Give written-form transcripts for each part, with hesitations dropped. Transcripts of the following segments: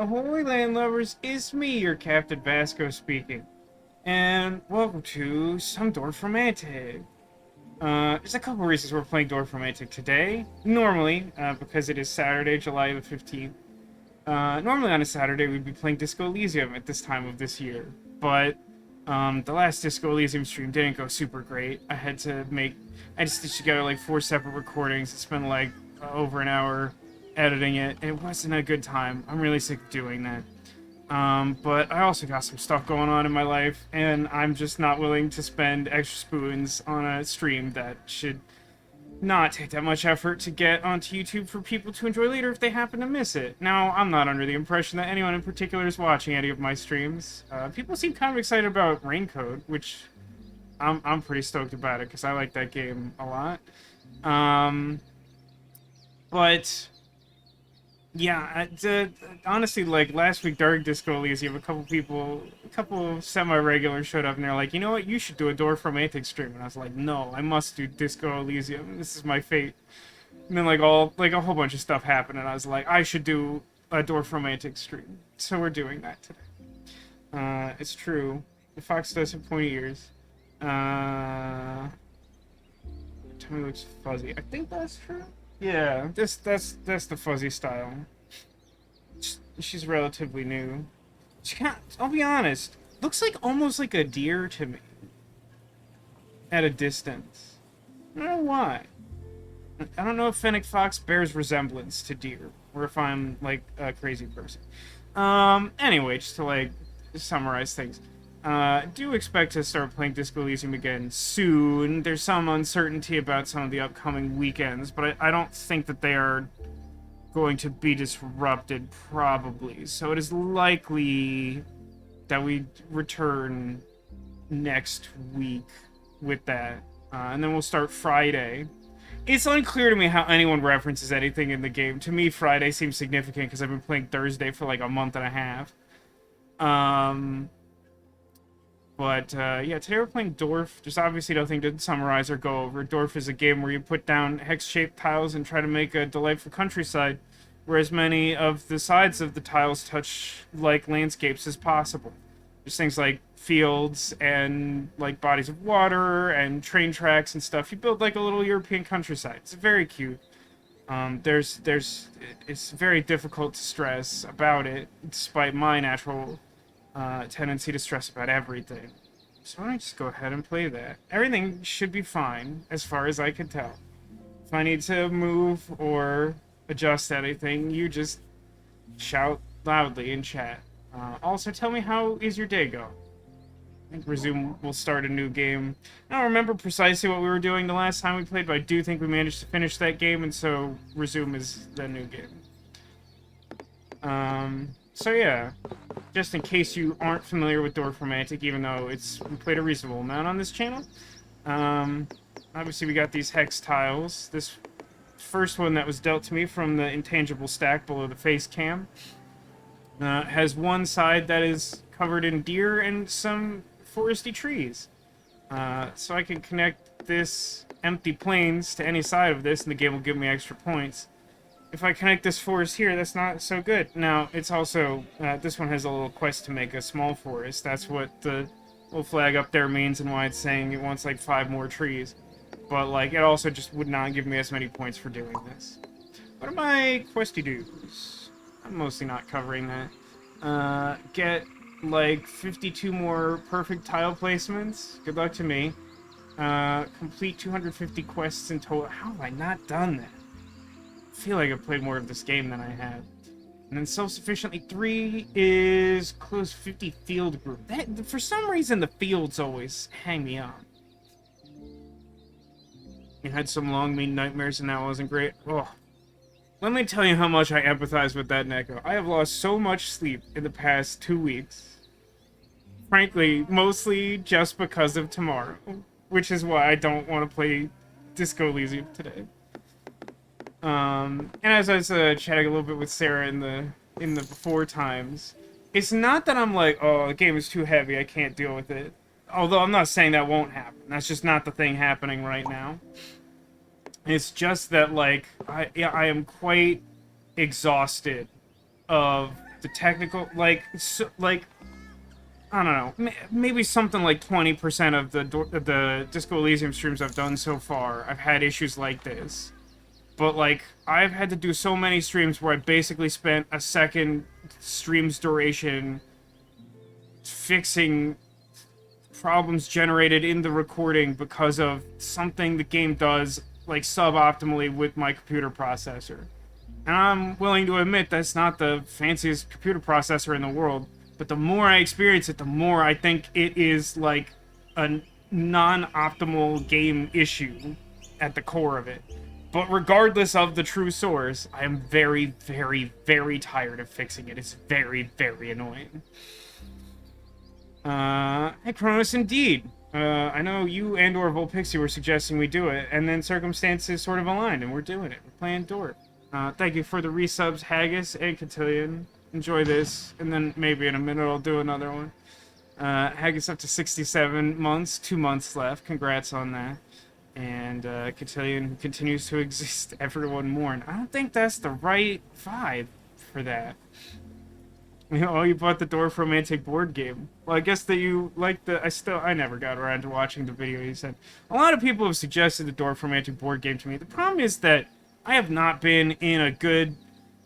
Ahoy, landlubbers, it's me, your Captain Vasco speaking. And welcome to some Dorfromantik. There's a couple reasons we're playing Dorfromantik today. Normally, because it is Saturday, July the 15th. Normally on a Saturday we'd be playing Disco Elysium at this time of this year. But, the last Disco Elysium stream didn't go super great. I just stitched together like 4 separate recordings and spent like over an hour editing it. It wasn't a good time. I'm really sick of doing that. But I also got some stuff going on in my life, and I'm just not willing to spend extra spoons on a stream that should not take that much effort to get onto YouTube for people to enjoy later if they happen to miss it. Now, I'm not under the impression that anyone in particular is watching any of my streams. People seem kind of excited about Raincoat, which I'm pretty stoked about it, because I like that game a lot. But yeah, honestly, like, last week during Disco Elysium, a couple of semi-regulars showed up, and they're like, you know what, you should do a Dorfromantik stream. And I was like, no, I must do Disco Elysium. This is my fate. And then, like, a whole bunch of stuff happened, and I was like, I should do a Dorfromantik stream. So we're doing that today. It's true. The fox does have pointy ears. Tummy looks fuzzy. I think that's true. Yeah, that's the fuzzy style. She's relatively new. I'll be honest, looks like almost like a deer to me. At a distance. I don't know why. I don't know if Fennec Fox bears resemblance to deer, or if I'm like a crazy person. Anyway, just to like summarize things. Do expect to start playing Disco Elysium again soon. There's some uncertainty about some of the upcoming weekends, but I don't think that they are going to be disrupted, probably. So it is likely that we return next week with that. And then we'll start Friday. It's unclear to me how anyone references anything in the game. To me, Friday seems significant because I've been playing Thursday for like a month and a half. But, yeah, today we're playing Dorf. There's obviously nothing to summarize or go over. Dorf is a game where you put down hex-shaped tiles and try to make a delightful countryside, where as many of the sides of the tiles touch like landscapes as possible. There's things like fields and, like, bodies of water and train tracks and stuff. You build, like, a little European countryside. It's very cute. It's very difficult to stress about it, despite my natural tendency to stress about everything. So why don't I just go ahead and play that? Everything should be fine, as far as I can tell. If I need to move or adjust anything, you just shout loudly in chat. Also, tell me, how is your day going? I think Resume will start a new game. I don't remember precisely what we were doing the last time we played, but I do think we managed to finish that game, and so Resume is the new game. So yeah, just in case you aren't familiar with Dorfromantik, even though we played a reasonable amount on this channel. Obviously we got these hex tiles. This first one that was dealt to me from the intangible stack below the face cam has one side that is covered in deer and some foresty trees. So I can connect this empty plains to any side of this, and the game will give me extra points. If I connect this forest here, that's not so good. Now, it's also, this one has a little quest to make a small forest. That's what the little flag up there means and why it's saying it wants like 5 more trees. But, like, it also just would not give me as many points for doing this. What are my questy do's? I'm mostly not covering that. Get, like, 52 more perfect tile placements. Good luck to me. Complete 250 quests in total. How have I not done that? I feel like I've played more of this game than I have. And then Self-Sufficiently 3 is close 50 field group. For some reason, the fields always hang me up. You had some long, mean nightmares and that wasn't great. Oh. Let me tell you how much I empathize with that, Neko. I have lost so much sleep in the past 2 weeks. Frankly, mostly just because of tomorrow. Which is why I don't want to play Disco Elysium today. And as I was chatting a little bit with Sarah in the before times, it's not that I'm like, oh, the game is too heavy, I can't deal with it. Although I'm not saying that won't happen. That's just not the thing happening right now. It's just that, like, I am quite exhausted of the technical, like, so, like, I don't know, maybe something like 20% of the Disco Elysium streams I've done so far, I've had issues like this. But, like, I've had to do so many streams where I basically spent a second stream's duration fixing problems generated in the recording because of something the game does, like, suboptimally with my computer processor. And I'm willing to admit that's not the fanciest computer processor in the world, but the more I experience it, the more I think it is, like, a non-optimal game issue at the core of it. But regardless of the true source, I am very, very, very tired of fixing it. It's very, very annoying. Hey, Kronos, indeed. I know you and or Volpixie were suggesting we do it, and then circumstances sort of aligned, and we're doing it. We're playing Dorf. Thank you for the resubs, Haggis and Cotillion. Enjoy this, and then maybe in a minute I'll do another one. Haggis up to 67 months, 2 months left. Congrats on that. And Cotillion continues to exist. Everyone mourn. I don't think that's the right vibe for that. You know, oh, you bought the Dorfromantik board game. Well, I guess that you like the... I never got around to watching the video you sent. A lot of people have suggested the Dorfromantik board game to me. The problem is that I have not been in a good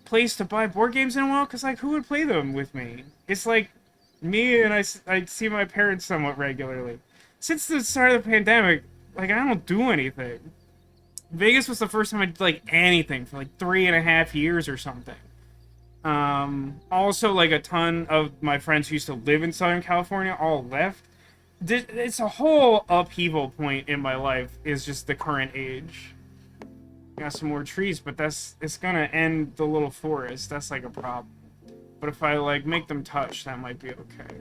place to buy board games in a while, because, like, who would play them with me? It's like me and I see my parents somewhat regularly. Since the start of the pandemic, like, I don't do anything. Vegas was the first time I did, like, anything for, like, 3.5 years or something. Also, like, a ton of my friends who used to live in Southern California all left. It's a whole upheaval point in my life, is just the current age. Got some more trees, but it's gonna end the little forest. That's, like, a problem. But if I, like, make them touch, that might be okay.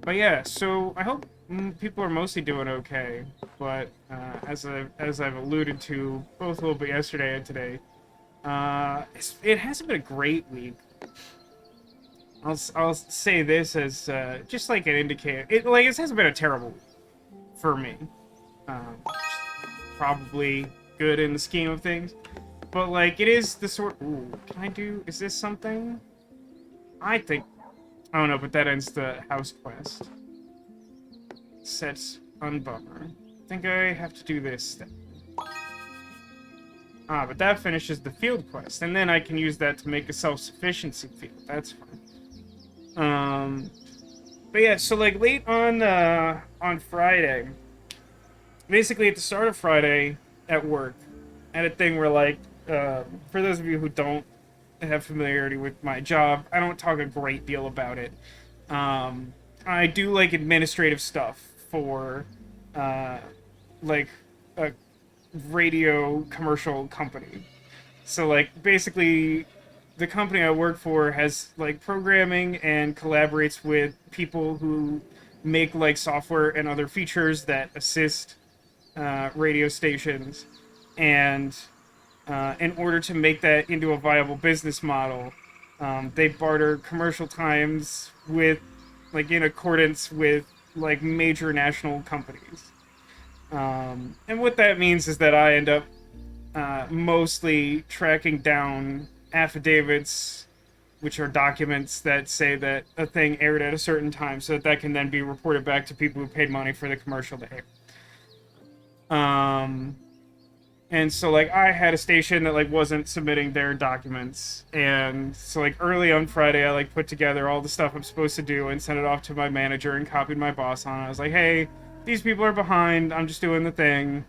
But yeah, so I hope people are mostly doing okay, but as I've alluded to both a little bit yesterday and today, it hasn't been a great week. I'll say this as just like an indicator. It hasn't been a terrible week for me. Probably good in the scheme of things, but like it is the sort. Ooh, can I do? Is this something? I think. Oh no, but that ends the house quest. Sets unbummer. I think I have to do this then. Ah, but that finishes the field quest, and then I can use that to make a self-sufficiency field. That's fine. But yeah, so like late on Friday, basically at the start of Friday at work, I had a thing where like, for those of you who don't have familiarity with my job, I don't talk a great deal about it. I do like administrative stuff for like a radio commercial company. So like basically the company I work for has like programming and collaborates with people who make like software and other features that assist radio stations, and in order to make that into a viable business model, they barter commercial times with, like, in accordance with, like, major national companies. And what that means is that I end up mostly tracking down affidavits, which are documents that say that a thing aired at a certain time, so that can then be reported back to people who paid money for the commercial to air. And so, like, I had a station that, like, wasn't submitting their documents. And so, like, early on Friday, I, like, put together all the stuff I'm supposed to do and sent it off to my manager and copied my boss on it. I was like, hey, these people are behind. I'm just doing the thing.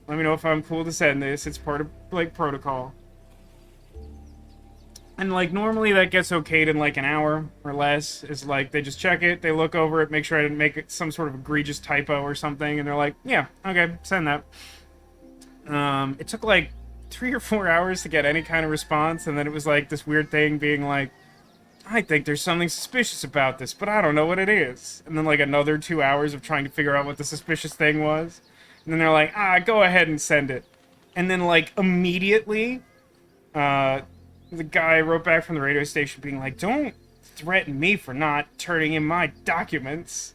Let me know if I'm cool to send this. It's part of, like, protocol. And, like, normally that gets okayed in, like, an hour or less. It's like, they just check it, they look over it, make sure I didn't make it some sort of egregious typo or something, and they're like, yeah, okay, send that. It took like 3 or 4 hours to get any kind of response, and then it was like this weird thing being like, I think there's something suspicious about this, but I don't know what it is. And then like another 2 hours of trying to figure out what the suspicious thing was. And then they're like, go ahead and send it. And then like immediately, the guy wrote back from the radio station being like, don't threaten me for not turning in my documents.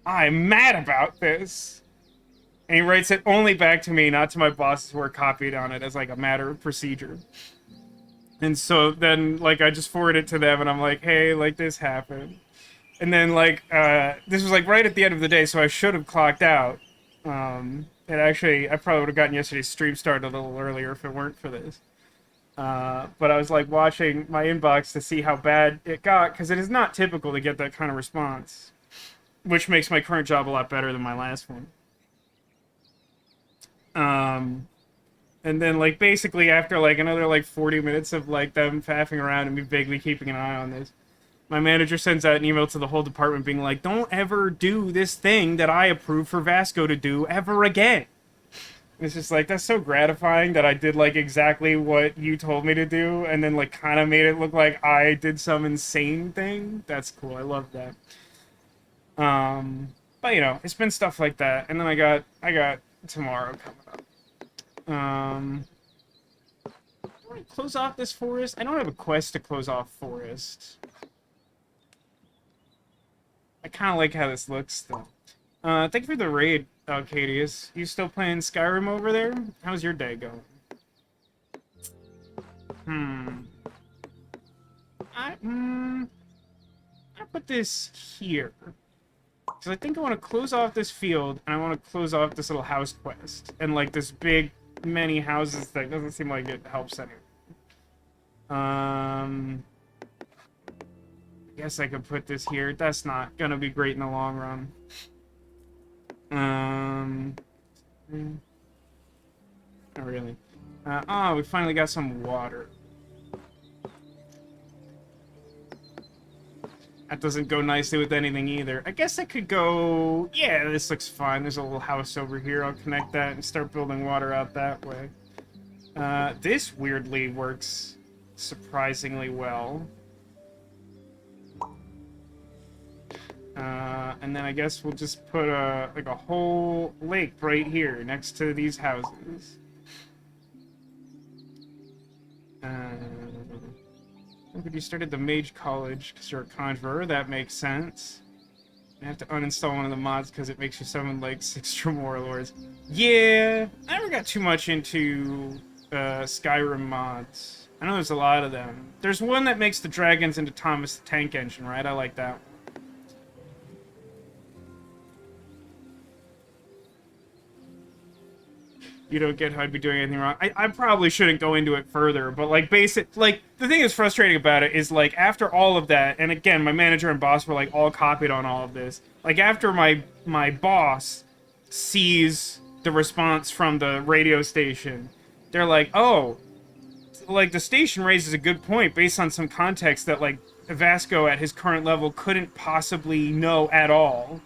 I'm mad about this. And he writes it only back to me, not to my bosses who are copied on it as like a matter of procedure. And so then, like, I just forward it to them, and I'm like, hey, like, this happened. And then, like, this was, like, right at the end of the day, so I should have clocked out. And actually, I probably would have gotten yesterday's stream started a little earlier if it weren't for this. But I was, like, watching my inbox to see how bad it got, because it is not typical to get that kind of response. Which makes my current job a lot better than my last one. And then, like, basically after, like, another, like, 40 minutes of, like, them faffing around and me vaguely keeping an eye on this, my manager sends out an email to the whole department being like, don't ever do this thing that I approved for Vasco to do ever again. It's just, like, that's so gratifying that I did, like, exactly what you told me to do and then, like, kind of made it look like I did some insane thing. That's cool. I love that. But, you know, it's been stuff like that. And then I got tomorrow coming up. Do I close off this forest? I don't have a quest to close off forest. I kind of like how this looks, though. Thank you for the raid, Alcadius. You still playing Skyrim over there? How's your day going? I put this here. Because I think I want to close off this field, and I want to close off this little house quest. And, like, this big, many houses thing doesn't seem like it helps anyone. I guess I could put this here. That's not gonna be great in the long run. Not really. Oh, we finally got some water. That doesn't go nicely with anything either. I guess I could go... Yeah, this looks fine. There's a little house over here. I'll connect that and start building water out that way. This weirdly works surprisingly well. And then I guess we'll just put a whole lake right here next to these houses. Look at you started the Mage College because you're a conjurer. That makes sense. I have to uninstall one of the mods because it makes you summon like 6 Tremor Lords. Yeah, I never got too much into Skyrim mods. I know there's a lot of them. There's one that makes the dragons into Thomas the Tank Engine, right? I like that one. You don't get how I'd be doing anything wrong. I probably shouldn't go into it further, but, like, the thing that's frustrating about it is, like, after all of that, and again, my manager and boss were, like, all copied on all of this, like, after my boss sees the response from the radio station, they're like, oh, like, the station raises a good point based on some context that, like, Vasco at his current level couldn't possibly know at all.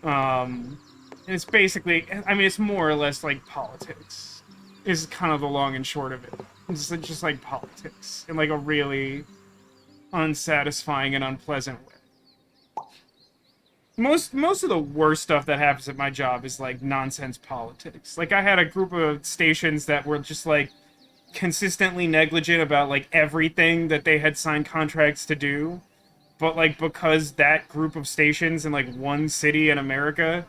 And it's basically, I mean, it's more or less like politics. Is kind of the long and short of it. It's just like politics in like a really unsatisfying and unpleasant way. Most of the worst stuff that happens at my job is like nonsense politics. Like I had a group of stations that were just like consistently negligent about like everything that they had signed contracts to do. But like because that group of stations in like one city in America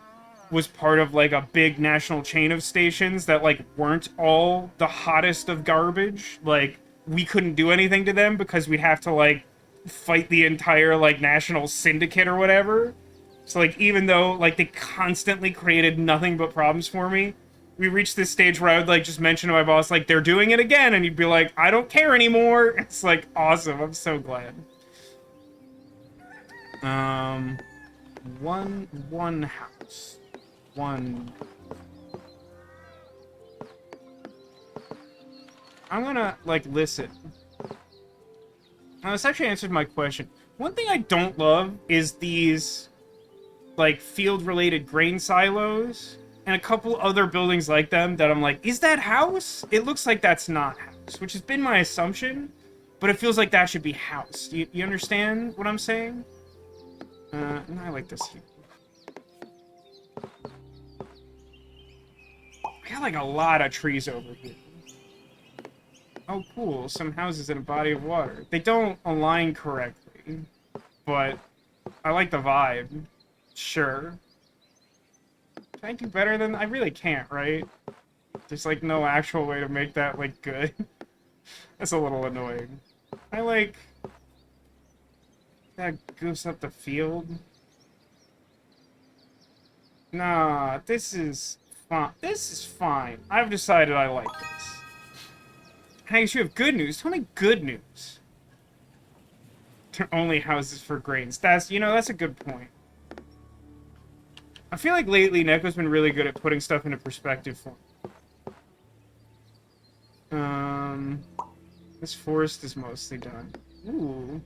was part of like a big national chain of stations that like weren't all the hottest of garbage, like we couldn't do anything to them because we'd have to like fight the entire like national syndicate or whatever. So like even though like they constantly created nothing but problems for me, we reached this stage where I would like just mention to my boss like they're doing it again, and he'd be like, I don't care anymore. It's like awesome. I'm so glad. One house. One. I'm gonna, like, listen. Now, this actually answered my question. One thing I don't love is these, like, field-related grain silos, and a couple other buildings like them that I'm like, is that house? It looks like that's not house, which has been my assumption, but it feels like that should be house. You understand what I'm saying? And I like this here. I got like a lot of trees over here. Oh, cool. Some houses in a body of water. They don't align correctly, but I like the vibe. Sure. Can I do better than... I really can't, right? There's, like, no actual way to make that, like, good. That's a little annoying. I, like... That goofs up the field. Nah, this is fine. This is fine. I've decided I like this. Hags, you have good news. Tell me good news. They're only houses for grains. That's, you know, that's a good point. I feel like lately Neko's been really good at putting stuff into perspective for me. This forest is mostly done. Ooh.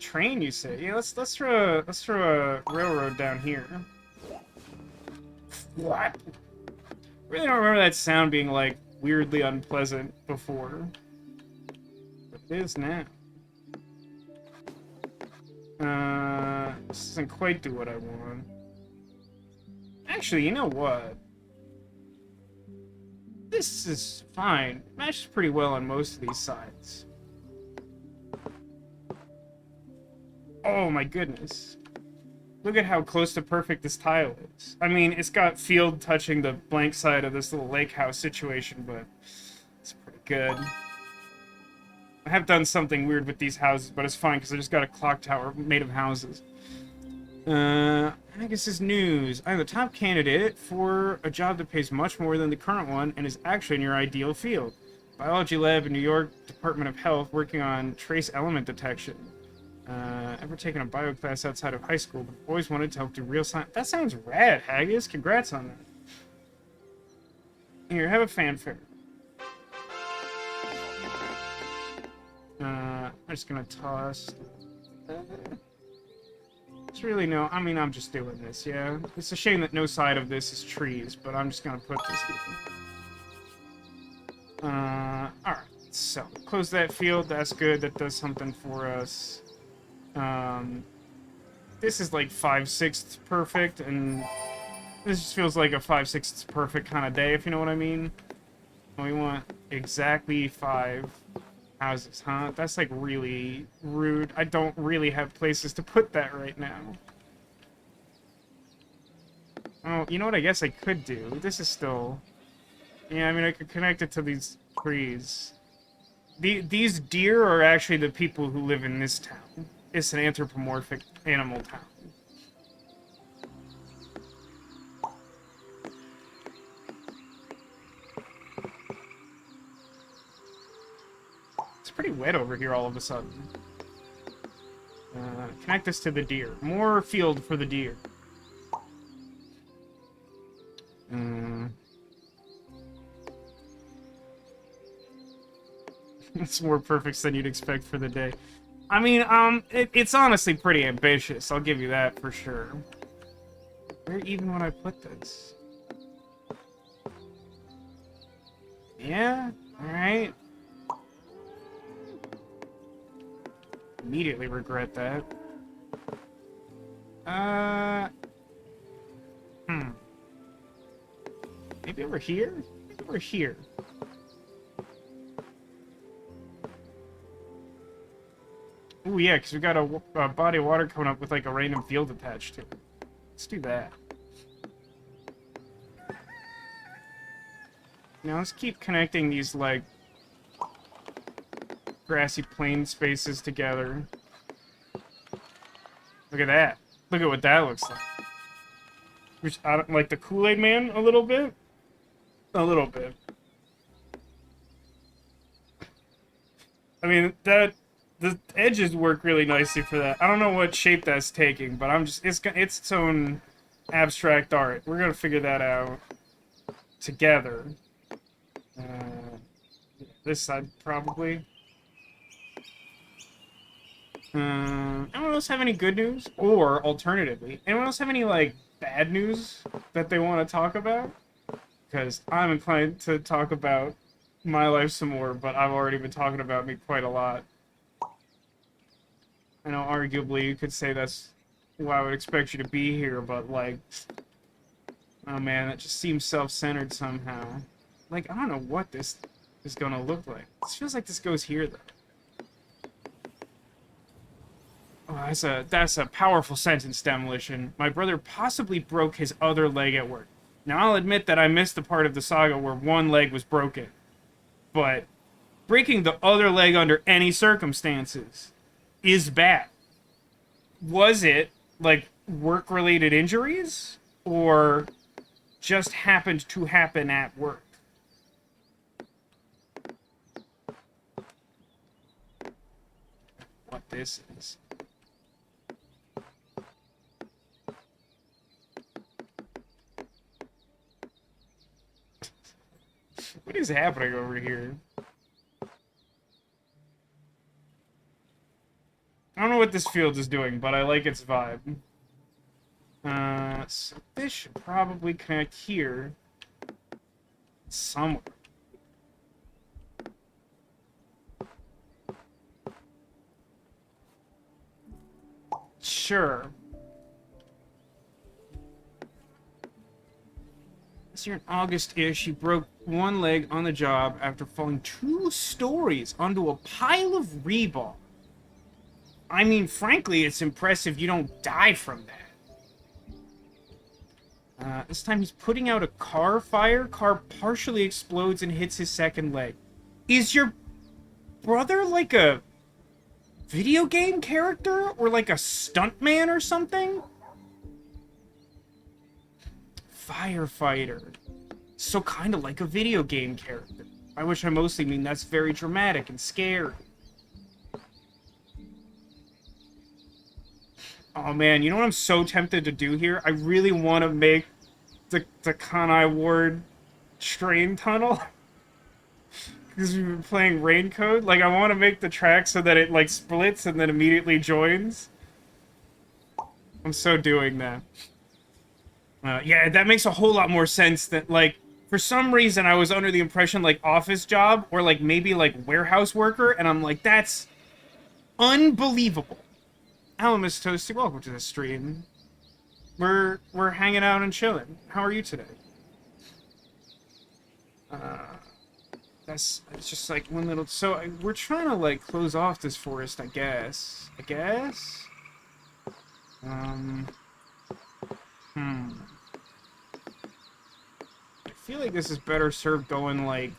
Train, you say? Yeah, let's throw a railroad down here. What? Really don't remember that sound being like weirdly unpleasant before. But it is now. This doesn't quite do what I want. Actually, you know what? This is fine. Matches pretty well on most of these sides. Oh my goodness. Look at how close to perfect this tile is. I mean, it's got field touching the blank side of this little lake house situation, but it's pretty good. I have done something weird with these houses, but it's fine because I just got a clock tower made of houses. I guess this is news. I'm the top candidate for a job that pays much more than the current one and is actually in your ideal field. Biology lab in New York Department of Health working on trace element detection. Ever taken a bio class outside of high school, but always wanted to help do real science. That sounds rad, Haggis. Congrats on that. Here, have a fanfare. I'm just gonna toss. It's really no. I mean, I'm just doing this, yeah. It's a shame that no side of this is trees, but I'm just gonna put this here. Alright. So, close that field. That's good. That does something for us. This is like 5/6 perfect, and this just feels like a 5/6 perfect kind of day, if you know what I mean. We want exactly 5 houses, huh? That's like really rude. I don't really have places to put that right now. Oh, you know what I guess I could do? This is still... Yeah, I mean, I could connect it to these trees. These deer are actually the people who live in this town. It's an anthropomorphic animal town. It's pretty wet over here all of a sudden. Connect this to the deer. More field for the deer. It's more perfect than you'd expect for the day. I mean, it's honestly pretty ambitious. I'll give you that for sure. Where even would I put this? Yeah? Alright. Immediately regret that. Maybe over here? Maybe over here. Ooh, yeah, because we got a body of water coming up with, like, a random field attached to it. Let's do that. Now, let's keep connecting these, like, grassy plain spaces together. Look at that. Look at what that looks like. Which, I don't, like the Kool-Aid Man a little bit? A little bit. I mean, the edges work really nicely for that. I don't know what shape that's taking, but it's its own abstract art. We're gonna figure that out together. This side, probably. Anyone else have any good news? Or, alternatively, anyone else have any, like, bad news that they want to talk about? Because I'm inclined to talk about my life some more, but I've already been talking about me quite a lot. I know, arguably, you could say that's why I would expect you to be here, but, like... Oh, man, that just seems self-centered somehow. Like, I don't know what this is gonna look like. This feels like this goes here, though. Oh, that's a powerful sentence, Demolition. My brother possibly broke his other leg at work. Now, I'll admit that I missed the part of the saga where one leg was broken. But breaking the other leg under any circumstances is bad. Was it, like, work-related injuries? Or just happened to happen at work? What this is. What is happening over here? I don't know what this field is doing, but I like its vibe. So this should probably connect here. Somewhere. Sure. This year in August-ish, she broke one leg on the job after falling 2 stories onto a pile of rebar. I mean, frankly, it's impressive you don't die from that. This time he's putting out a car fire. Car partially explodes and hits his second leg. Is your brother like a video game character? Or like a stuntman or something? Firefighter. So kind of like a video game character. By which I mostly mean that's very dramatic and scary. Oh man, you know what I'm so tempted to do here? I really want to make the Kanai Ward train tunnel. Because we've been playing Raincode. Like, I want to make the track so that it, like, splits and then immediately joins. I'm so doing that. Yeah, that makes a whole lot more sense than, like, for some reason I was under the impression, like, office job or, like, maybe, like, warehouse worker, and I'm like, that's unbelievable. Hello, Miss Toasty, welcome to the stream. We're hanging out and chilling. How are you today? It's just like one little... So, we're trying to, like, close off this forest, I guess. I feel like this is better served going, like...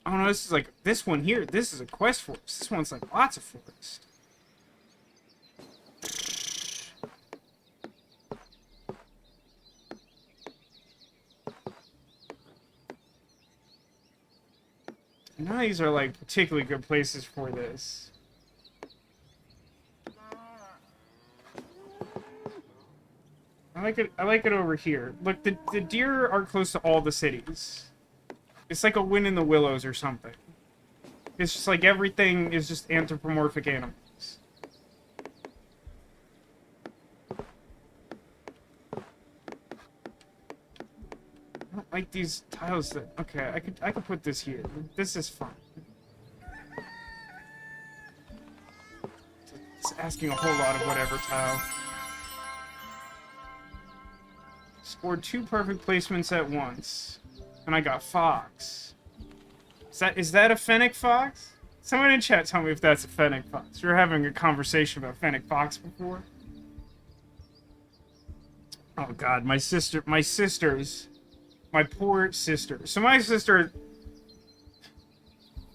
Oh no, this is like... This one here, this is a quest forest. This one's, like, lots of forest. None of these are, like, particularly good places for this. I like it over here. Look, the deer are close to all the cities. It's like a Wind in the Willows or something. It's just like everything is just anthropomorphic animals. I don't like these tiles that... Okay, I could put this here. This is fine. It's asking a whole lot of whatever tile. Scored 2 perfect placements at once. And I got fox. Is that a fennec fox? Someone in chat tell me if that's a fennec fox. We were having a conversation about fennec fox before. Oh god, my sisters. My poor sister. So my sister...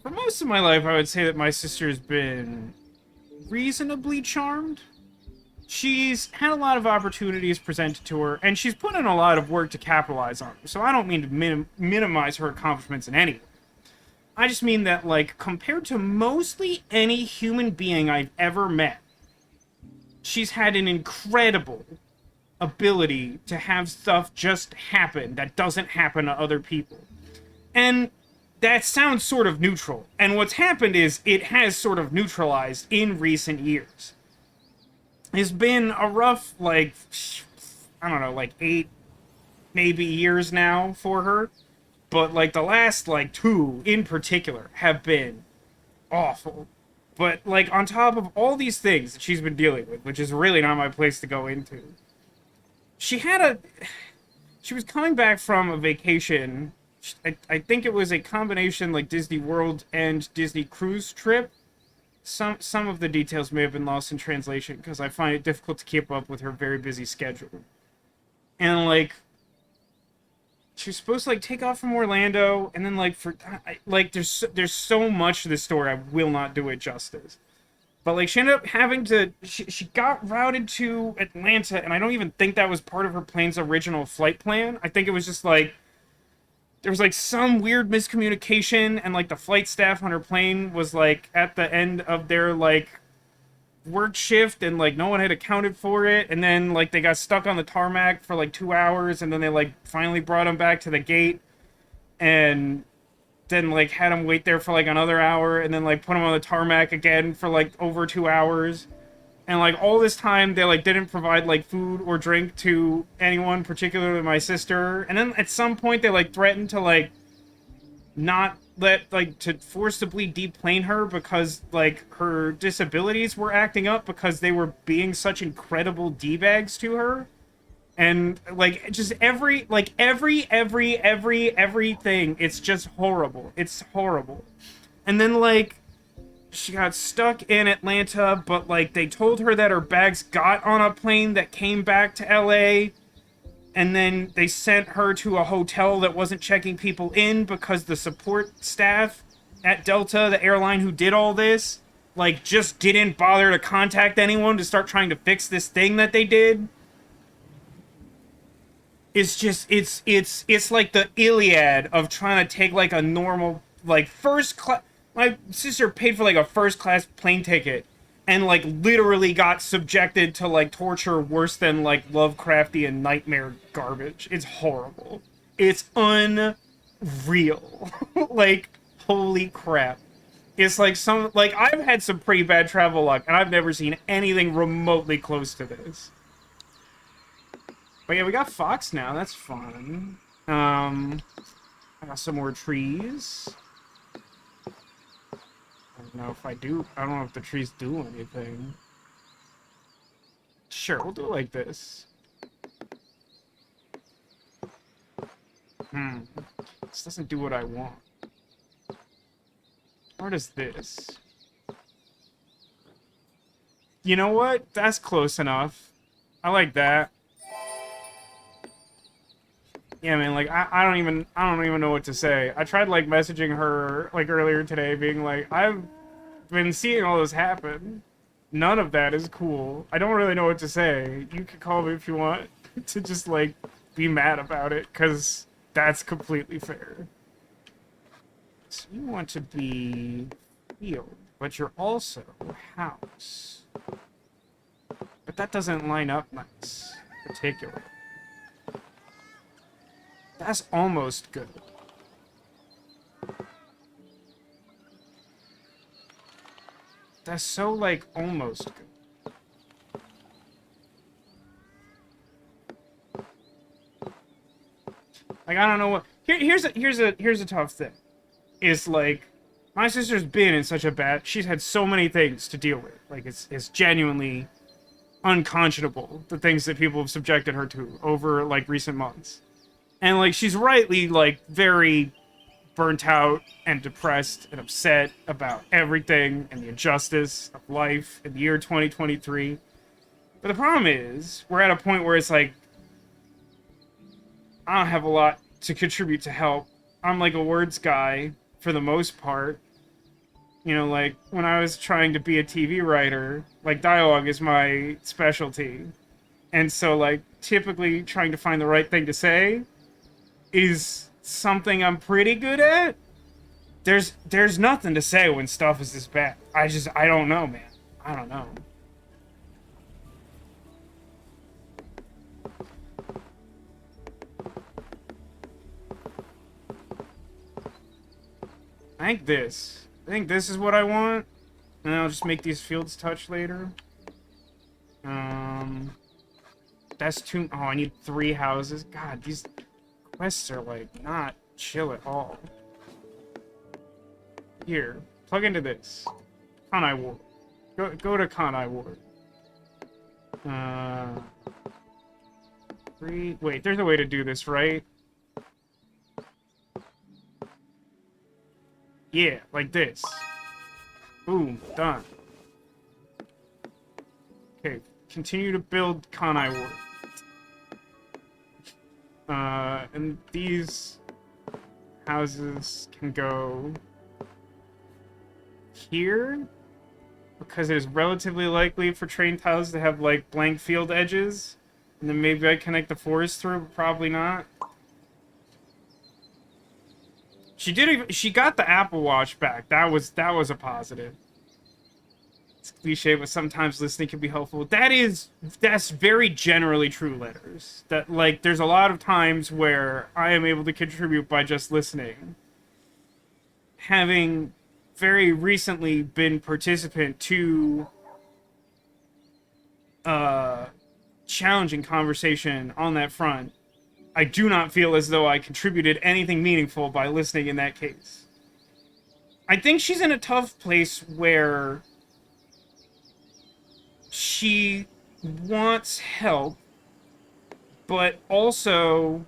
For most of my life, I would say that my sister's been reasonably charmed. She's had a lot of opportunities presented to her, and she's put in a lot of work to capitalize on them. So I don't mean to minimize her accomplishments in any way. I just mean that, like, compared to mostly any human being I've ever met, she's had an incredible ability to have stuff just happen that doesn't happen to other people. And that sounds sort of neutral. And what's happened is it has sort of neutralized in recent years. It's been a rough, like, I don't know, like 8 maybe years now for her. But, like, the last, like, 2 in particular have been awful. But, like, on top of all these things that she's been dealing with, which is really not my place to go into, she was coming back from a vacation. I think it was a combination, like, Disney World and Disney cruise trip. some of the details may have been lost in translation because I find it difficult to keep up with her very busy schedule. And like, she was supposed to like take off from Orlando, and then like there's so much to this story, I will not do it justice. But like, she ended up having to, she got routed to Atlanta, and I don't even think that was part of her plane's original flight plan. I think it was just like, there was like some weird miscommunication, and like the flight staff on her plane was like at the end of their like work shift, and like no one had accounted for it, and then like they got stuck on the tarmac for like 2 hours, and then they like finally brought them back to the gate, and then like had them wait there for like another hour, and then like put them on the tarmac again for like over 2 hours. And like all this time they like didn't provide like food or drink to anyone, particularly my sister. And then at some point they like threatened to like not let like to forcibly deplane her because like her disabilities were acting up because they were being such incredible D-bags to her. And like just everything, it's just horrible. It's horrible. And then like she got stuck in Atlanta, but like they told her that her bags got on a plane that came back to LA, and then they sent her to a hotel that wasn't checking people in because the support staff at Delta, the airline who did all this, like just didn't bother to contact anyone to start trying to fix this thing that they did. It's just it's like the Iliad of trying to take like a normal like first class. My sister paid for like a first class plane ticket and like literally got subjected to like torture worse than like Lovecraftian nightmare garbage. It's horrible. It's unreal. Like, holy crap. It's like some, like, I've had some pretty bad travel luck, and I've never seen anything remotely close to this. But yeah, we got Fox now. That's fun. I got some more trees. I don't know if I do. I don't know if the trees do anything. Sure, we'll do it like this. This doesn't do what I want. Or does this? You know what? That's close enough. I like that. Yeah, man, like, I don't even know what to say. I tried, like, messaging her, like, earlier today, being like, I've been seeing all this happen. None of that is cool. I don't really know what to say. You can call me if you want to just, like, be mad about it, because that's completely fair. So you want to be field, but you're also house. But that doesn't line up nice, particularly. That's almost good. That's so, like, almost good. Like, I don't know what... Here's a tough thing. Is, like, my sister's been in such a bad... She's had so many things to deal with. Like, it's genuinely unconscionable, the things that people have subjected her to over, like, recent months. And, like, she's rightly, like, very burnt out and depressed and upset about everything and the injustice of life in the year 2023. But the problem is, we're at a point where it's like, I don't have a lot to contribute to help. I'm, like, a words guy for the most part. You know, like, when I was trying to be a TV writer, like, dialogue is my specialty. And so, like, typically trying to find the right thing to say is something I'm pretty good at. There's nothing to say when stuff is this bad. I don't know, man. I don't know. I think this is what I want. And I'll just make these fields touch later. That's too... Oh, I need 3 houses. God, these quests are, like, not chill at all. Here, plug into this. Kanai Ward. Go to Kanai Ward. 3... Wait, there's a way to do this, right? Yeah, like this. Boom, done. Okay, continue to build Kanai Ward. And these houses can go here, because it is relatively likely for train tiles to have, like, blank field edges. And then maybe I connect the forest through, but probably not. She got the Apple Watch back. That was a positive. It's cliche, but sometimes listening can be helpful. That's very generally true, Letters. That, like, there's a lot of times where I am able to contribute by just listening. Having very recently been participant to challenging conversation on that front, I do not feel as though I contributed anything meaningful by listening in that case. I think she's in a tough place where she wants help, but also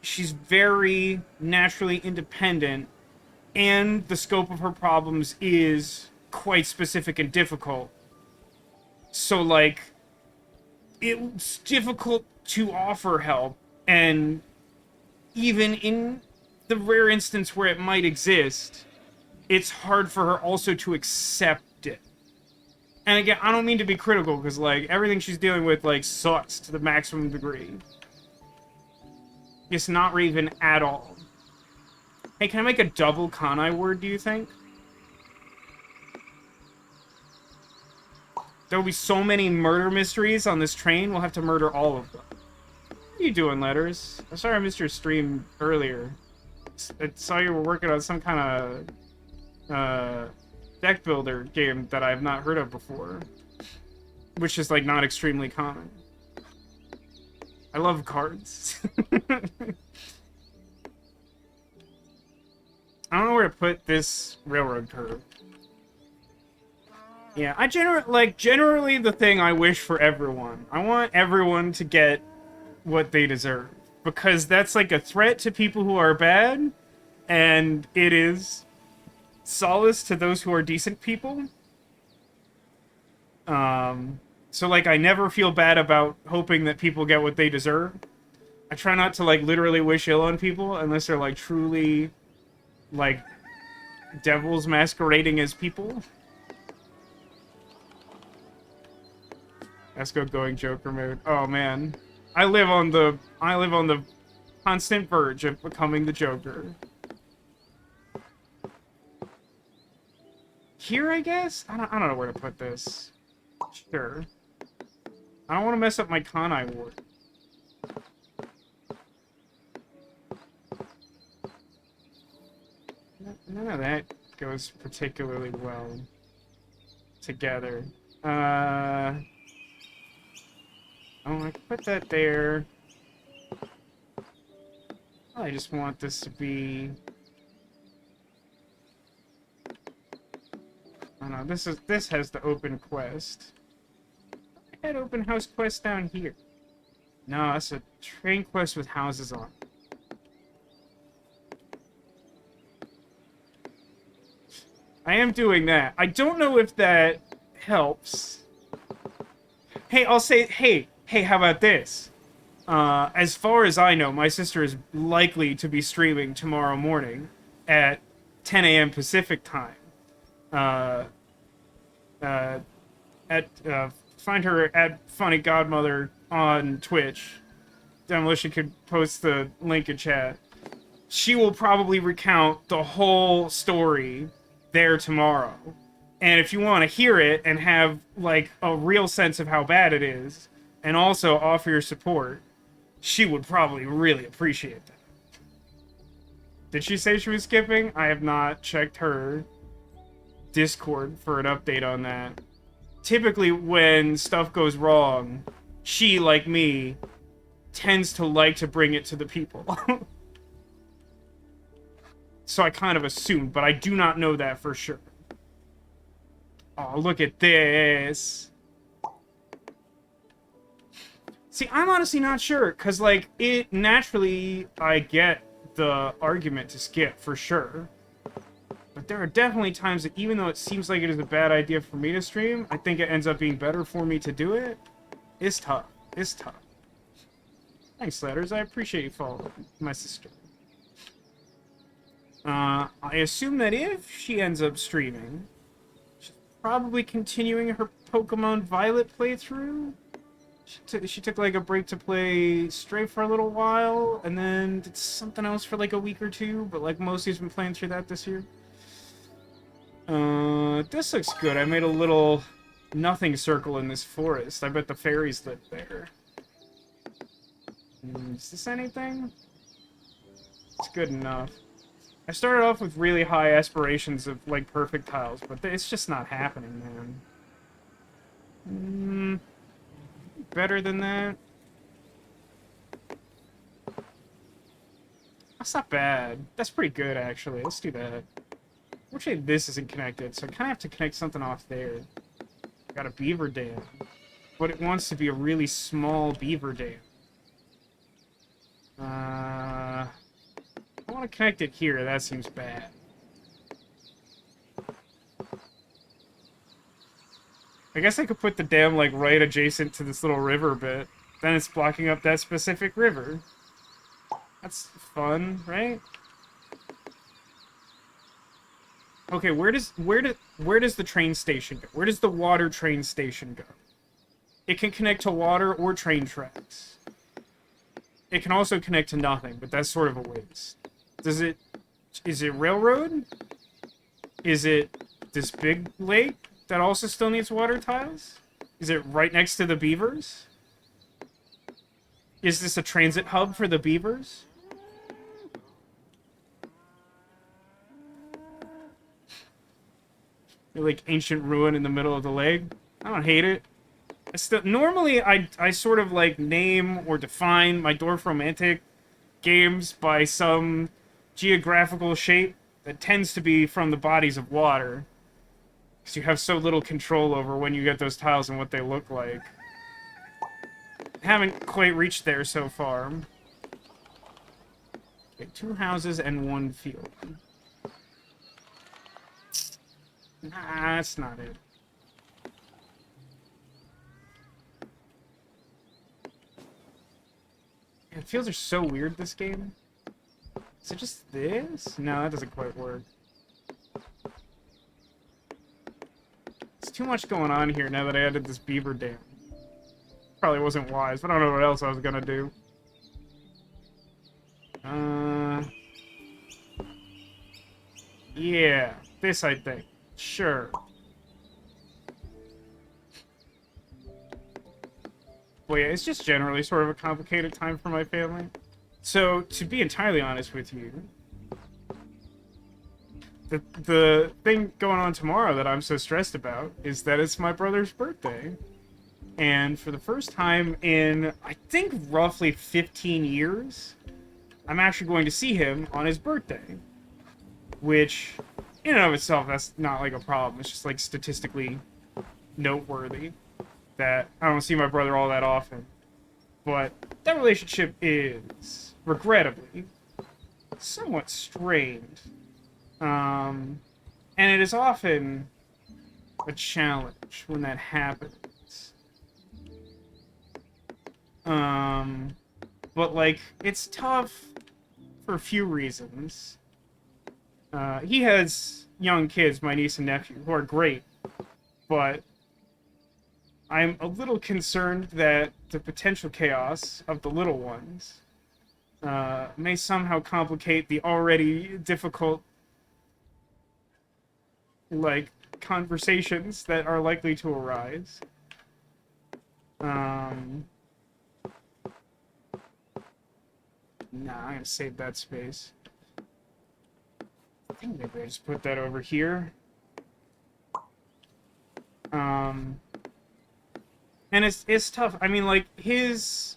she's very naturally independent, and the scope of her problems is quite specific and difficult. So, like, it's difficult to offer help, and even in the rare instance where it might exist, it's hard for her also to accept it. And again, I don't mean to be critical, because, like, everything she's dealing with, like, sucks to the maximum degree. It's not even at all. Hey, can I make a double Kanai word, do you think? There will be so many murder mysteries on this train, we'll have to murder all of them. What are you doing, Letters? I'm sorry I missed your stream earlier. I saw you were working on some kind of deck builder game that I have not heard of before. Which is, like, not extremely common. I love cards. I don't know where to put this railroad curve. Yeah, generally the thing I wish for everyone. I want everyone to get what they deserve. Because that's, like, a threat to people who are bad, and it is solace to those who are decent people. So, like, I never feel bad about hoping that people get what they deserve. I try not to, like, literally wish ill on people unless they're, like, truly, like, devils masquerading as people. Vasco going Joker mode. Oh man, I live on the constant verge of becoming the Joker. Here, I guess? I don't know where to put this. Sure. I don't want to mess up my Kanai ward. None of that goes particularly well together. Oh, I can put that there. I just want this to be... Oh no, this has the open quest. I had open house quest down here. No, it's a train quest with houses on it. I am doing that. I don't know if that helps. Hey, I'll say, hey, how about this? As far as I know, my sister is likely to be streaming tomorrow morning at 10 a.m. Pacific time. Find her at Funny Godmother on Twitch. Demolition could post the link in chat. She will probably recount the whole story there tomorrow. And if you want to hear it and have, like, a real sense of how bad it is, and also offer your support, she would probably really appreciate that. Did she say she was skipping? I have not checked her Discord for an update on that. Typically, when stuff goes wrong, she, like me, tends to like to bring it to the people. So I kind of assumed, but I do not know that for sure. Oh, look at this. See, I'm honestly not sure, because, like, naturally, I get the argument to skip, for sure. But there are definitely times that even though it seems like it is a bad idea for me to stream, I think it ends up being better for me to do it. It's tough. It's tough. Thanks, Ladders. I appreciate you following my sister. I assume that if she ends up streaming, she's probably continuing her Pokemon Violet playthrough. She took like a break to play Stray for a little while, and then did something else for like a week or two, but like mostly has been playing through that this year. This looks good. I made a little nothing circle in this forest. I bet the fairies live there. Is this anything? It's good enough. I started off with really high aspirations of, like, perfect tiles, but it's just not happening, man. Better than that? That's not bad. That's pretty good, actually. Let's do that. Fortunately, this isn't connected, so I kind of have to connect something off there. Got a beaver dam. But it wants to be a really small beaver dam. I want to connect it here. That seems bad. I guess I could put the dam, like, right adjacent to this little river bit. Then it's blocking up that specific river. That's fun, right? Okay, where does the train station go? Where does the water train station go? It can connect to water or train tracks. It can also connect to nothing, but that's sort of a waste. Is it railroad? Is it this big lake that also still needs water tiles? Is it right next to the beavers? Is this a transit hub for the beavers? Like ancient ruin in the middle of the lake. I don't hate it. Normally I sort of like name or define my Dorfromantik games by some geographical shape that tends to be from the bodies of water. Because you have so little control over when you get those tiles and what they look like. Haven't quite reached there so far. Okay, 2 houses and 1 field. Nah, that's not it. Man, fields are so weird this game. Is it just this? No, that doesn't quite work. It's too much going on here now that I added this beaver dam. Probably wasn't wise, but I don't know what else I was gonna do. Yeah, this I think. Sure. Well, yeah, it's just generally sort of a complicated time for my family. So, to be entirely honest with you, the thing going on tomorrow that I'm so stressed about is that it's my brother's birthday. And for the first time in, I think, roughly 15 years, I'm actually going to see him on his birthday. Which, in and of itself, that's not, like, a problem. It's just, like, statistically noteworthy that I don't see my brother all that often. But that relationship is, regrettably, somewhat strained. And it is often a challenge when that happens. But, like, it's tough for a few reasons. He has young kids, my niece and nephew, who are great, but I'm a little concerned that the potential chaos of the little ones may somehow complicate the already difficult, like, conversations that are likely to arise. Nah, I'm gonna save that space. I think maybe I just put that over here. And it's tough. I mean, like, his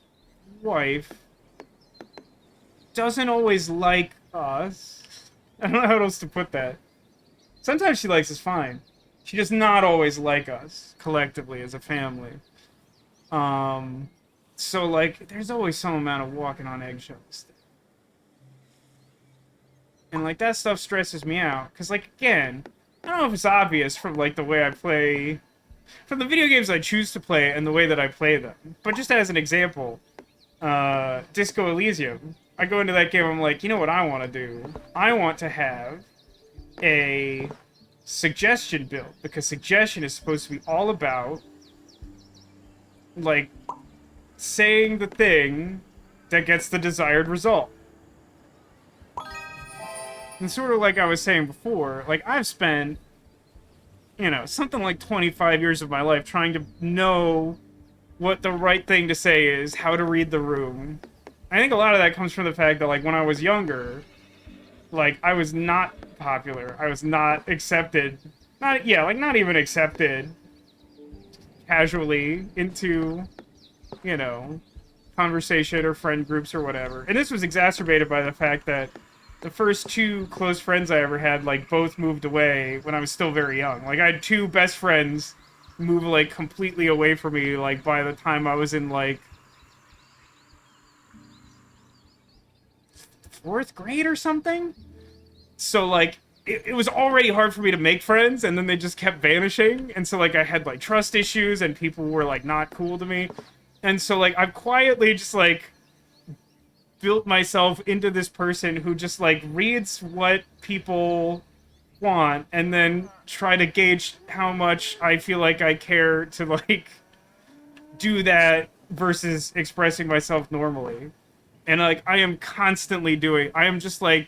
wife doesn't always like us. I don't know how else to put that. Sometimes she likes us fine. She does not always like us, collectively, as a family. So, like, there's always some amount of walking on eggshells. And, like, that stuff stresses me out. Because, like, again, I don't know if it's obvious from, like, the way I play... From the video games I choose to play and the way that I play them. But just as an example, Disco Elysium, I go into that game, I'm like, you know what I want to do? I want to have a suggestion build. Because suggestion is supposed to be all about, like, saying the thing that gets the desired result. And sort of like I was saying before, like, I've spent, you know, something like 25 years of my life trying to know what the right thing to say is, how to read the room. I think a lot of that comes from the fact that, like, when I was younger, like, I was not popular. I was not accepted. Not even accepted casually into, you know, conversation or friend groups or whatever. And this was exacerbated by the fact that the first two close friends I ever had, like, both moved away when I was still very young. Like, I had two best friends move, like, completely away from me, like, by the time I was in, like, 4th grade or something? So, like, it was already hard for me to make friends, and then they just kept vanishing, and so, like, I had, like, trust issues, and people were, like, not cool to me. And so, like, I've quietly just, like, built myself into this person who just, like, reads what people want and then try to gauge how much I feel like I care to, like, do that versus expressing myself normally. And, like, I am constantly I am just, like,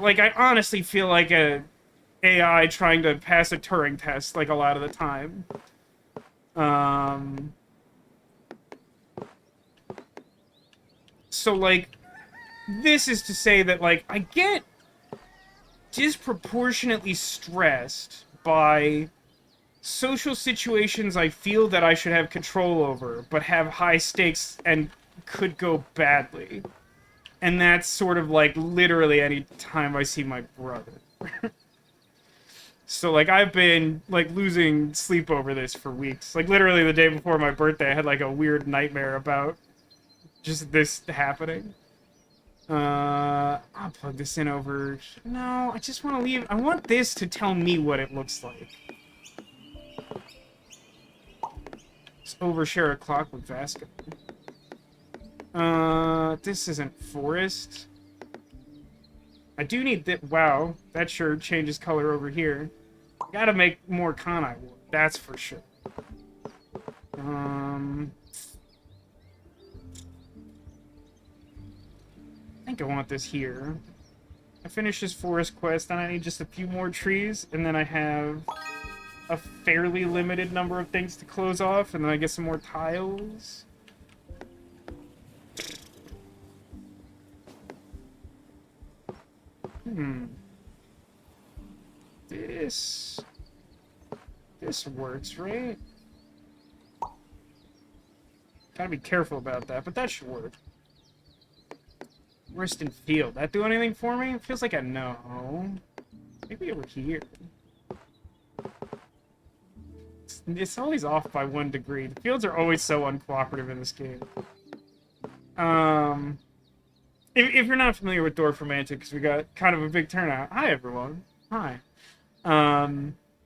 like, I honestly feel like a AI trying to pass a Turing test, like, a lot of the time. So, like, this is to say that, like, I get disproportionately stressed by social situations I feel that I should have control over, but have high stakes and could go badly. And that's sort of, like, literally any time I see my brother. So, like, I've been, like, losing sleep over this for weeks. Like, literally the day before my birthday, I had, like, a weird nightmare about just this happening. I'll plug this in over... No, I just want to leave... I want this to tell me what it looks like. Let's overshare a clock with Vasco. This isn't forest. I do need that... Wow, that sure changes color over here. Gotta make more Kanai wood, that's for sure. I think I want this here. I finish this forest quest, and I need just a few more trees, and then I have a fairly limited number of things to close off, and then I get some more tiles. This works, right? Gotta be careful about that, but that should work. Rest in field. That do anything for me? It feels like a no. Maybe over here. It's always off by 1 degree. The fields are always so uncooperative in this game. If you're not familiar with Dorfromantik, because we got kind of a big turnout. Hi, everyone. Hi.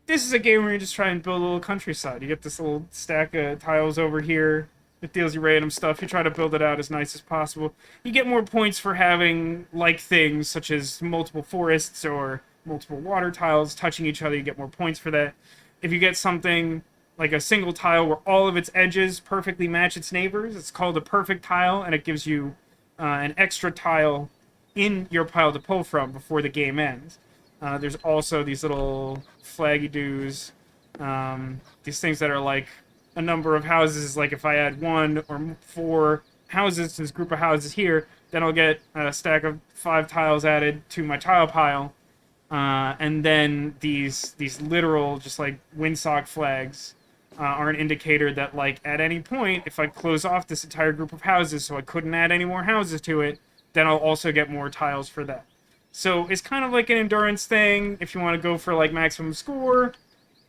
This is a game where you just try and build a little countryside. You get this little stack of tiles over here. It deals you random stuff. You try to build it out as nice as possible. You get more points for having, like, things such as multiple forests or multiple water tiles touching each other. You get more points for that. If you get something like a single tile where all of its edges perfectly match its neighbors, it's called a perfect tile, and it gives you an extra tile in your pile to pull from before the game ends. There's also these little flaggy-doos, these things that are like a number of houses. Like if I add 1 or 4 houses to this group of houses here, then I'll get a stack of 5 tiles added to my tile pile. And then these literal, just like windsock flags, are an indicator that, like, at any point, if I close off this entire group of houses so I couldn't add any more houses to it, then I'll also get more tiles for that. So it's kind of like an endurance thing if you want to go for, like, maximum score.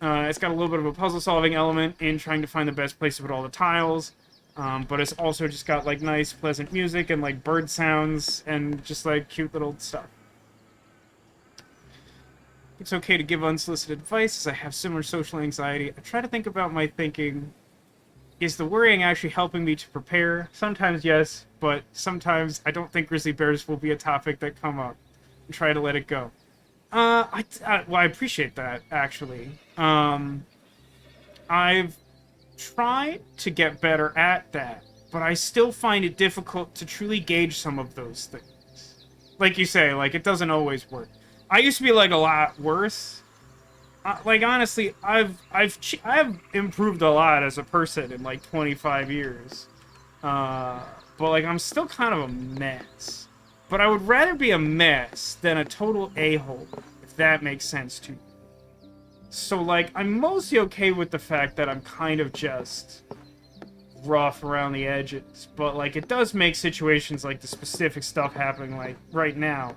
It's got a little bit of a puzzle-solving element in trying to find the best place to put all the tiles. But it's also just got like nice, pleasant music and like bird sounds and just like cute little stuff. It's okay to give unsolicited advice as I have similar social anxiety. I try to think about my thinking. Is the worrying actually helping me to prepare? Sometimes yes, but sometimes I don't think grizzly bears will be a topic that come up. And try to let it go. Well, I appreciate that, actually. I've tried to get better at that, but I still find it difficult to truly gauge some of those things. Like you say, like, it doesn't always work. I used to be, like, a lot worse. Like, honestly, I've improved a lot as a person in, like, 25 years. But, like, I'm still kind of a mess. But I would rather be a mess than a total a-hole, if that makes sense to you. So, like, I'm mostly okay with the fact that I'm kind of just rough around the edges. But, like, it does make situations like the specific stuff happening, like, right now,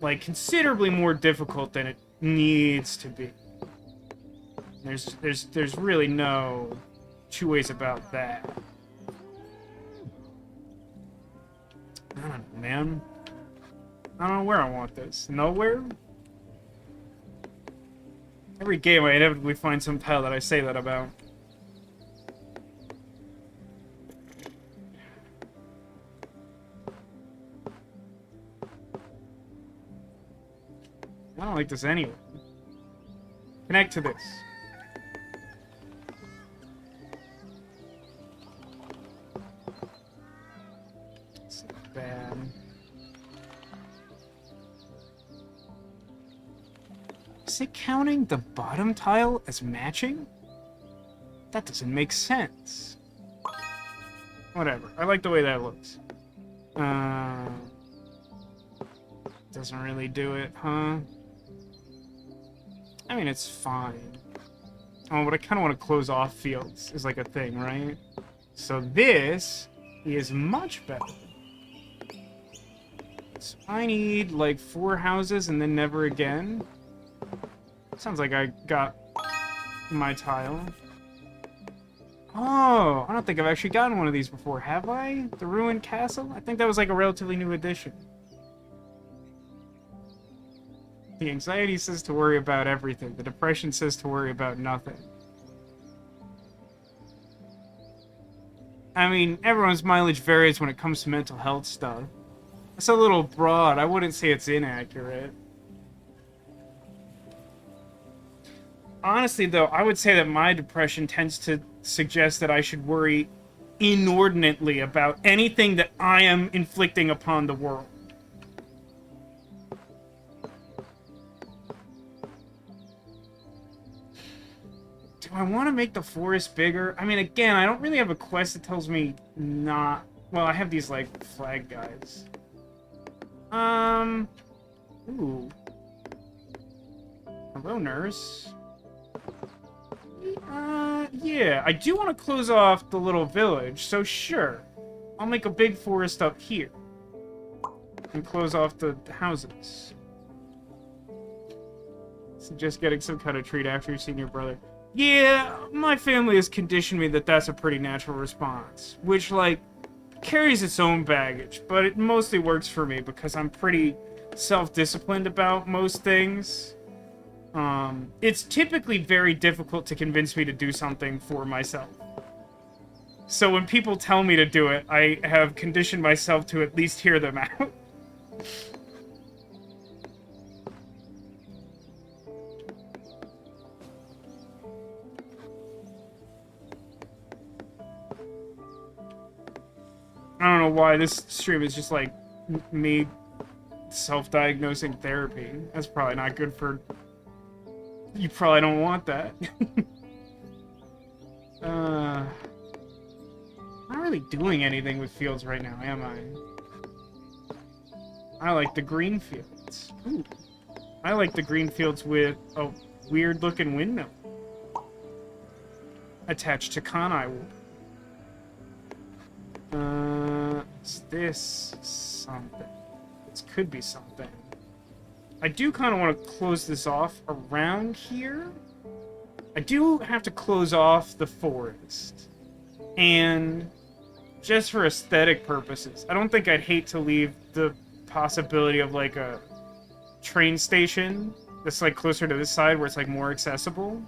like, considerably more difficult than it needs to be. There's really no two ways about that. I don't know, man. I don't know where I want this. Nowhere? Every game I inevitably find some tile that I say that about. I don't like this anyway. Connect to this. It's not bad. Is it counting the bottom tile as matching? That doesn't make sense. Whatever. I like the way that looks. Doesn't really do it, huh? I mean, it's fine. Oh, but I kind of want to close off fields is like a thing, right? So this is much better. So I need like 4 houses and then never again. Sounds like I got my tile. Oh, I don't think I've actually gotten one of these before, have I? The Ruined Castle? I think that was like a relatively new addition. The anxiety says to worry about everything. The depression says to worry about nothing. I mean, everyone's mileage varies when it comes to mental health stuff. It's a little broad. I wouldn't say it's inaccurate. Honestly, though, I would say that my depression tends to suggest that I should worry inordinately about anything that I am inflicting upon the world. Do I want to make the forest bigger? I mean, again, I don't really have a quest that tells me not... Well, I have these, like, flag guides. Ooh. Hello, nurse. Yeah, I do want to close off the little village, so sure. I'll make a big forest up here. And close off the houses. Suggest getting some kind of treat after you've seen your brother. Yeah, my family has conditioned me that that's a pretty natural response. Which, like, carries its own baggage, but it mostly works for me because I'm pretty self-disciplined about most things. It's typically very difficult to convince me to do something for myself. So when people tell me to do it, I have conditioned myself to at least hear them out. I don't know why this stream is just like me self-diagnosing therapy. That's probably not good for... You probably don't want that. Not really doing anything with fields right now, am I? I like the green fields. Ooh. I like the green fields with a weird-looking windmill attached to Kanai wood. Is this something? This could be something. I do kind of want to close this off around here. I do have to close off the forest. And just for aesthetic purposes. I don't think I'd hate to leave the possibility of like a train station that's like closer to this side where it's like more accessible.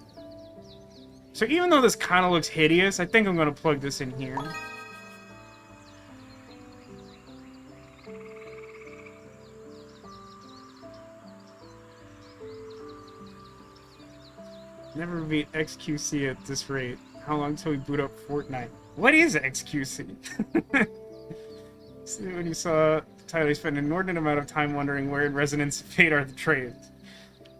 So even though this kind of looks hideous, I think I'm going to plug this in here. Never beat XQC at this rate. How long till we boot up Fortnite? What is XQC? See, when you saw Tyler spend an inordinate amount of time wondering where in Resonance of Fate are the trains.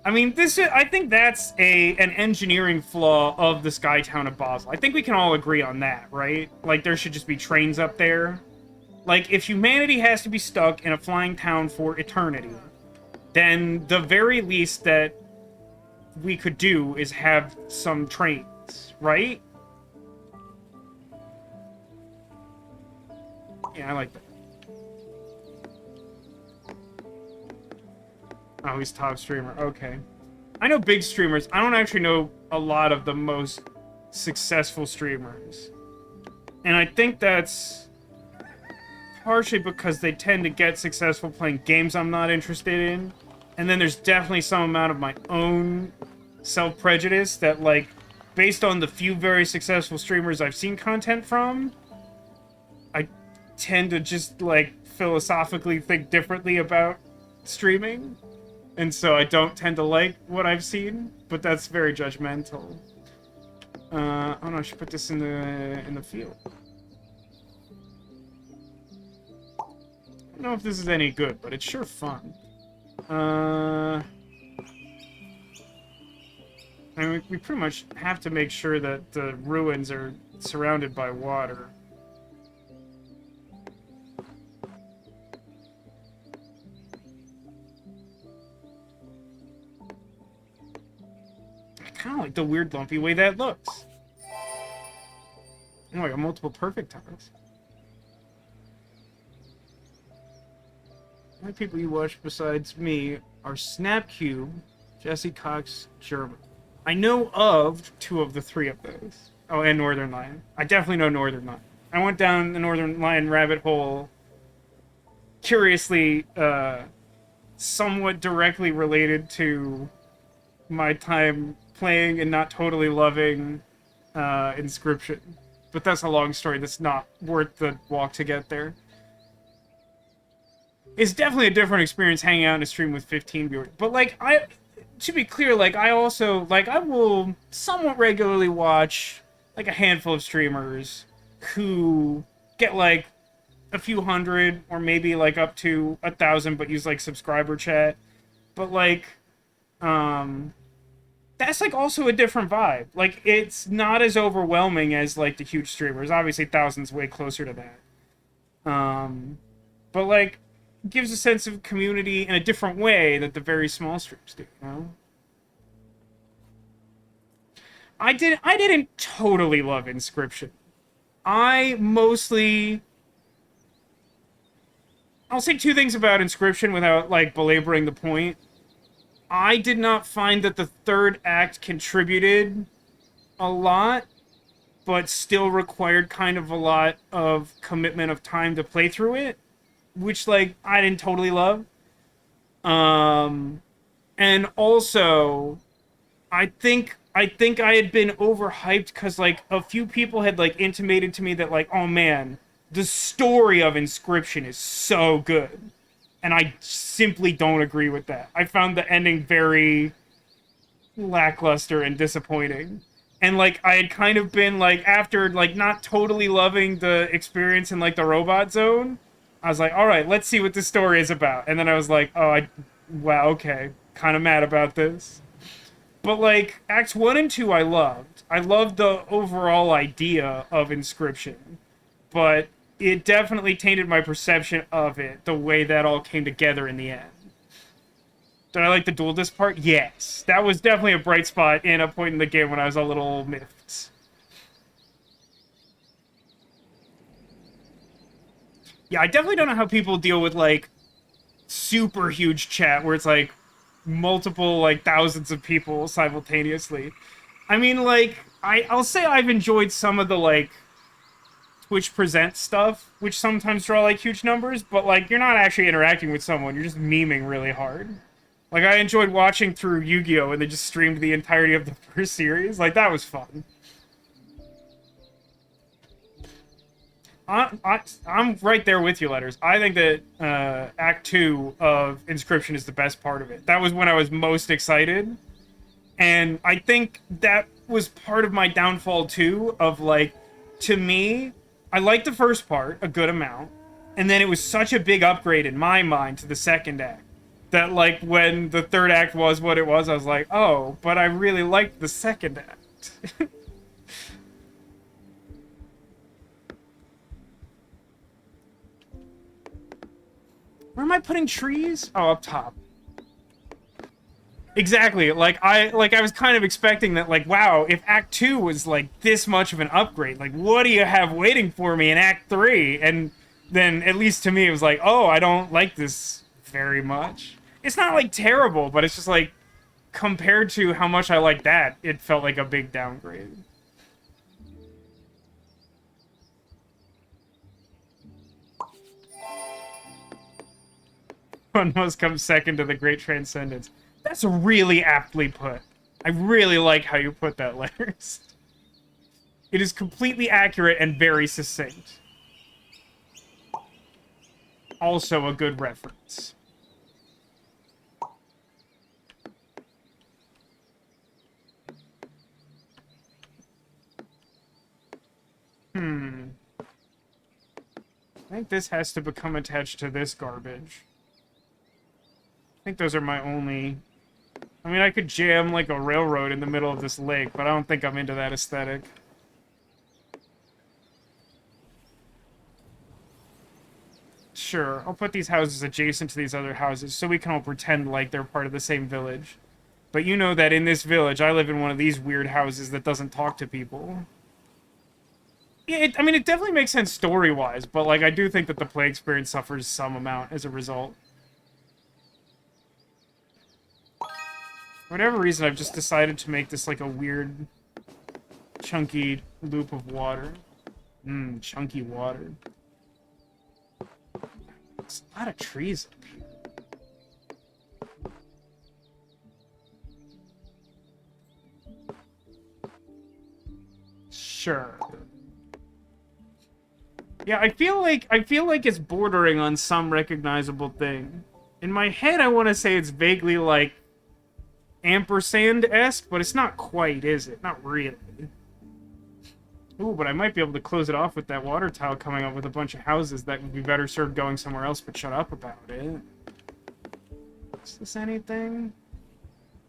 I mean, I think that's an engineering flaw of the Skytown of Basel. I think we can all agree on that, right? Like, there should just be trains up there. Like, if humanity has to be stuck in a flying town for eternity, then the very least that we could do is have some trains, right? Yeah, I like that. Oh, he's top streamer. Okay. I know big streamers. I don't actually know a lot of the most successful streamers. And I think that's partially because they tend to get successful playing games I'm not interested in. And then there's definitely some amount of my own self-prejudice that, like, based on the few very successful streamers I've seen content from, I tend to just, like, philosophically think differently about streaming. And so I don't tend to like what I've seen, but that's very judgmental. Oh no, I should put this in the field. I don't know if this is any good, but it's sure fun. I mean, we pretty much have to make sure that the ruins are surrounded by water. I kind of like the weird lumpy way that looks. Oh, I got multiple perfect times. How many people you watch besides me are Snapcube, Jesse Cox, German? I know of 2 of the 3 of those. Oh, and Northern Lion. I definitely know Northern Lion. I went down the Northern Lion rabbit hole, curiously, somewhat directly related to my time playing and not totally loving Inscription. But that's a long story that's not worth the walk to get there. It's definitely a different experience hanging out in a stream with 15 viewers. But, like, to be clear, like, I also, like, I will somewhat regularly watch, like, a handful of streamers who get, like, a few hundred, or maybe, like, up to 1,000, but use, like, subscriber chat. But, like, that's, like, also a different vibe. Like, it's not as overwhelming as, like, the huge streamers. Obviously, 1,000's way closer to that. But, like, gives a sense of community in a different way that the very small streams do, you know? I didn't totally love Inscription. I'll say 2 things about Inscription without, like, belaboring the point. I did not find that the 3rd act contributed a lot, but still required kind of a lot of commitment of time to play through it, which, like, I didn't totally love. And also, I think I had been overhyped because, like, a few people had, like, intimated to me that, like, oh man, the story of Inscription is so good. And I simply don't agree with that. I found the ending very lackluster and disappointing. And, like, I had kind of been, like, after, like, not totally loving the experience in, like, the robot zone, I was like, alright, let's see what this story is about. And then I was like, oh, wow, okay. Kind of mad about this. But, like, Acts 1 and 2 I loved. I loved the overall idea of Inscription. But it definitely tainted my perception of it, the way that all came together in the end. Did I like the dual disc part? Yes. That was definitely a bright spot in a point in the game when I was a little miffed. Yeah, I definitely don't know how people deal with, like, super huge chat where it's, like, multiple, like, thousands of people simultaneously. I mean, like, I'll say I've enjoyed some of the, like, Twitch presents stuff, which sometimes draw like huge numbers, but like you're not actually interacting with someone, you're just memeing really hard. Like I enjoyed watching through Yu-Gi-Oh! And they just streamed the entirety of the first series. Like that was fun. I'm right there with you, Letters. I think that Act 2 of Inscription is the best part of it. That was when I was most excited. And I think that was part of my downfall, too, of, like, to me, I liked the first part a good amount. And then it was such a big upgrade in my mind to the second act. That, like, when the third act was what it was, I was like, oh, but I really liked the second act. Where am I putting trees? Oh, up top. Exactly. Like I was kind of expecting that, like, wow, if Act 2 was like this much of an upgrade, like what do you have waiting for me in Act 3? And then at least to me it was like, oh, I don't like this very much. It's not like terrible, but it's just like compared to how much I like that, it felt like a big downgrade. One must come second to the Great Transcendence. That's really aptly put. I really like how you put that, Letters. It is completely accurate and very succinct. Also a good reference. I think this has to become attached to this garbage. I think those are my only... I mean, I could jam, like, a railroad in the middle of this lake, but I don't think I'm into that aesthetic. Sure, I'll put these houses adjacent to these other houses so we can all pretend like they're part of the same village. But you know that in this village, I live in one of these weird houses that doesn't talk to people. Yeah, I mean, it definitely makes sense story-wise, but, like, I do think that the play experience suffers some amount as a result. For whatever reason, I've just decided to make this, like, a weird, chunky loop of water. Chunky water. There's a lot of trees up here. Sure. Yeah, I feel like it's bordering on some recognizable thing. In my head, I want to say it's vaguely like ampersand-esque, but it's not quite, is it? Not really. Ooh, but I might be able to close it off with that water tile coming up with a bunch of houses that would be better served going somewhere else, but shut up about it. Is this anything?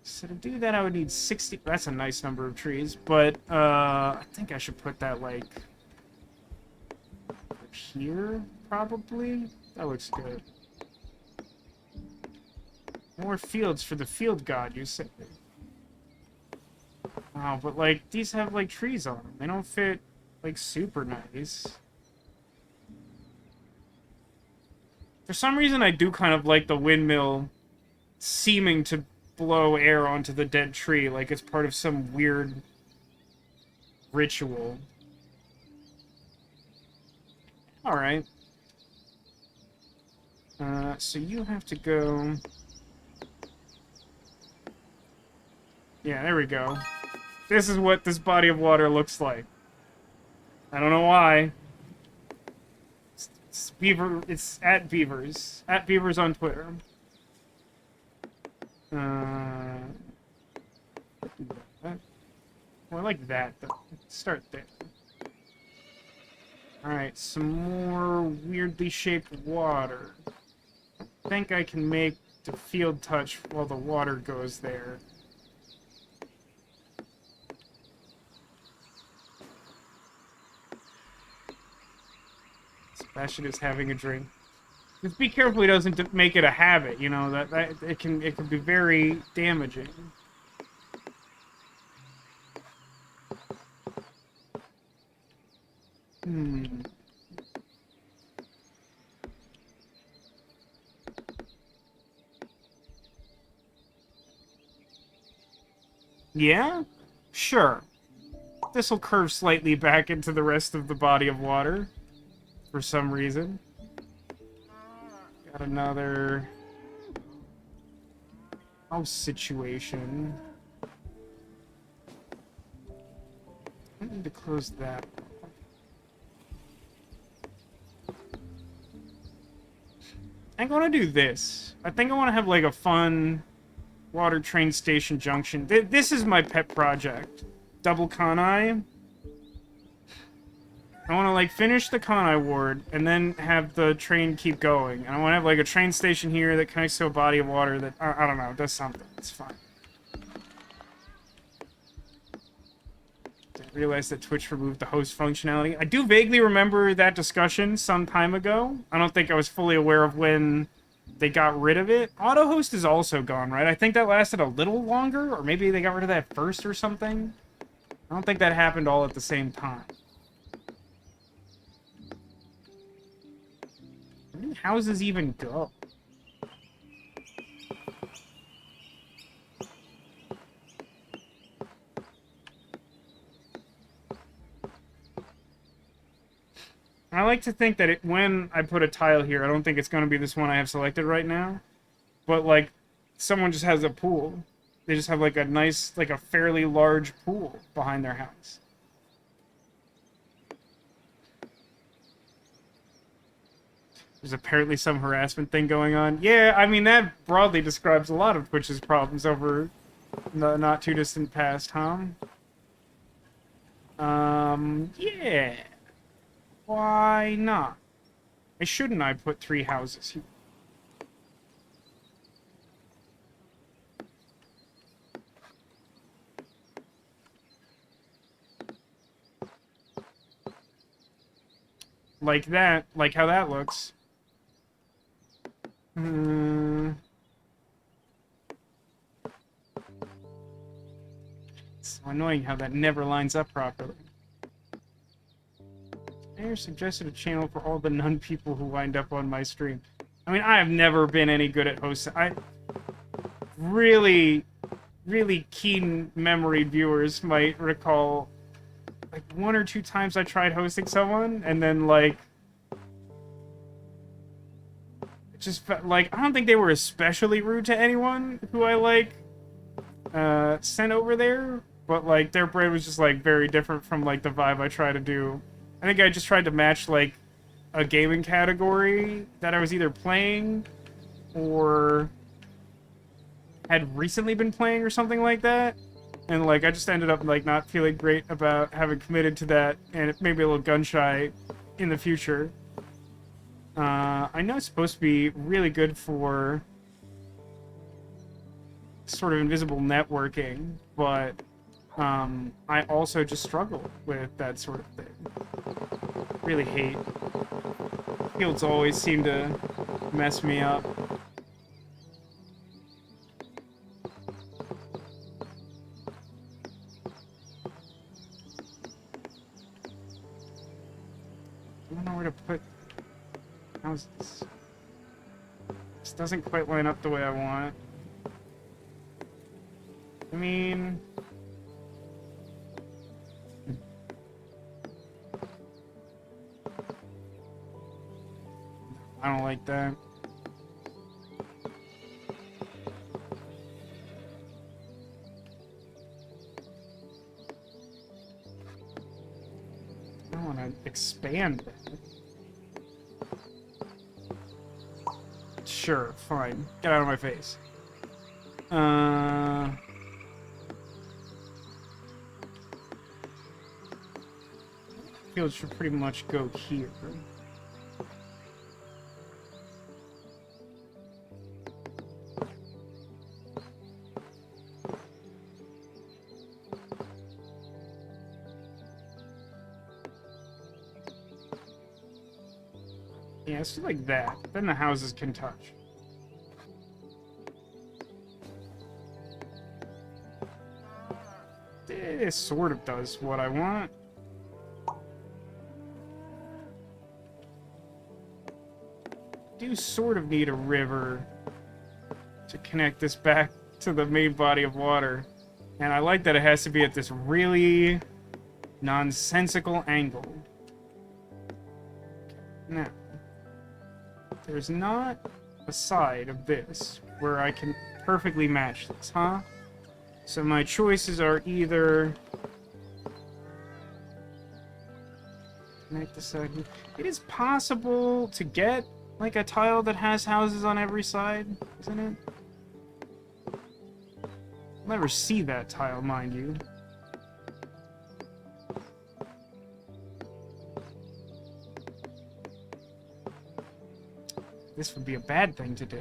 So to do that, I would need 60... That's a nice number of trees, but I think I should put that, like... here, probably? That looks good. More fields for the field god, you say? Wow, but, like, these have, like, trees on them. They don't fit, like, super nice. For some reason, I do kind of like the windmill seeming to blow air onto the dead tree, like it's part of some weird ritual. Alright. So you have to go... Yeah, there we go. This is what this body of water looks like. I don't know why. It's Beaver. It's at Beavers. At Beavers on Twitter. Well, I like that, though. Let's start there. Alright, some more weirdly shaped water. I think I can make the field touch while the water goes there. Sebastian is having a drink. Just be careful he doesn't make it a habit, you know, that it can be very damaging. Yeah? Sure. This will curve slightly back into the rest of the body of water for some reason. Got another house situation. I need to close that. I'm gonna do this. I think I want to have like a fun water train station junction. This is my pet project. Double Kanai. I want to like finish the Kanai ward and then have the train keep going. And I want to have like a train station here that connects to a body of water that I don't know, does something. It's fine. Didn't realize that Twitch removed the host functionality. I do vaguely remember that discussion some time ago. I don't think I was fully aware of when they got rid of it. Auto host is also gone, right? I think that lasted a little longer, or maybe they got rid of that first or something. I don't think that happened all at the same time. Where do houses even go? I like to think that when I put a tile here, I don't think it's going to be this one I have selected right now. But, like, someone just has a pool. They just have, like, a nice, like, a fairly large pool behind their house. There's apparently some harassment thing going on. Yeah, I mean, that broadly describes a lot of Twitch's problems over the not too distant past, huh? Yeah. Why not? Why shouldn't I put 3 houses here? Like that, like how that looks. It's so annoying how that never lines up properly. Mayor suggested a channel for all the nun people who wind up on my stream. I mean, I have never been any good at hosting. I really keen memoried viewers might recall like 1 or 2 times I tried hosting someone, and then like it just felt like I don't think they were especially rude to anyone who I like sent over there, but like their brand was just like very different from like the vibe I try to do. I think I just tried to match, like, a gaming category that I was either playing or had recently been playing or something like that. And, like, I just ended up, like, not feeling great about having committed to that, and it made me a little gun-shy in the future. I know it's supposed to be really good for sort of invisible networking, but I also just struggle with that sort of thing. Really hate. Fields always seem to mess me up. I don't know where to put houses. This doesn't quite line up the way I want. I mean, I don't like that. I want to expand that. Sure, fine. Get out of my face. Field should pretty much go here. Yeah, it's just like that. Then the houses can touch. This sort of does what I want. Do sort of need a river to connect this back to the main body of water. And I like that it has to be at this really nonsensical angle. Now, there's not a side of this where I can perfectly match this, huh? So my choices are either... Connect the side. It is possible to get, like, a tile that has houses on every side, isn't it? I'll never see that tile, mind you. This would be a bad thing to do.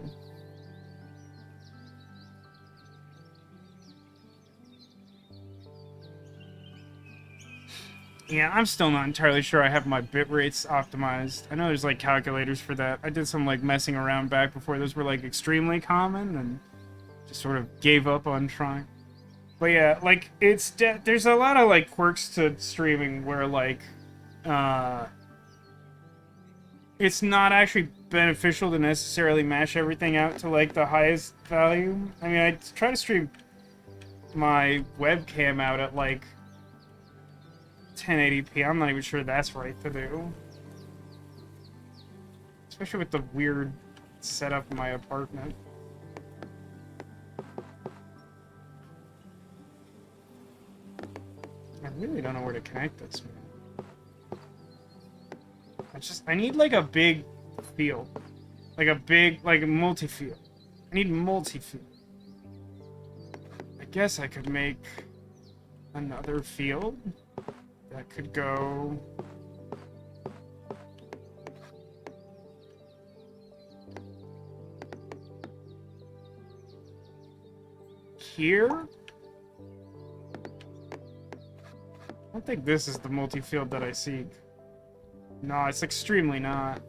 Yeah, I'm still not entirely sure I have my bit rates optimized. I know there's, like, calculators for that. I did some, like, messing around back before those were, like, extremely common, and just sort of gave up on trying. But yeah, like, there's a lot of, like, quirks to streaming where, like, it's not actually beneficial to necessarily mash everything out to, like, the highest value. I mean, I try to stream my webcam out at, like, 1080p. I'm not even sure that's right to do. Especially with the weird setup in my apartment. I really don't know where to connect this, man. I need, like, a big field. Like a big, like, multi-field. I need multi-field. I guess I could make another field that could go... here? I don't think this is the multi-field that I seek. No, it's extremely not.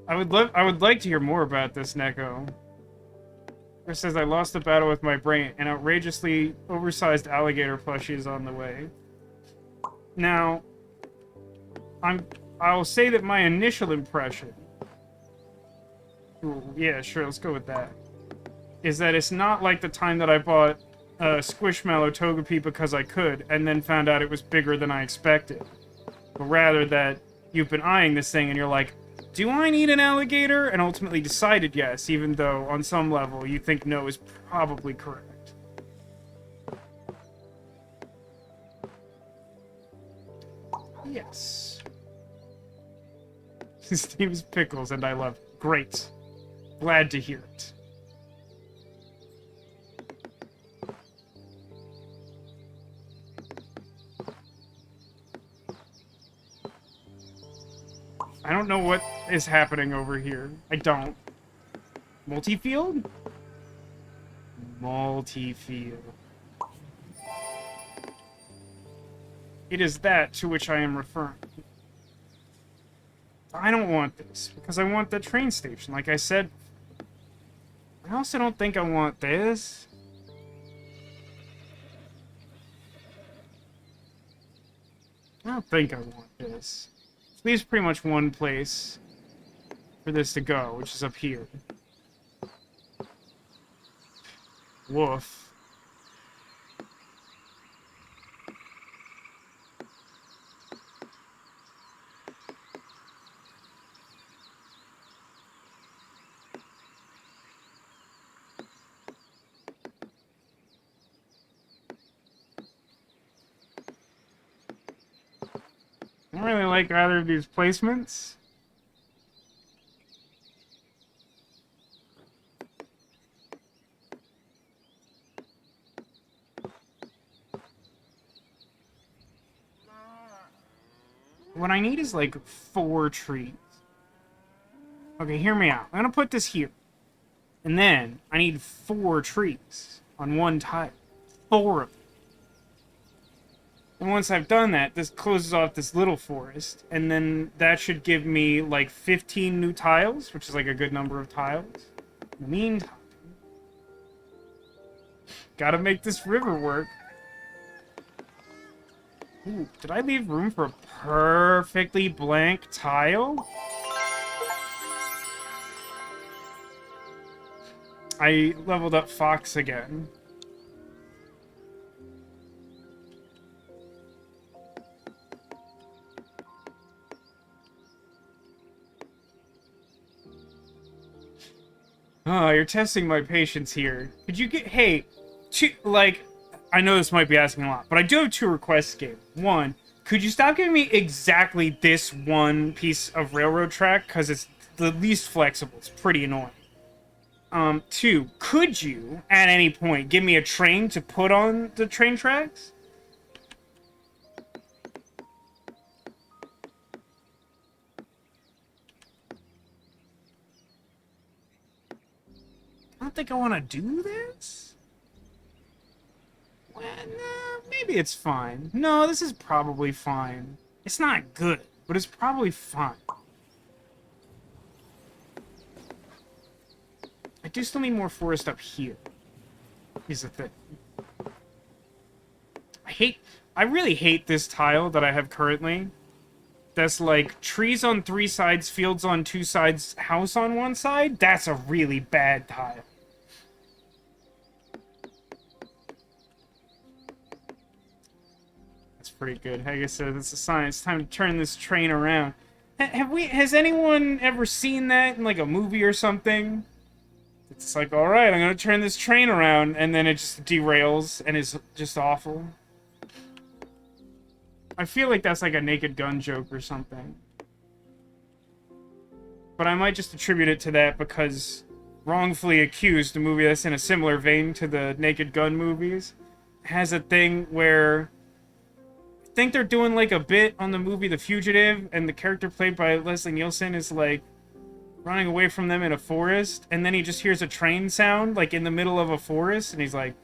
I would like to hear more about this, Neko. It says, I lost the battle with my brain. An outrageously oversized alligator plushie is on the way. Now, I'll say that my initial impression... Ooh, yeah, sure, let's go with that. Is that it's not like the time that I bought Squishmallow Togepi because I could, and then found out it was bigger than I expected. But rather that you've been eyeing this thing and you're like, do I need an alligator? And ultimately decided yes, even though on some level you think no is probably correct. Yes. His name is Pickles and I love it. Great. Glad to hear it. I don't know what is happening over here. I don't. Multi-field? Multi-field. It is that to which I am referring. I don't want this, because I want the train station, like I said. I also don't think I want this. I don't think I want this. Leaves pretty much one place for this to go, which is up here. Woof. I don't really like either of these placements. What I need is like 4 trees. Okay, hear me out. I'm gonna put this here. And then I need 4 trees on one tile. 4 of them. And once I've done that, this closes off this little forest, and then that should give me, like, 15 new tiles, which is, like, a good number of tiles. In the meantime, gotta make this river work. Ooh, did I leave room for a perfectly blank tile? I leveled up Fox again. Oh, you're testing my patience here. Could you get... Hey, like... I know this might be asking a lot, but I do have 2 requests, Gabe. 1, could you stop giving me exactly this one piece of railroad track? Because it's the least flexible. It's pretty annoying. 2, could you, at any point, give me a train to put on the train tracks? I don't think I want to do this. Well, no, maybe it's fine. No, this is probably fine. It's not good, but it's probably fine. I do still need more forest up here. Is the thing. I really hate this tile that I have currently. That's like trees on 3 sides, fields on 2 sides, house on 1 side. That's a really bad tile. That's pretty good. Like I said, it's a sign. It's time to turn this train around. Has anyone ever seen that in like a movie or something? It's like, alright, I'm gonna turn this train around, and then it just derails and is just awful. I feel like that's like a Naked Gun joke or something. But I might just attribute it to that because Wrongfully Accused, a movie that's in a similar vein to the Naked Gun movies, has a thing where I think they're doing like a bit on the movie The Fugitive, and the character played by Leslie Nielsen is like running away from them in a forest, and then he just hears a train sound like in the middle of a forest, and he's like,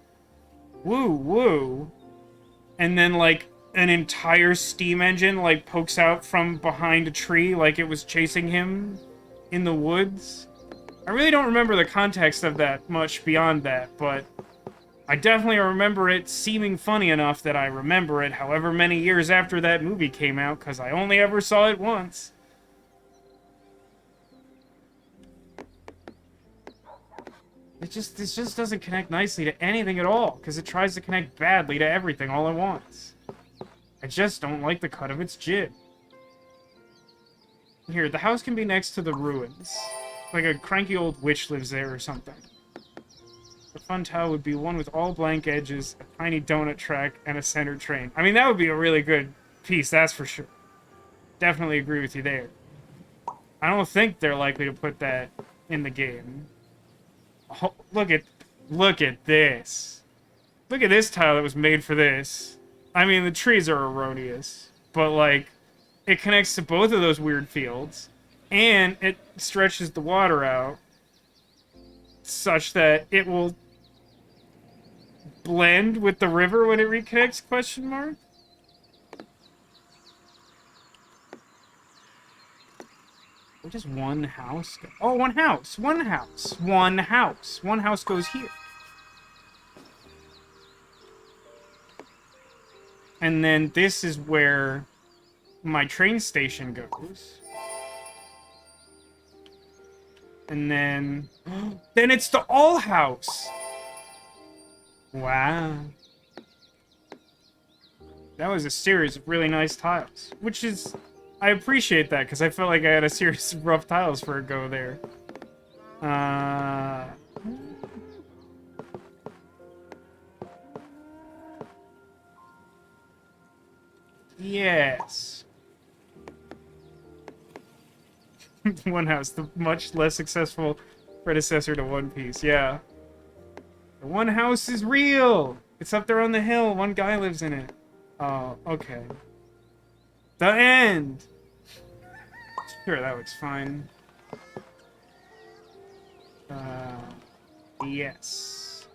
woo, woo. And then like an entire steam engine like pokes out from behind a tree like it was chasing him in the woods. I really don't remember the context of that much beyond that, but I definitely remember it seeming funny enough that I remember it however many years after that movie came out, because I only ever saw it once. This just doesn't connect nicely to anything at all, because it tries to connect badly to everything all at once. I just don't like the cut of its jib. Here, the house can be next to the ruins. Like a cranky old witch lives there or something. The fun tile would be one with all blank edges, a tiny donut track, and a center train. I mean, that would be a really good piece, that's for sure. Definitely agree with you there. I don't think they're likely to put that in the game. Oh, look at this. Look at this tile that was made for this. I mean, the trees are erroneous, but like, it connects to both of those weird fields, and it stretches the water out such that it will blend with the river when it reconnects, question mark? Where does one house go? Oh, one house! One house! One house! One house goes here. And then this is where my train station goes. And then... then it's the all house! Wow. That was a series of really nice tiles. Which is... I appreciate that, because I felt like I had a series of rough tiles for a go there. Yes. One House, the much less successful predecessor to One Piece, yeah. The One House is real! It's up there on the hill, one guy lives in it. Oh, okay. The end! Sure, that looks fine. Yes.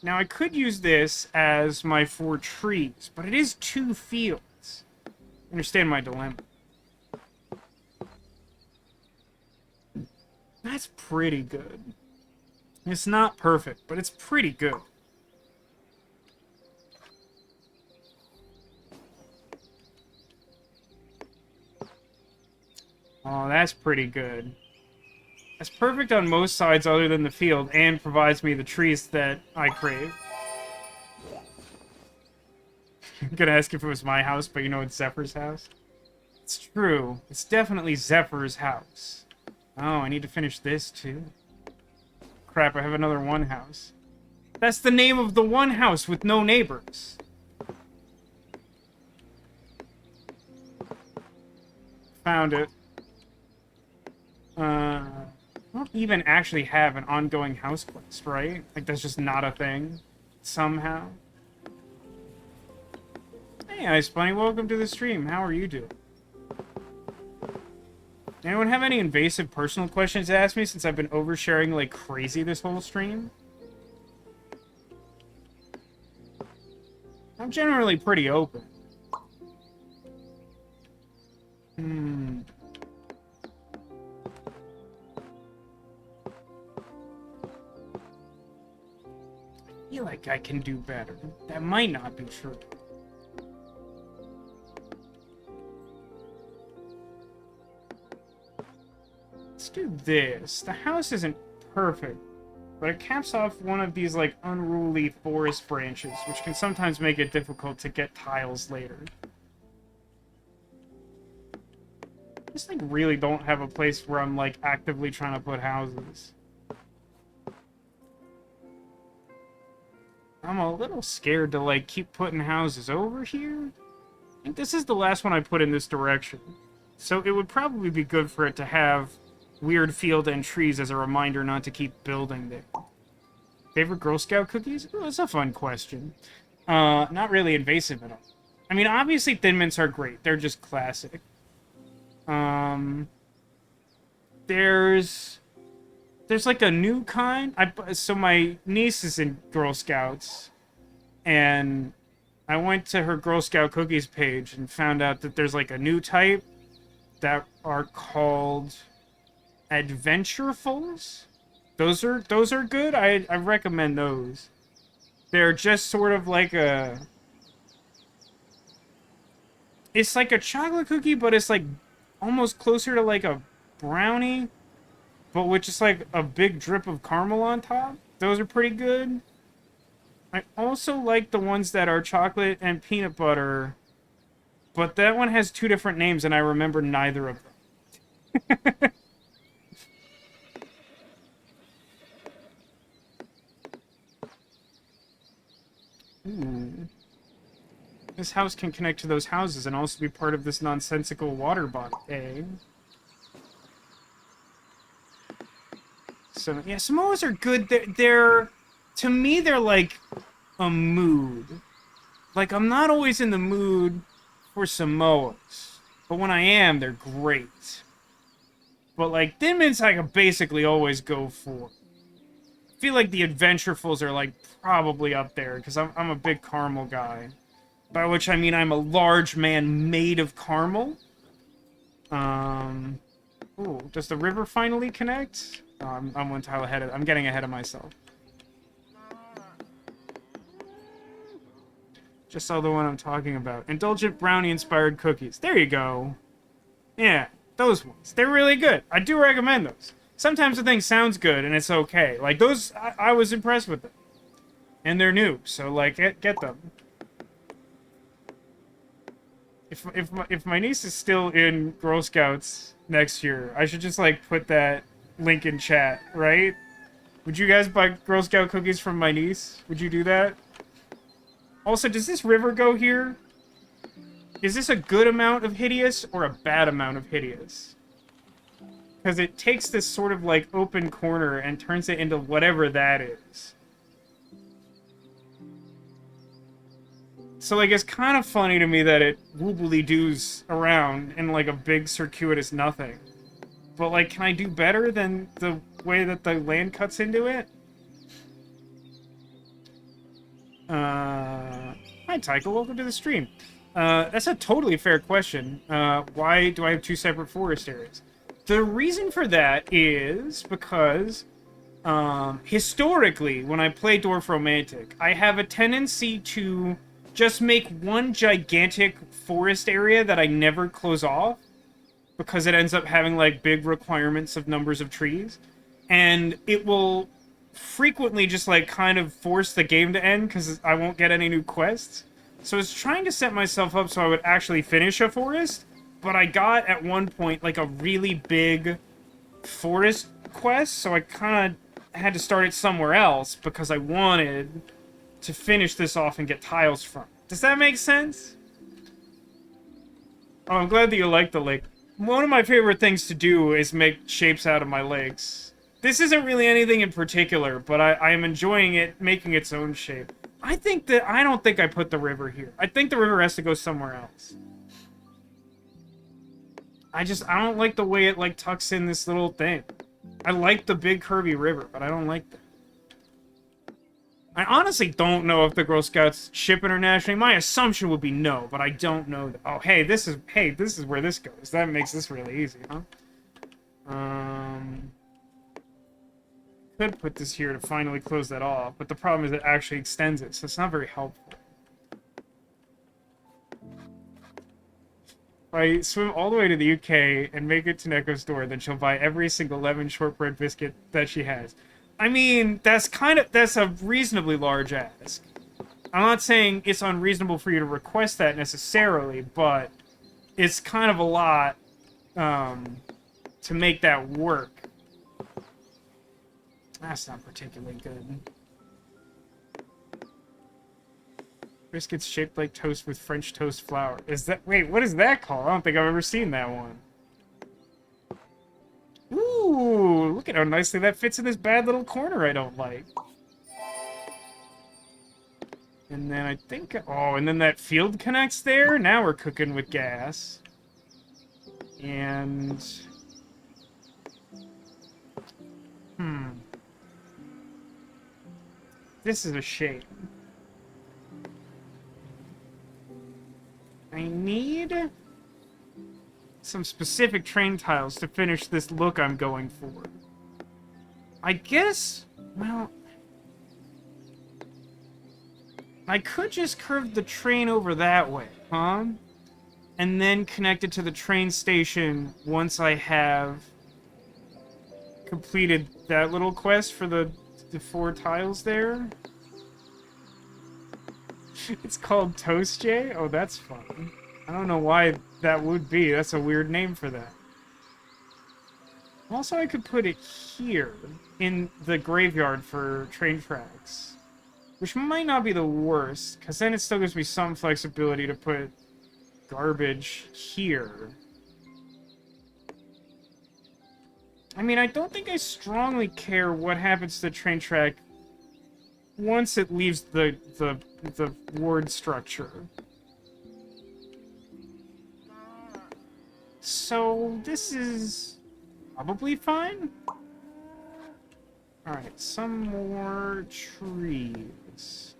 Now, I could use this as my 4 trees, but it is 2 fields. Understand my dilemma. That's pretty good. It's not perfect, but it's pretty good. Oh, that's pretty good. That's perfect on most sides other than the field, and provides me the trees that I crave. I'm gonna ask if it was my house, but you know it's Zephyr's house. It's true. It's definitely Zephyr's house. Oh, I need to finish this too. Crap, I have another one house. That's the name of the one house with no neighbors. Found it. I don't even actually have an ongoing house quest, right? Like, that's just not a thing. Somehow. Hey, Ice Bunny, welcome to the stream. How are you doing? Anyone have any invasive personal questions to ask me since I've been oversharing like crazy this whole stream? I'm generally pretty open. I feel like I can do better. That might not be true. Let's do this. The house isn't perfect, but it caps off one of these, like, unruly forest branches, which can sometimes make it difficult to get tiles later. I just, like, really don't have a place where I'm, like, actively trying to put houses. I'm a little scared to, like, keep putting houses over here. I think this is the last one I put in this direction. So it would probably be good for it to have weird field and trees as a reminder not to keep building there. Favorite Girl Scout cookies? Oh, that's a fun question. Not really invasive at all. I mean, obviously Thin Mints are great. They're just classic. There's like a new kind. So my niece is in Girl Scouts, and I went to her Girl Scout cookies page and found out that there's like a new type that are called Adventurefuls. Those are good. I recommend those. They're just sort of like a... It's like a chocolate cookie, but it's like almost closer to like a brownie, but with just like a big drip of caramel on top. Those are pretty good. I also like the ones that are chocolate and peanut butter, but that one has two different names and I remember neither of them. Ooh. This house can connect to those houses and also be part of this nonsensical water body. Eh? So, yeah, Samoas are good. They're to me, they're like a mood. Like, I'm not always in the mood for Samoas, but when I am, they're great. But, like, Thin Mints I can basically always go for. I feel like the Adventurefuls are, like, probably up there, because I'm a big caramel guy. By which I mean I'm a large man made of caramel. Ooh, does the river finally connect? Oh, I'm one tile ahead of... I'm getting ahead of myself. Just saw the one I'm talking about. Indulgent brownie-inspired cookies. There you go. Yeah, those ones. They're really good. I do recommend those. Sometimes the thing sounds good and it's okay. Like, those, I was impressed with them. And they're new, so, like, get them. If my niece is still in Girl Scouts next year, I should just, like, put that link in chat, right? Would you guys buy Girl Scout cookies from my niece? Would you do that? Also, does this river go here? Is this a good amount of hideous or a bad amount of hideous? Because it takes this sort of, like, open corner and turns it into whatever that is. So, like, it's kind of funny to me that it woobly-doos around in, like, a big circuitous nothing. But, like, can I do better than the way that the land cuts into it? Hi, Tycho. Welcome to the stream. That's a totally fair question. Why do I have two separate forest areas? The reason for that is because, historically, when I play Dorfromantik, I have a tendency to just make one gigantic forest area that I never close off, because it ends up having, like, big requirements of numbers of trees. And it will frequently just, like, kind of force the game to end, because I won't get any new quests. So I was trying to set myself up so I would actually finish a forest, but I got at one point like a really big forest quest, so I kind of had to start it somewhere else because I wanted to finish this off and get tiles from it. Does that make sense? Oh, I'm glad that you like the lake. One of my favorite things to do is make shapes out of my lakes. This isn't really anything in particular, but I am enjoying it, making its own shape. I don't think I put the river here. I think the river has to go somewhere else. I don't like the way it, like, tucks in this little thing. I like the big curvy river, but I don't like that. I honestly don't know if the Girl Scouts ship internationally. My assumption would be no, but I don't know. Oh, hey, this is where this goes. That makes this really easy, huh? Could put this here to finally close that off, but the problem is it actually extends it, so it's not very helpful. If I swim all the way to the UK and make it to Neko's door, then she'll buy every single lemon shortbread biscuit that she has. I mean, that's a reasonably large ask. I'm not saying it's unreasonable for you to request that necessarily, but it's kind of a lot to make that work. That's not particularly good. Biscuits shaped like toast with French toast flour. Wait, what is that called? I don't think I've ever seen that one. Ooh, look at how nicely that fits in this bad little corner I don't like. And then I think... Oh, and then that field connects there? Now we're cooking with gas. And... This is a shame. I need some specific train tiles to finish this look I'm going for. I guess, well, I could just curve the train over that way, huh? And then connect it to the train station once I have completed that little quest for the 4 tiles there. It's called Toast J? Oh, that's fun. I don't know why that would be. That's a weird name for that. Also, I could put it here in the graveyard for train tracks, which might not be the worst, because then it still gives me some flexibility to put garbage here. I mean, I don't think I strongly care what happens to the train track once it leaves the ward structure. So, this is probably fine. Alright, some more trees.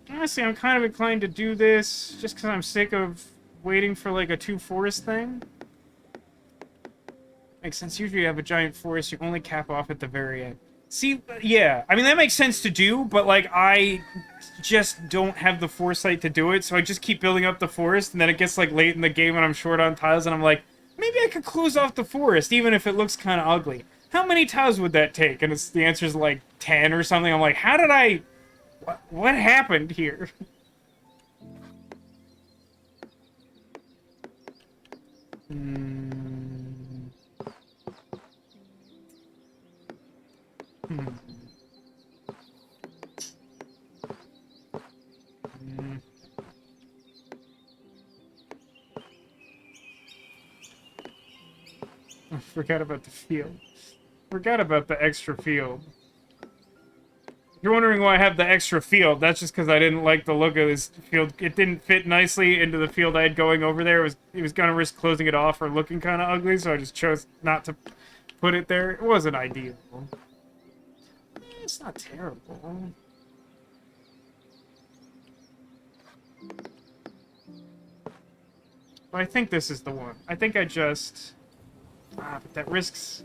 Honestly, I'm kind of inclined to do this just because I'm sick of waiting for like a 2 forest thing. Makes sense. Usually you have a giant forest, you only cap off at the very end. See, yeah, I mean, that makes sense to do, but, like, I just don't have the foresight to do it, so I just keep building up the forest, and then it gets, like, late in the game when I'm short on tiles, and I'm like, maybe I could close off the forest, even if it looks kind of ugly. How many tiles would that take? And the answer's, like, 10 or something. I'm like, how did I... What happened here? I forgot about the field. Forgot about the extra field. If you're wondering why I have the extra field, that's just because I didn't like the look of this field. It didn't fit nicely into the field I had going over there. It was gonna risk closing it off or looking kind of ugly, so I just chose not to put it there. It wasn't ideal. It's not terrible. But I think this is the one. I think I just... but that risks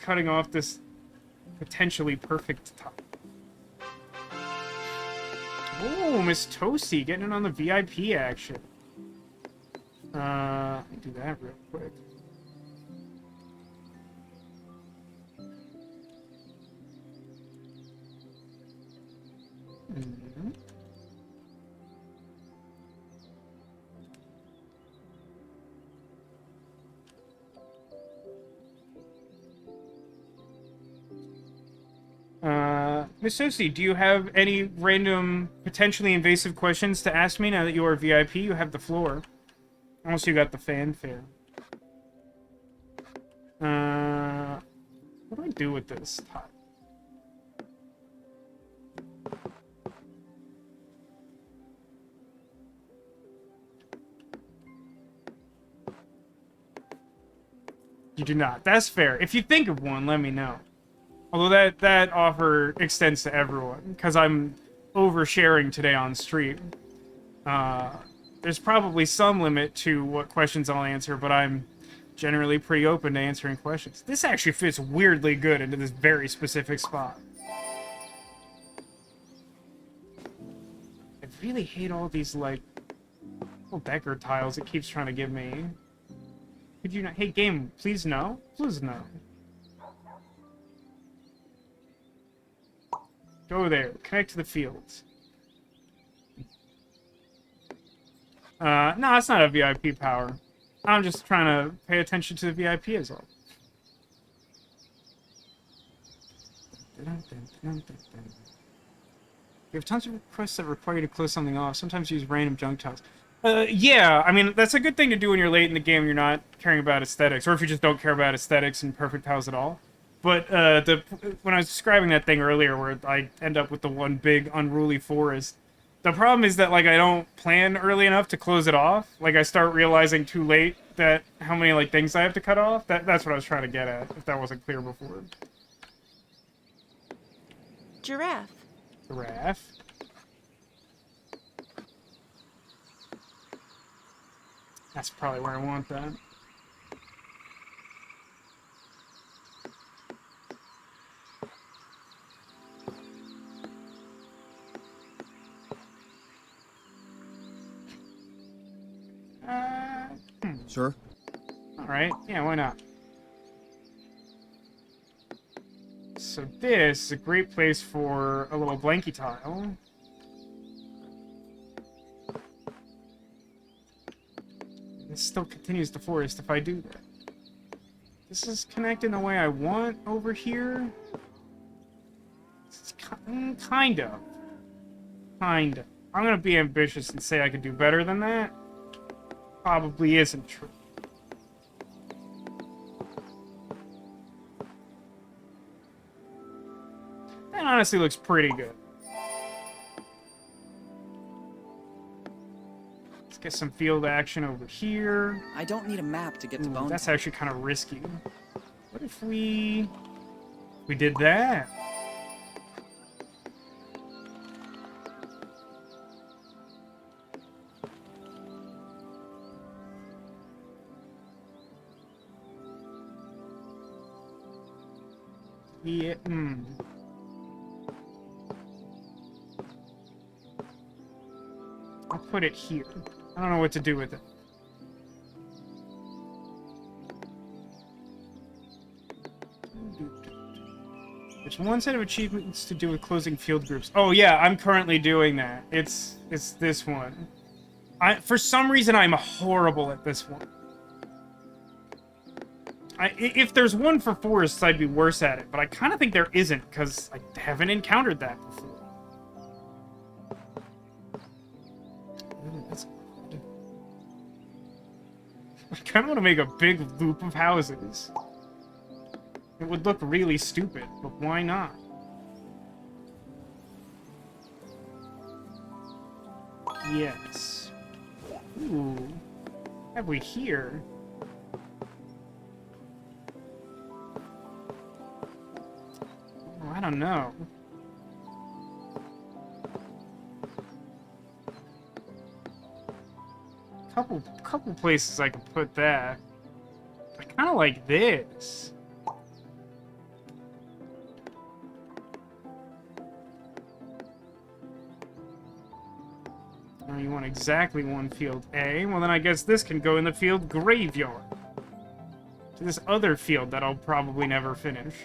cutting off this potentially perfect top. Oh, Miss Toasty getting in on the VIP action. Let me do that real quick. Miss Sosie, do you have any random, potentially invasive questions to ask me now that you are VIP? You have the floor. Unless you got the fanfare. What do I do with this tile? You do not. That's fair. If you think of one, let me know. Although that offer extends to everyone, because I'm oversharing today on stream. There's probably some limit to what questions I'll answer, but I'm generally pretty open to answering questions. This actually fits weirdly good into this very specific spot. I really hate all these, like, little Decker tiles it keeps trying to give me. Could you not? Hey, game, please no? Please no. Go there. Connect to the fields. No, that's not a VIP power. I'm just trying to pay attention to the VIP as well. You have tons of requests that require you to close something off. Sometimes use random junk tiles. Yeah, I mean, that's a good thing to do when you're late in the game and you're not caring about aesthetics, or if you just don't care about aesthetics and perfect tiles at all. But when I was describing that thing earlier where I end up with the one big unruly forest, the problem is that, like, I don't plan early enough to close it off. Like, I start realizing too late that how many, like, things I have to cut off. That's what I was trying to get at, if that wasn't clear before. Giraffe. Giraffe. That's probably where I want that. Sure. Alright, yeah, why not? So this is a great place for a little blanky tile. This still continues the forest if I do that. This is connecting the way I want over here. It's kind of. Kind of. I'm gonna be ambitious and say I could do better than that. Probably isn't true. That honestly looks pretty good. Let's get some field action over here. I don't need a map to get to Bone. That's actually kind of risky. What if we did that? Yeah, I'll put it here. I don't know what to do with it. There's one set of achievements to do with closing field groups. Oh yeah, I'm currently doing that. It's this one. For some reason, I'm horrible at this one. If there's one for forests, I'd be worse at it, but I kind of think there isn't, because I haven't encountered that before. Ooh, that's good. I kind of want to make a big loop of houses. It would look really stupid, but why not? Yes. Ooh. What have we here? Oh, I don't know. Couple places I could put that. I kind of like this. Oh, you want exactly one field A? Well, then I guess this can go in the field graveyard. To this other field that I'll probably never finish.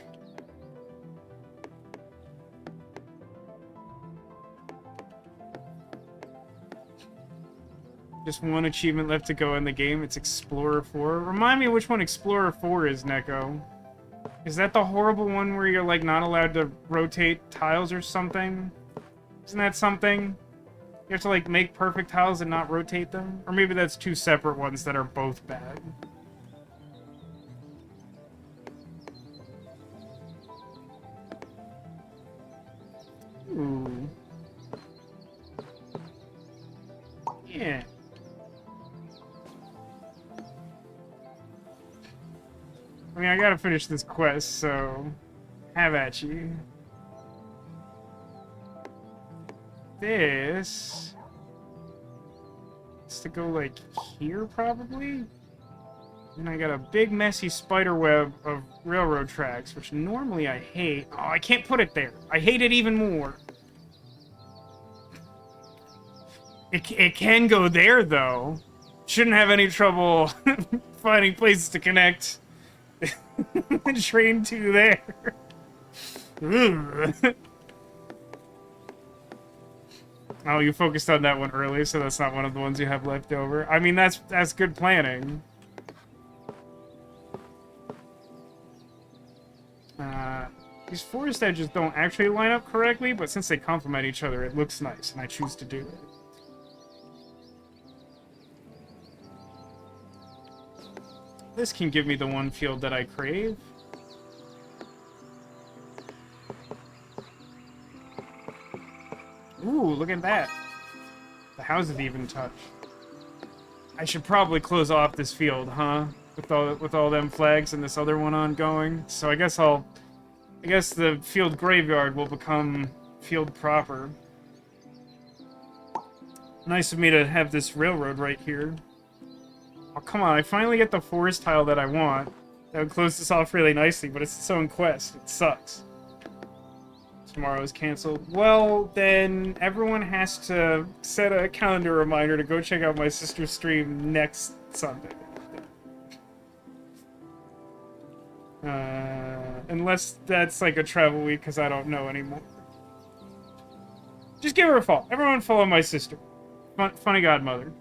Just one achievement left to go in the game. It's Explorer 4. Remind me which one Explorer 4 is, Neko. Is that the horrible one where you're, like, not allowed to rotate tiles or something? Isn't that something? You have to, like, make perfect tiles and not rotate them? Or maybe that's two separate ones that are both bad. Ooh. Yeah. I mean, I gotta finish this quest, so... Have at you. This... It's to go, like, here, probably? And I got a big, messy spider web of railroad tracks, which normally I hate. Oh, I can't put it there. I hate it even more. It can go there, though. Shouldn't have any trouble finding places to connect the train to there. Oh, you focused on that one early, so that's not one of the ones you have left over. I mean, that's good planning. These forest edges don't actually line up correctly, but since they complement each other, it looks nice, and I choose to do it. This can give me the one field that I crave. Ooh, look at that. The houses even touch. I should probably close off this field, huh? With all them flags and this other one ongoing. So I guess the field graveyard will become field proper. Nice of me to have this railroad right here. Oh, come on, I finally get the forest tile that I want. That would close this off really nicely, but it's its own quest. It sucks. Tomorrow is canceled. Well, then everyone has to set a calendar reminder to go check out my sister's stream next Sunday. Unless that's like a travel week, because I don't know anymore. Just give her a follow. Everyone follow my sister. Funny Godmother.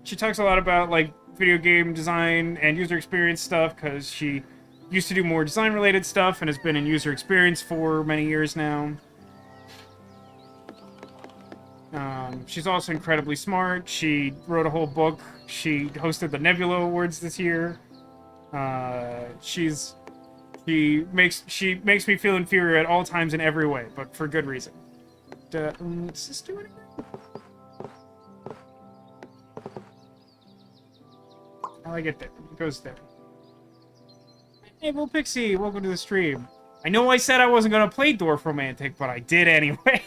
She talks a lot about, like, video game design and user experience stuff, because she used to do more design-related stuff and has been in user experience for many years now. She's also incredibly smart. She wrote a whole book. She hosted the Nebula Awards this year. She makes me feel inferior at all times in every way, but for good reason. Does this do anything? How do I get there? It goes there. Hey, Bull Pixie, welcome to the stream. I know I said I wasn't gonna play Dorfromantik, but I did anyway.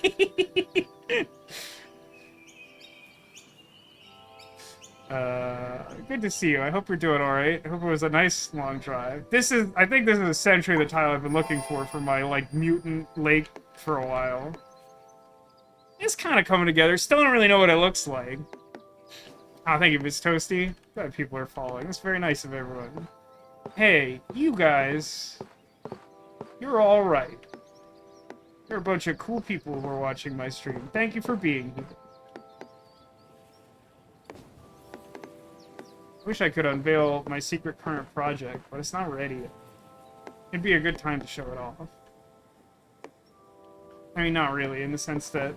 Good to see you. I hope you're doing alright. I hope it was a nice long drive. I think this is essentially the tile I've been looking for my, like, mutant lake for a while. It's kind of coming together. Still don't really know what it looks like. Oh, thank you, Miss Toasty. Glad people are following. It's very nice of everyone. Hey, you guys. You're alright. You're a bunch of cool people who are watching my stream. Thank you for being here. Wish I could unveil my secret current project, but it's not ready yet. It'd be a good time to show it off. I mean, not really, in the sense that...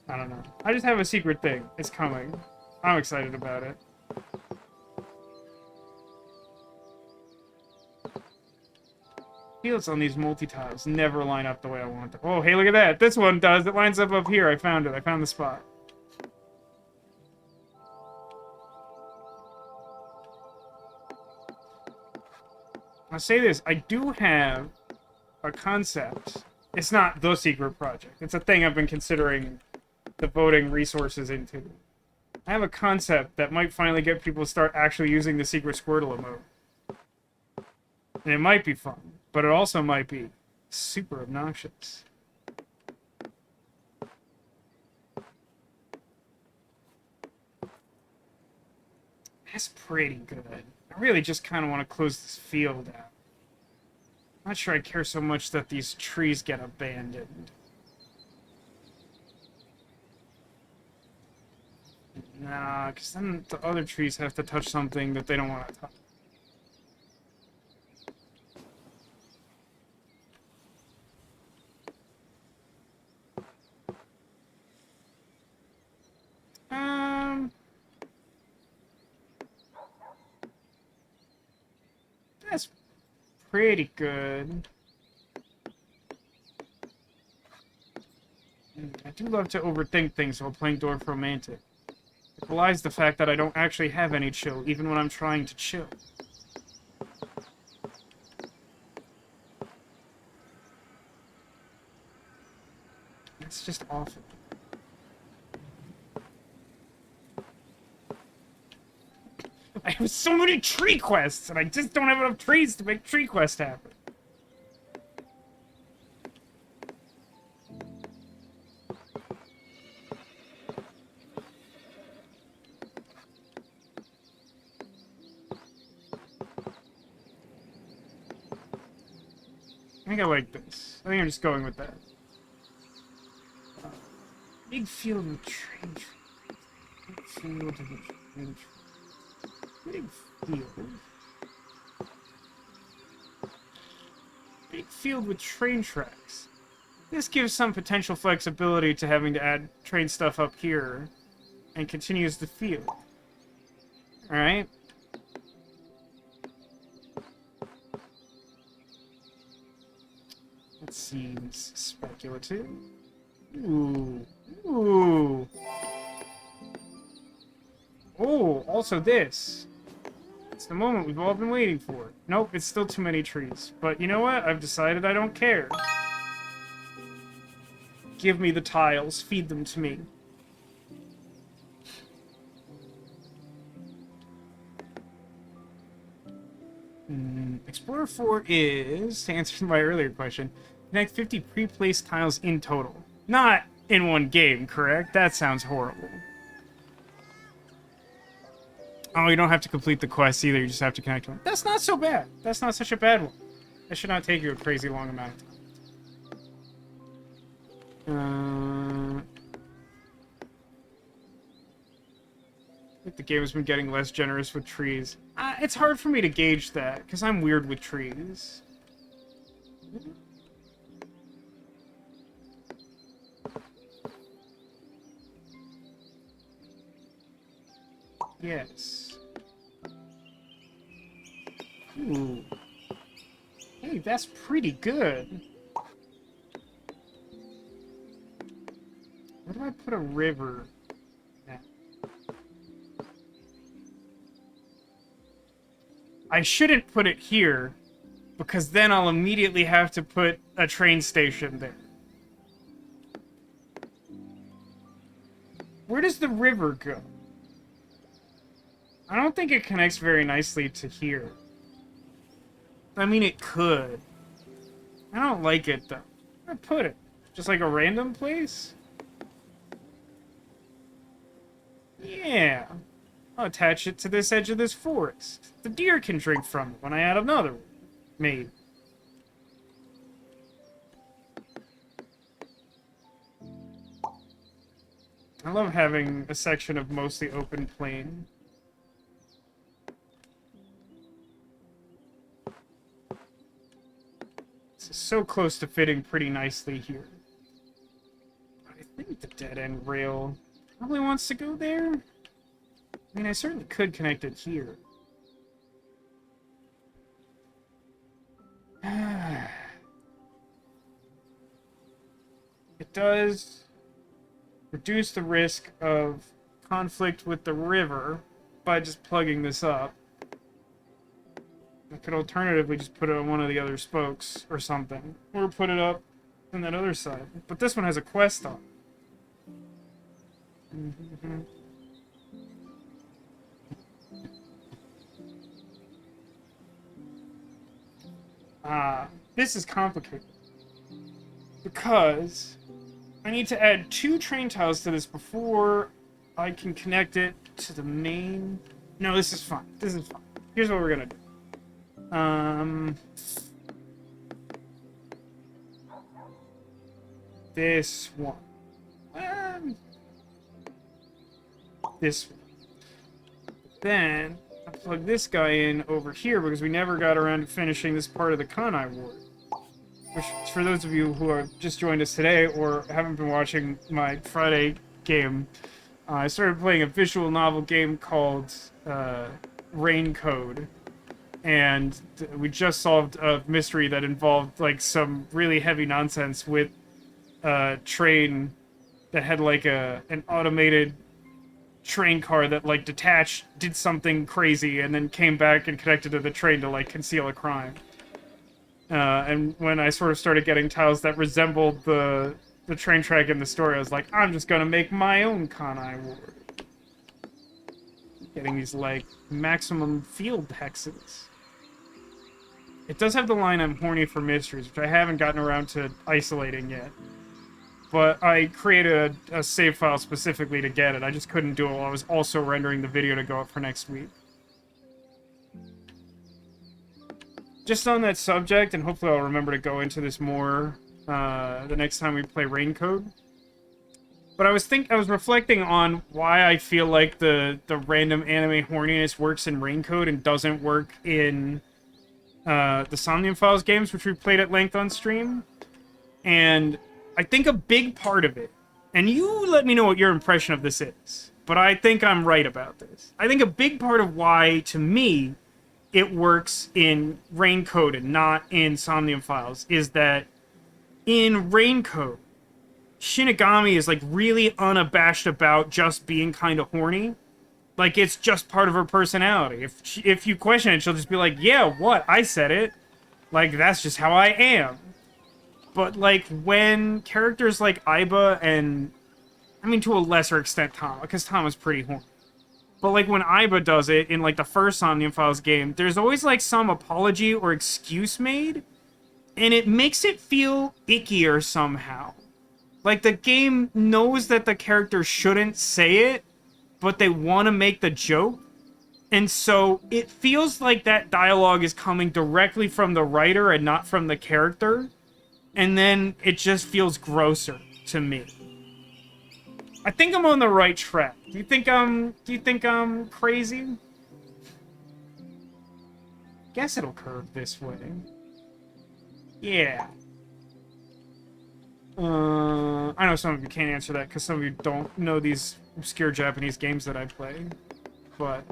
I don't know. I just have a secret thing. It's coming. I'm excited about it. Fields on these multi-tiles never line up the way I want them. Oh, hey, look at that. This one does. It lines up here. I found it. I found the spot. I'll say this. I do have a concept. It's not the secret project. It's a thing I've been considering devoting resources into. I have a concept that might finally get people to start actually using the secret Squirtle emote. And it might be fun, but it also might be super obnoxious. That's pretty good. I really just kind of want to close this field out. I'm not sure I care so much that these trees get abandoned. Nah, because then the other trees have to touch something that they don't want to touch. pretty good. I do love to overthink things while playing Dorfromantik. It belies the fact that I don't actually have any chill, even when I'm trying to chill. It's just awful. I have so many tree quests, and I just don't have enough trees to make tree quests happen. I think I like this. I think I'm just going with that. Big field with tree. Big field with tree. Big field. Big field with train tracks. This gives some potential flexibility to having to add train stuff up here and continues the field. Alright. That seems speculative. Ooh. Ooh. Oh, also this. It's the moment we've all been waiting for. Nope, it's still too many trees. But you know what? I've decided I don't care. Give me the tiles. Feed them to me. Explorer 4 is, to answer my earlier question, connect 50 pre-placed tiles in total. Not in one game, correct? That sounds horrible. Oh, you don't have to complete the quest either, you just have to connect one. That's not so bad. That's not such a bad one. That should not take you a crazy long amount of time. I think the game has been getting less generous with trees. It's hard for me to gauge that, because I'm weird with trees. Yes. Ooh. Hey, that's pretty good. Where do I put a river? I shouldn't put it here, because then I'll immediately have to put a train station there. Where does the river go? I don't think it connects very nicely to here. I mean, it could. I don't like it, though. Where do I put it? Just like a random place? Yeah. I'll attach it to this edge of this forest. The deer can drink from it when I add another one. Maybe. I love having a section of mostly open plain. This is so close to fitting pretty nicely here. But I think the dead-end rail probably wants to go there. I mean, I certainly could connect it here. It does reduce the risk of conflict with the river by just plugging this up. I could alternatively just put it on one of the other spokes or something. Or put it up on that other side. But this one has a quest on it. This is complicated. Because I need to add 2 train tiles to this before I can connect it to the main... No, this is fine. This is fine. Here's what we're gonna do. This one. This one. Then I plug this guy in over here because we never got around to finishing this part of the Kanai Ward. Which, for those of you who have just joined us today or haven't been watching my Friday game, I started playing a visual novel game called Rain Code. and we just solved a mystery that involved like some really heavy nonsense with a train that had like an automated train car that like detached, did something crazy, and then came back and connected to the train to like conceal a crime. And when I sort of started getting tiles that resembled the train track in the story, I was like, I'm just gonna make my own Kanai ward. Getting these like maximum field hexes. It does have the line I'm horny for mysteries, which I haven't gotten around to isolating yet. But I created a save file specifically to get it. I just couldn't do it while I was also rendering the video to go up for next week. Just on that subject, and hopefully I'll remember to go into this more the next time we play Raincode. But I was reflecting on why I feel like the random anime horniness works in Raincode and doesn't work in the Somnium Files games, which we played at length on stream. And I think a big part of it, and you let me know what your impression of this is, but I think I'm right about this. I think a big part of why, to me, it works in Raincode and not in Somnium Files is that in Raincode, Shinigami is like really unabashed about just being kind of horny. Like, it's just part of her personality. If you question it, she'll just be like, yeah, what? I said it. Like, that's just how I am. But, like, when characters like Aiba and... I mean, to a lesser extent, Tama, because Tama's pretty horny. But, like, when Aiba does it in, like, the first Somnium Files game, there's always, like, some apology or excuse made, and it makes it feel ickier somehow. Like, the game knows that the character shouldn't say it, but they want to make the joke. And so it feels like that dialogue is coming directly from the writer and not from the character. And then it just feels grosser to me. I think I'm on the right track. Do you think I'm crazy? Guess it'll curve this way. Yeah. I know some of you can't answer that because some of you don't know these obscure Japanese games that I play, but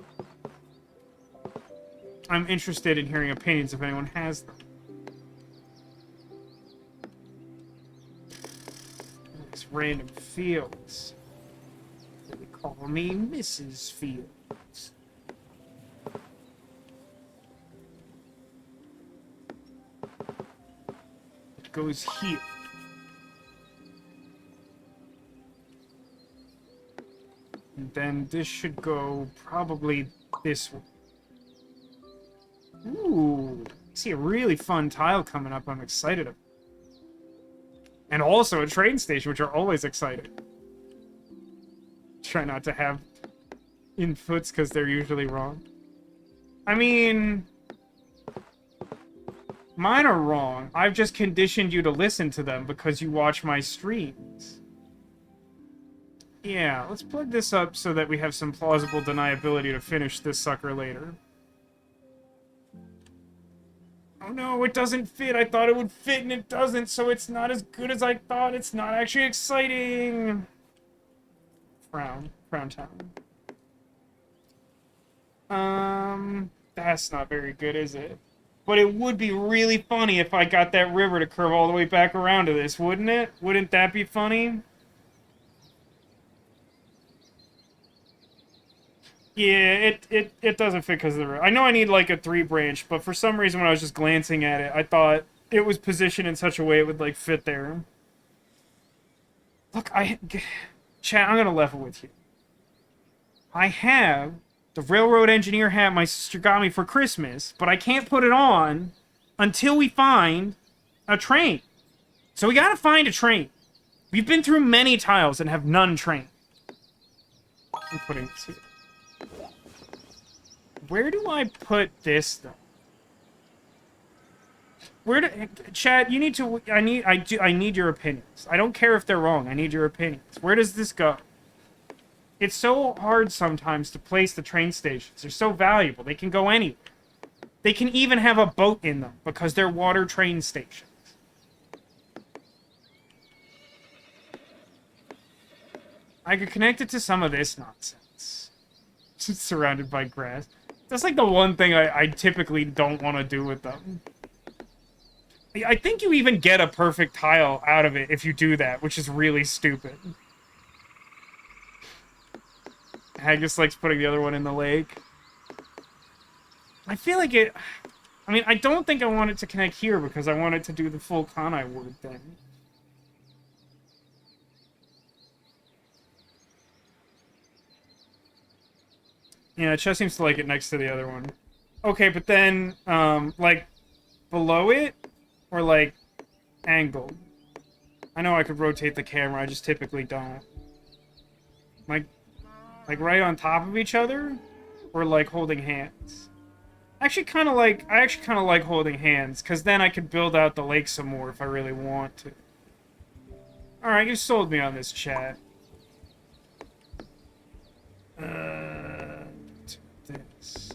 I'm interested in hearing opinions if anyone has them. These random fields. They call me Mrs. Fields. It goes here. And then this should go probably this way. Ooh, I see a really fun tile coming up I'm excited about. And also a train station, which are always excited. Try not to have inputs because they're usually wrong. I mean, mine are wrong. I've just conditioned you to listen to them because you watch my streams. Yeah, let's plug this up so that we have some plausible deniability to finish this sucker later. Oh no, it doesn't fit. I thought it would fit and it doesn't, so it's not as good as I thought. It's not actually exciting. Frown town. That's not very good, is it? But it would be really funny if I got that river to curve all the way back around to this, wouldn't it? Wouldn't that be funny? Yeah, it doesn't fit because of the road. I know I need like a 3-branch, but for some reason when I was just glancing at it, I thought it was positioned in such a way it would like fit there. Look, chat, I'm gonna level with you. I have the railroad engineer hat my sister got me for Christmas, but I can't put it on until we find a train. So we gotta find a train. We've been through many tiles and have none trained. I'm putting this here. Where do I put this though? Chad, you need to I need your opinions. I don't care if they're wrong. I need your opinions. Where does this go? It's so hard sometimes to place the train stations. They're so valuable. They can go anywhere. They can even have a boat in them because they're water train stations. I could connect it to some of this nonsense. It's surrounded by grass. That's like the one thing I typically don't want to do with them. I think you even get a perfect tile out of it if you do that, which is really stupid. Haggis likes putting the other one in the lake. I feel like it... I mean, I don't think I want it to connect here because I want it to do the full Kanai word thing. Yeah, Chess seems to like it next to the other one. Okay, but then, like, below it? Or, like, angled? I know I could rotate the camera, I just typically don't. Like right on top of each other? Or, like, holding hands? I actually kind of like holding hands, because then I could build out the lake some more if I really want to. Alright, you sold me on this, chat. This.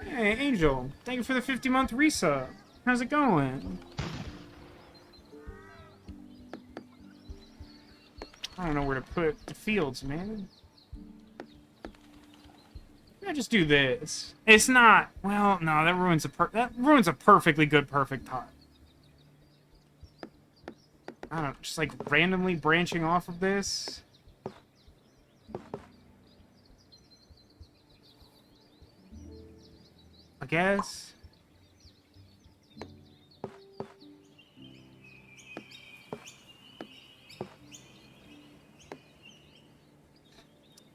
Hey, Angel. Thank you for the 50-month resub. How's it going? I don't know where to put the fields, man. I just do this. It's not... Well, no, that ruins a perfectly good perfect tile. I don't know, just like randomly branching off of this. I guess.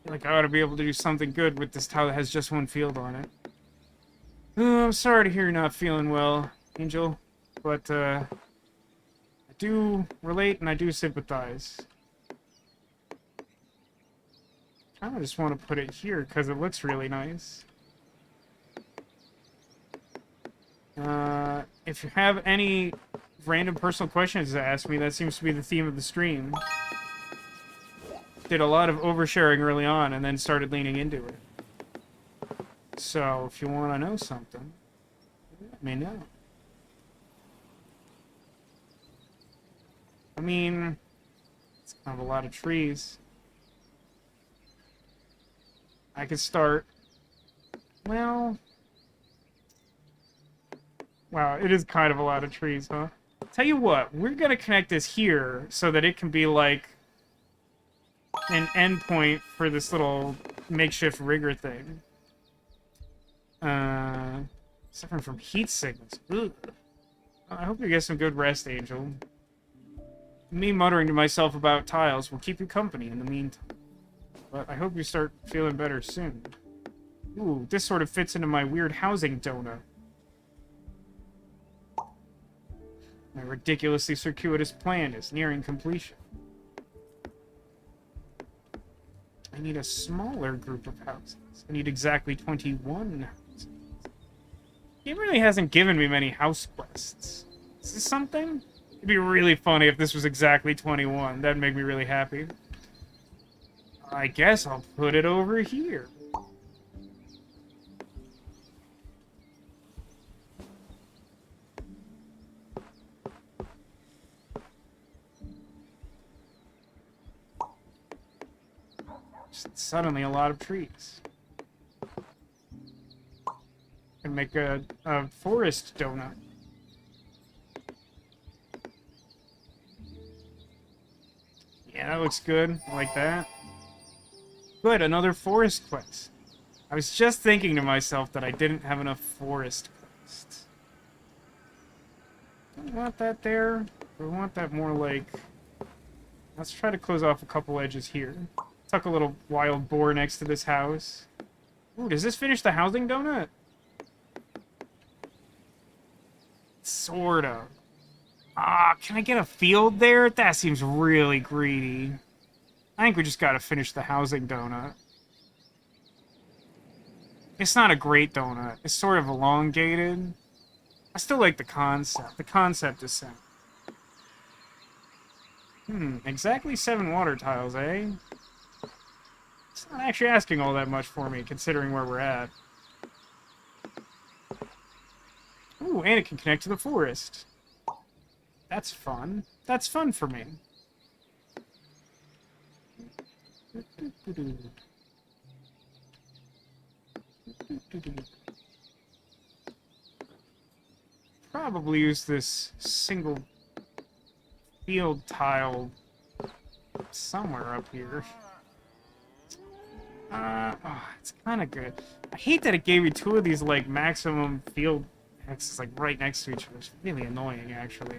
Like I ought to be able to do something good with this tile that has just one field on it. Oh, I'm sorry to hear you're not feeling well, Angel, but I do relate and I do sympathize. I just want to put it here because it looks really nice. If you have any random personal questions to ask me, that seems to be the theme of the stream. Did a lot of oversharing early on and then started leaning into it. So, if you want to know something, let me know. I mean, it's kind of a lot of trees. I could start... Well... Wow, it is kind of a lot of trees, huh? Tell you what, we're gonna connect this here so that it can be like an endpoint for this little makeshift rigger thing. Suffering from heat sickness. Ugh. I hope you get some good rest, Angel. Me muttering to myself about tiles will keep you company in the meantime. But I hope you start feeling better soon. Ooh, this sort of fits into my weird housing donut. My ridiculously circuitous plan is nearing completion. I need a smaller group of houses. I need exactly 21 houses. He really hasn't given me many house quests. Is this something? It'd be really funny if this was exactly 21. That'd make me really happy. I guess I'll put it over here. Suddenly a lot of trees. Can make a forest donut. Yeah, that looks good. I like that. Good, another forest quest. I was just thinking to myself that I didn't have enough forest quests. Don't want that there. We want that more like... Let's try to close off a couple edges here. Tuck a little wild boar next to this house. Ooh, does this finish the housing donut? Sort of. Ah, can I get a field there? That seems really greedy. I think we just gotta finish the housing donut. It's not a great donut. It's sort of elongated. I still like the concept. The concept is sound. Exactly 7 water tiles, eh? It's not actually asking all that much for me, considering where we're at. Ooh, and it can connect to the forest. That's fun. That's fun for me. Probably use this single field tile somewhere up here. Oh, it's kind of good. I hate that it gave you two of these, like, maximum field hexes, like, right next to each other. It's really annoying, actually.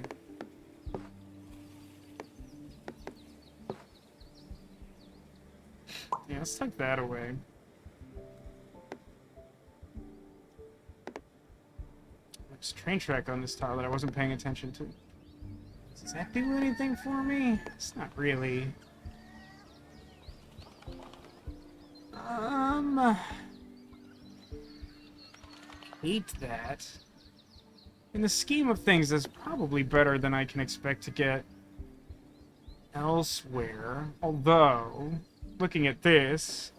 Yeah, let's take that away. There's a train track on this tile that I wasn't paying attention to. Does that do anything for me? It's not really. Hate that. In the scheme of things, that's probably better than I can expect to get elsewhere. Although, looking at this,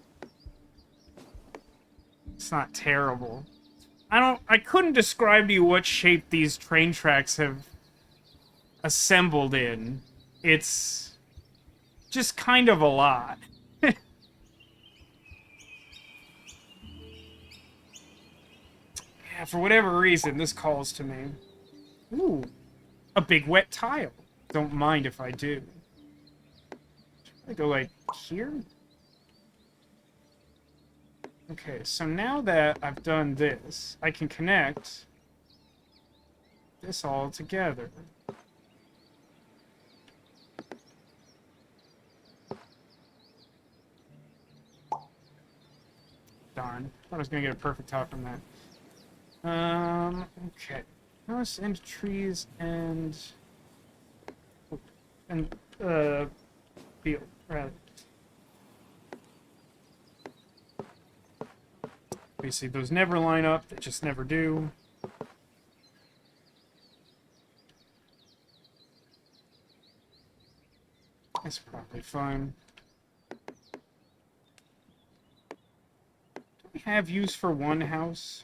it's not terrible. I couldn't describe to you what shape these train tracks have assembled in. It's just kind of a lot. Yeah, for whatever reason, this calls to me. Ooh, a big wet tile. Don't mind if I do. Should I go, like, here? Okay, so now that I've done this, I can connect this all together. Darn. Thought I was gonna get a perfect top from that. Okay. House and trees and field, rather. Obviously, those never line up. They just never do. That's probably fine. Do we have use for one house?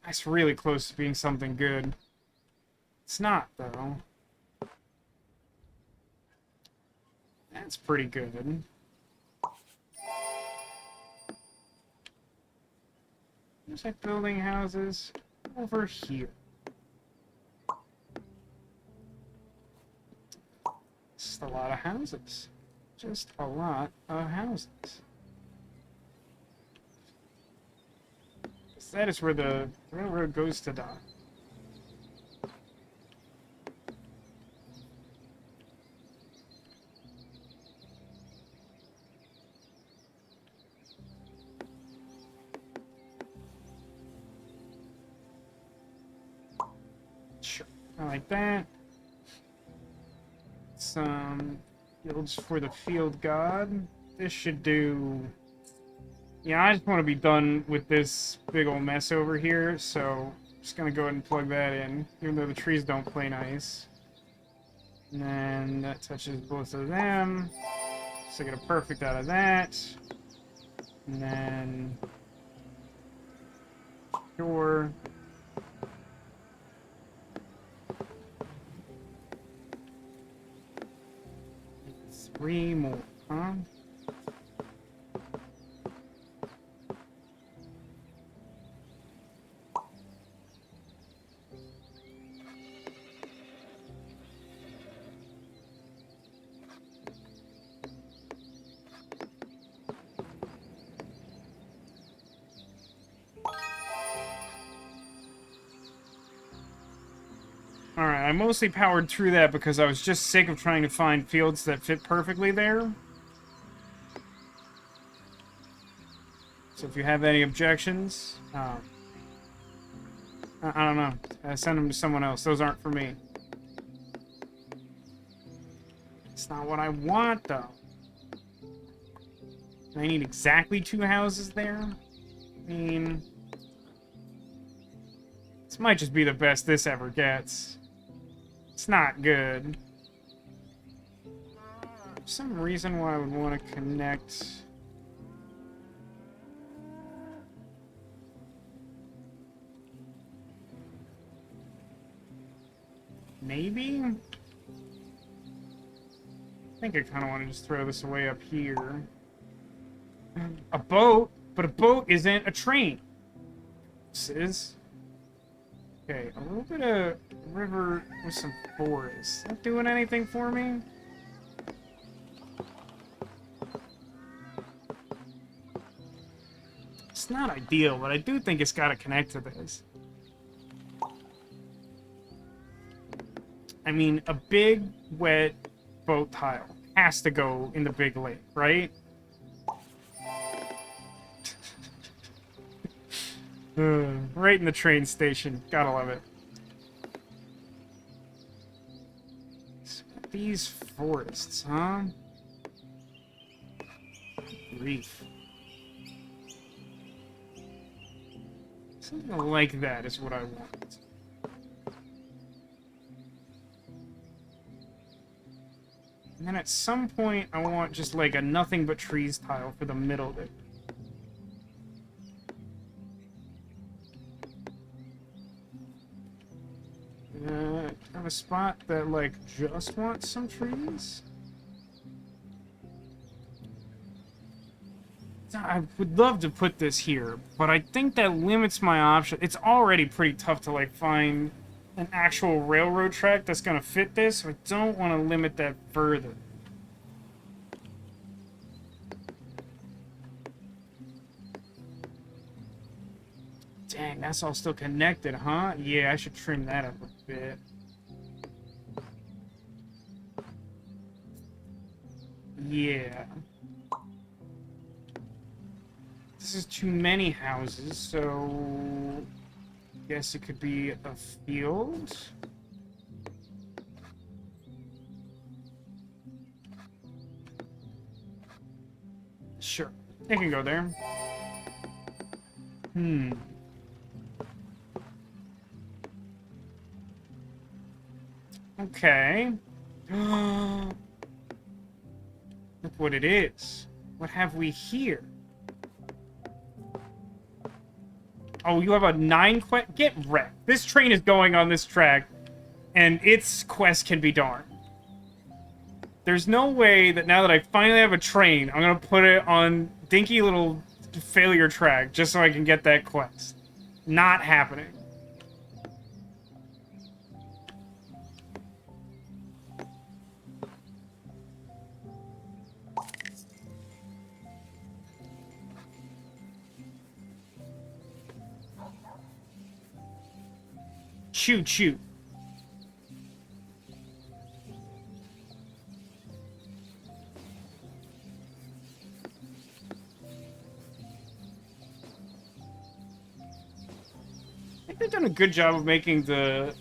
That's really close to being something good. It's not, though. That's pretty good. There's like building houses over here. Just a lot of houses. Just a lot of houses. That is where the railroad goes to die. Sure. I like that. Some fields for the field god. This should do. Yeah, I just want to be done with this big old mess over here, so I'm just gonna go ahead and plug that in, even though the trees don't play nice. And then that touches both of them, so I get a perfect out of that. And then sure. Three more, huh? Alright, I mostly powered through that because I was just sick of trying to find fields that fit perfectly there. So if you have any objections, I don't know. Send them to someone else. Those aren't for me. It's not what I want, though. I need exactly 2 houses there? I mean, this might just be the best this ever gets. It's not good. For some reason why I would want to connect maybe? I think I kind of want to just throw this away up here. A boat? But a boat isn't a train. This is. Okay, a little bit of river with some forest. Is that doing anything for me? It's not ideal, but I do think it's got to connect to this. I mean, a big, wet boat tile has to go in the big lake, right? Right in the train station. Gotta love it. These forests, huh? Grief. Something like that is what I want. And then at some point, I want just like a nothing but trees tile for the middle of it. Have a spot that, like, just wants some trees? I would love to put this here, but I think that limits my option. It's already pretty tough to, like, find an actual railroad track that's gonna fit this, so I don't want to limit that further. Dang, that's all still connected, huh? Yeah, I should trim that up a bit. Yeah. This is too many houses, so... guess it could be a field? Sure. It can go there. Okay. Look what it is. What have we here? Oh, you have a 9 quest? Get wrecked. This train is going on this track, and its quest can be darned. There's no way that now that I finally have a train, I'm gonna put it on dinky little failure track just so I can get that quest. Not happening. Choo choo. I think they've done a good job of making the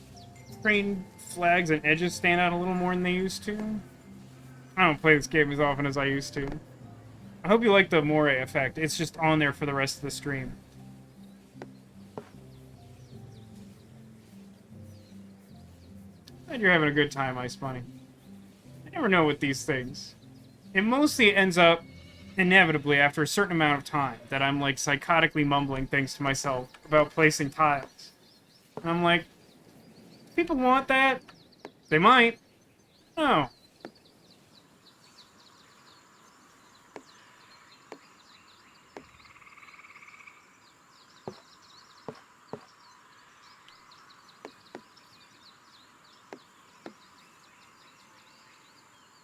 train flags and edges stand out a little more than they used to. I don't play this game as often as I used to. I hope you like the moire effect. It's just on there for the rest of the stream. Glad you're having a good time, Ice Bunny. I never know with these things. It mostly ends up, inevitably, after a certain amount of time, that I'm, like, psychotically mumbling things to myself about placing tiles. And I'm like, people want that? They might. No.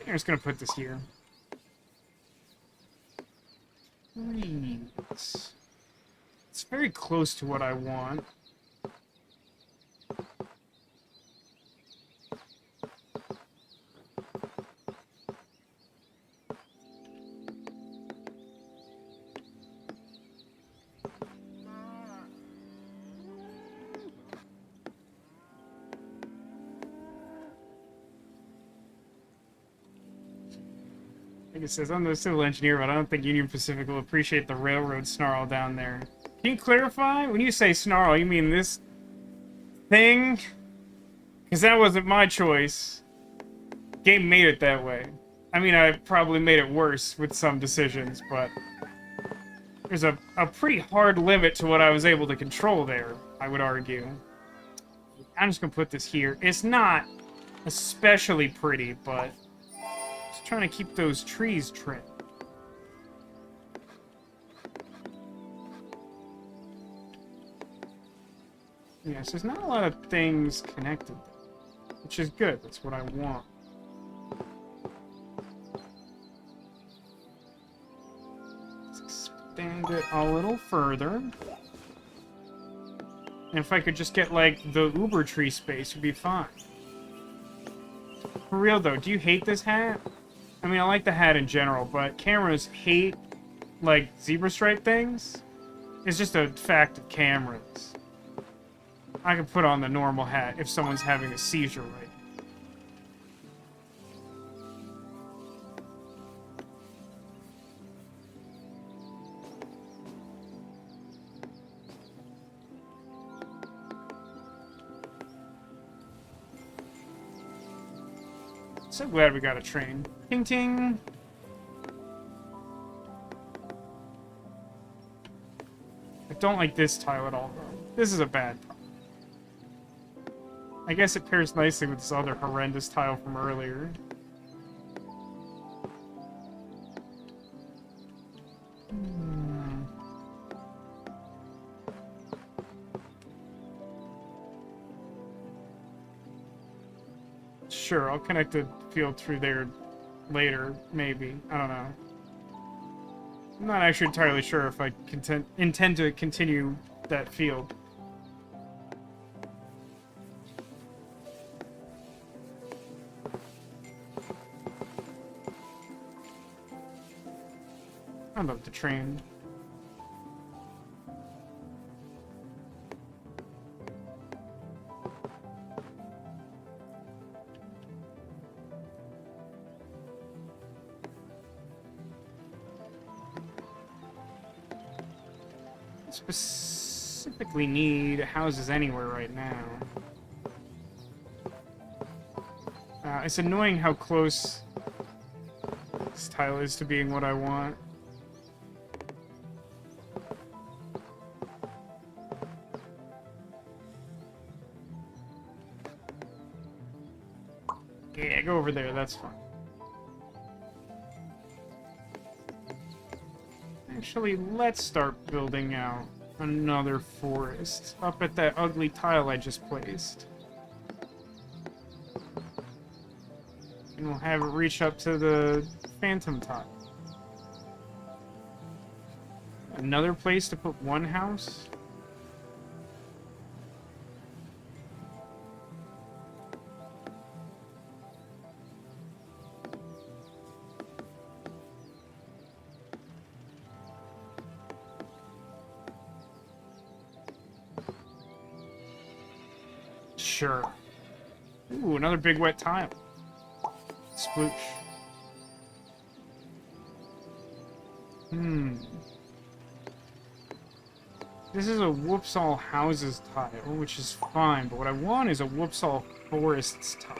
I'm just gonna put this here. It's very close to what I want. Like it says, I'm the civil engineer, but I don't think Union Pacific will appreciate the railroad snarl down there. Can you clarify? When you say snarl, you mean this thing? Because that wasn't my choice. Game made it that way. I mean, I probably made it worse with some decisions, but there's a pretty hard limit to what I was able to control there, I would argue. I'm just going to put this here. It's not especially pretty, but just trying to keep those trees trimmed. Yes, there's not a lot of things connected there, which is good. That's what I want. Let's expand it a little further. And if I could just get, like, the Uber tree space, would be fine. For real, though, do you hate this hat? I mean, I like the hat in general, but cameras hate, like, zebra stripe things. It's just a fact of cameras. I could put on the normal hat if someone's having a seizure right now. So glad we got a train. Ting ting! I don't like this tile at all, though. This is a bad tile. I guess it pairs nicely with this other horrendous tile from earlier. Sure, I'll connect the field through there later, maybe. I don't know. I'm not actually entirely sure if I intend to continue that field. I love the train. I specifically need houses anywhere right now. It's annoying how close this tile is to being what I want. Yeah, go over there, that's fine. Actually, let's start building out another forest up at that ugly tile I just placed. And we'll have it reach up to the phantom tile. Another place to put one house? Sure. Ooh, another big wet tile. Sploosh. This is a whoops all houses tile, which is fine, but what I want is a whoops all forests tile.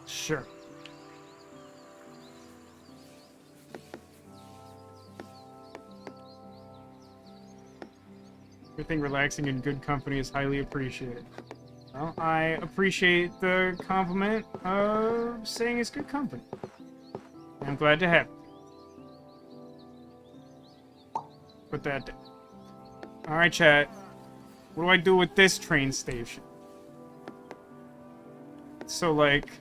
Sure. Everything relaxing and good company is highly appreciated. Well, I appreciate the compliment of saying it's good company. I'm glad to have it. Put that down. Alright, chat. What do I do with this train station? So, like,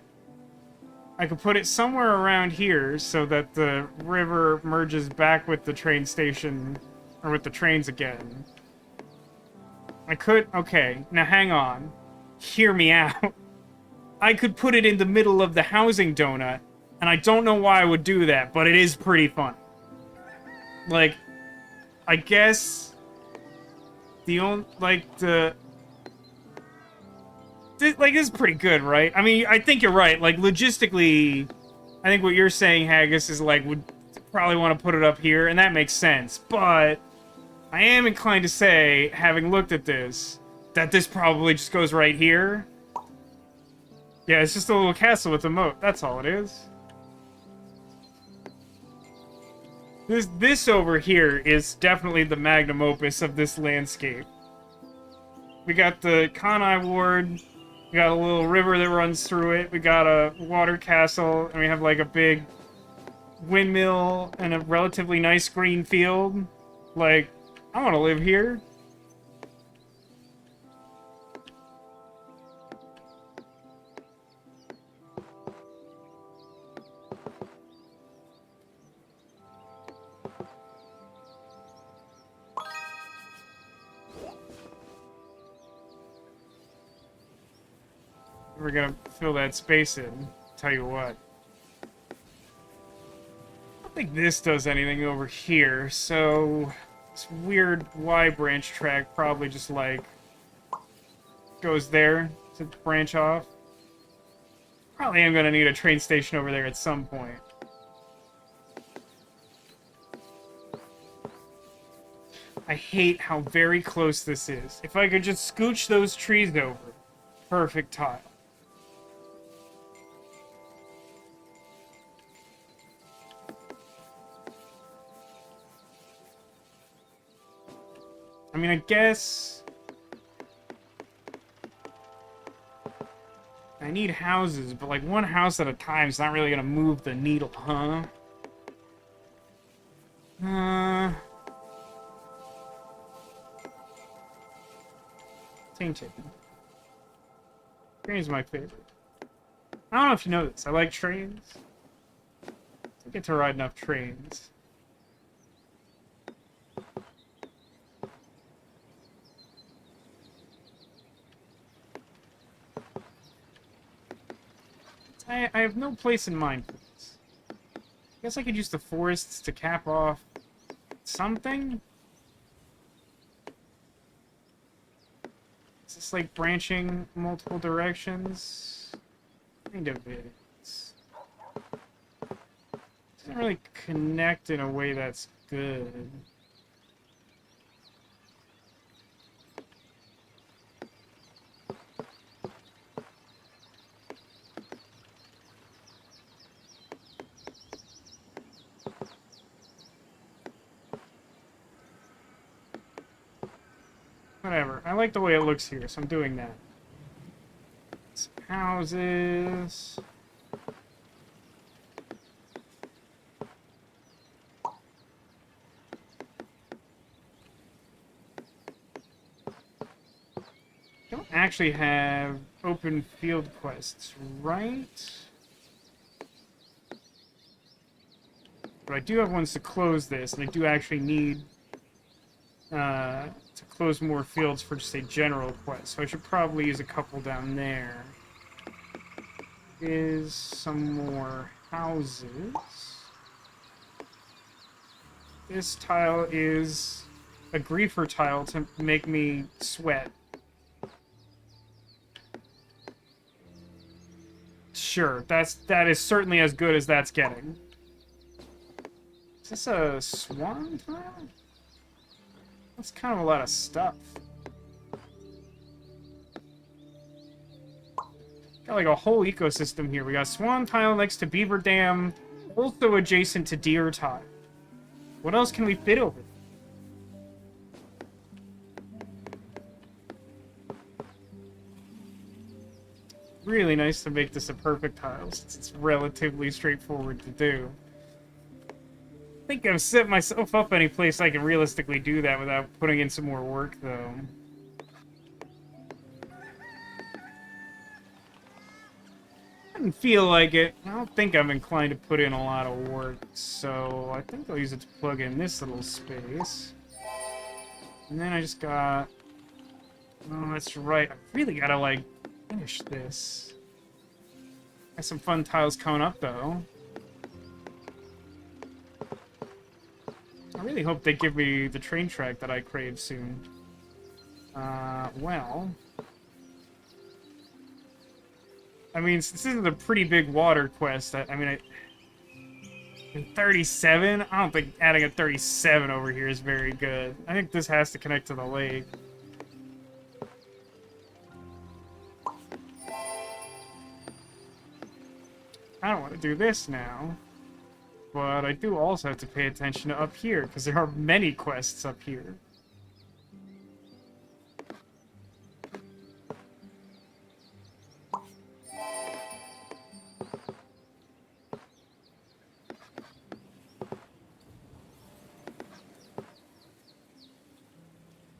I could put it somewhere around here so that the river merges back with the train station, or with the trains again. I could... Okay, now hang on. Hear me out. I could put it in the middle of the housing donut, and I don't know why I would do that, but it is pretty fun. Like, I guess... The only... Like, the... Like, this is pretty good, right? I mean, I think you're right. Like, logistically, I think what you're saying, Haggis, is, like, would probably want to put it up here, and that makes sense. But I am inclined to say, having looked at this, that this probably just goes right here. Yeah, it's just a little castle with a moat. That's all it is. This over here is definitely the magnum opus of this landscape. We got the Kanai ward, we got a little river that runs through it, we got a water castle, and we have like a big windmill and a relatively nice green field. Like, I want to live here. We're gonna fill that space in. Tell you what. I don't think this does anything over here, so this weird Y branch track probably just like goes there to branch off. Probably am gonna need a train station over there at some point. I hate how very close this is. If I could just scooch those trees over, perfect tile. I mean, I guess I need houses, but like one house at a time is not really gonna move the needle, huh? Tainted. Train's my favorite. I don't know if you know this. I like trains. I get to ride enough trains. I have no place in mind for this. I guess I could use the forests to cap off something? Is this like branching multiple directions? Kind of is. Doesn't really connect in a way that's good. Whatever. I like the way it looks here, so I'm doing that. Some houses. Don't actually have open field quests, right? But I do have ones to close this, and I do actually need to close more fields for just a general quest, so I should probably use a couple down there. Is some more houses. This tile is a griefer tile to make me sweat. Sure, that is certainly as good as that's getting. Is this a swan tile? That's kind of a lot of stuff. Got like a whole ecosystem here. We got swan tile next to beaver dam, also adjacent to deer tile. What else can we fit over there? Really nice to make this a perfect tile, since it's relatively straightforward to do. I think I've set myself up any place I can realistically do that without putting in some more work, though. I didn't feel like it. I don't think I'm inclined to put in a lot of work, so I think I'll use it to plug in this little space. And then I just got... Oh, that's right. I really gotta, like, finish this. Got some fun tiles coming up, though. I really hope they give me the train track that I crave soon. Well... I mean, since this is a pretty big water quest, I mean, in 37? I don't think adding a 37 over here is very good. I think this has to connect to the lake. I don't want to do this now. But I do also have to pay attention to up here, because there are many quests up here.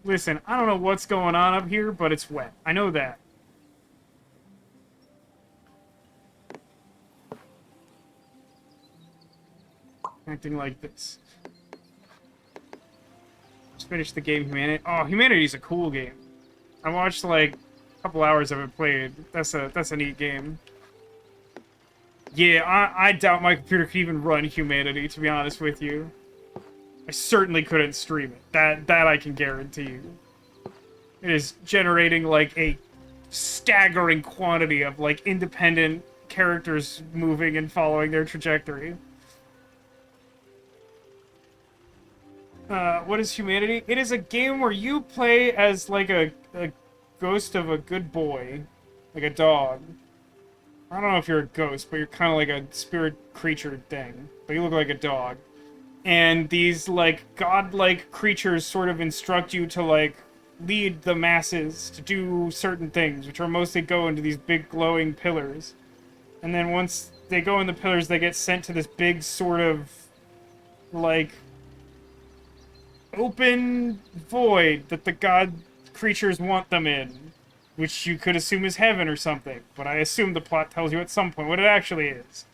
Listen, I don't know what's going on up here, but it's wet. I know that. Acting like this. Let's finish the game, Humanity. Oh, Humanity's a cool game. I watched like a couple hours of it played. That's a neat game. Yeah, I doubt my computer could even run Humanity, to be honest with you. I certainly couldn't stream it. That I can guarantee you. It is generating like a staggering quantity of like independent characters moving and following their trajectory. What is Humanity? It is a game where you play as like a ghost of a good boy, like a dog. I don't know if you're a ghost, but you're kind of like a spirit creature thing. But you look like a dog. And these, like, godlike creatures sort of instruct you to, like, lead the masses to do certain things, which are mostly go into these big glowing pillars. And then once they go in the pillars, they get sent to this big sort of, like, open void that the god creatures want them in. Which you could assume is heaven or something. But I assume the plot tells you at some point what it actually is.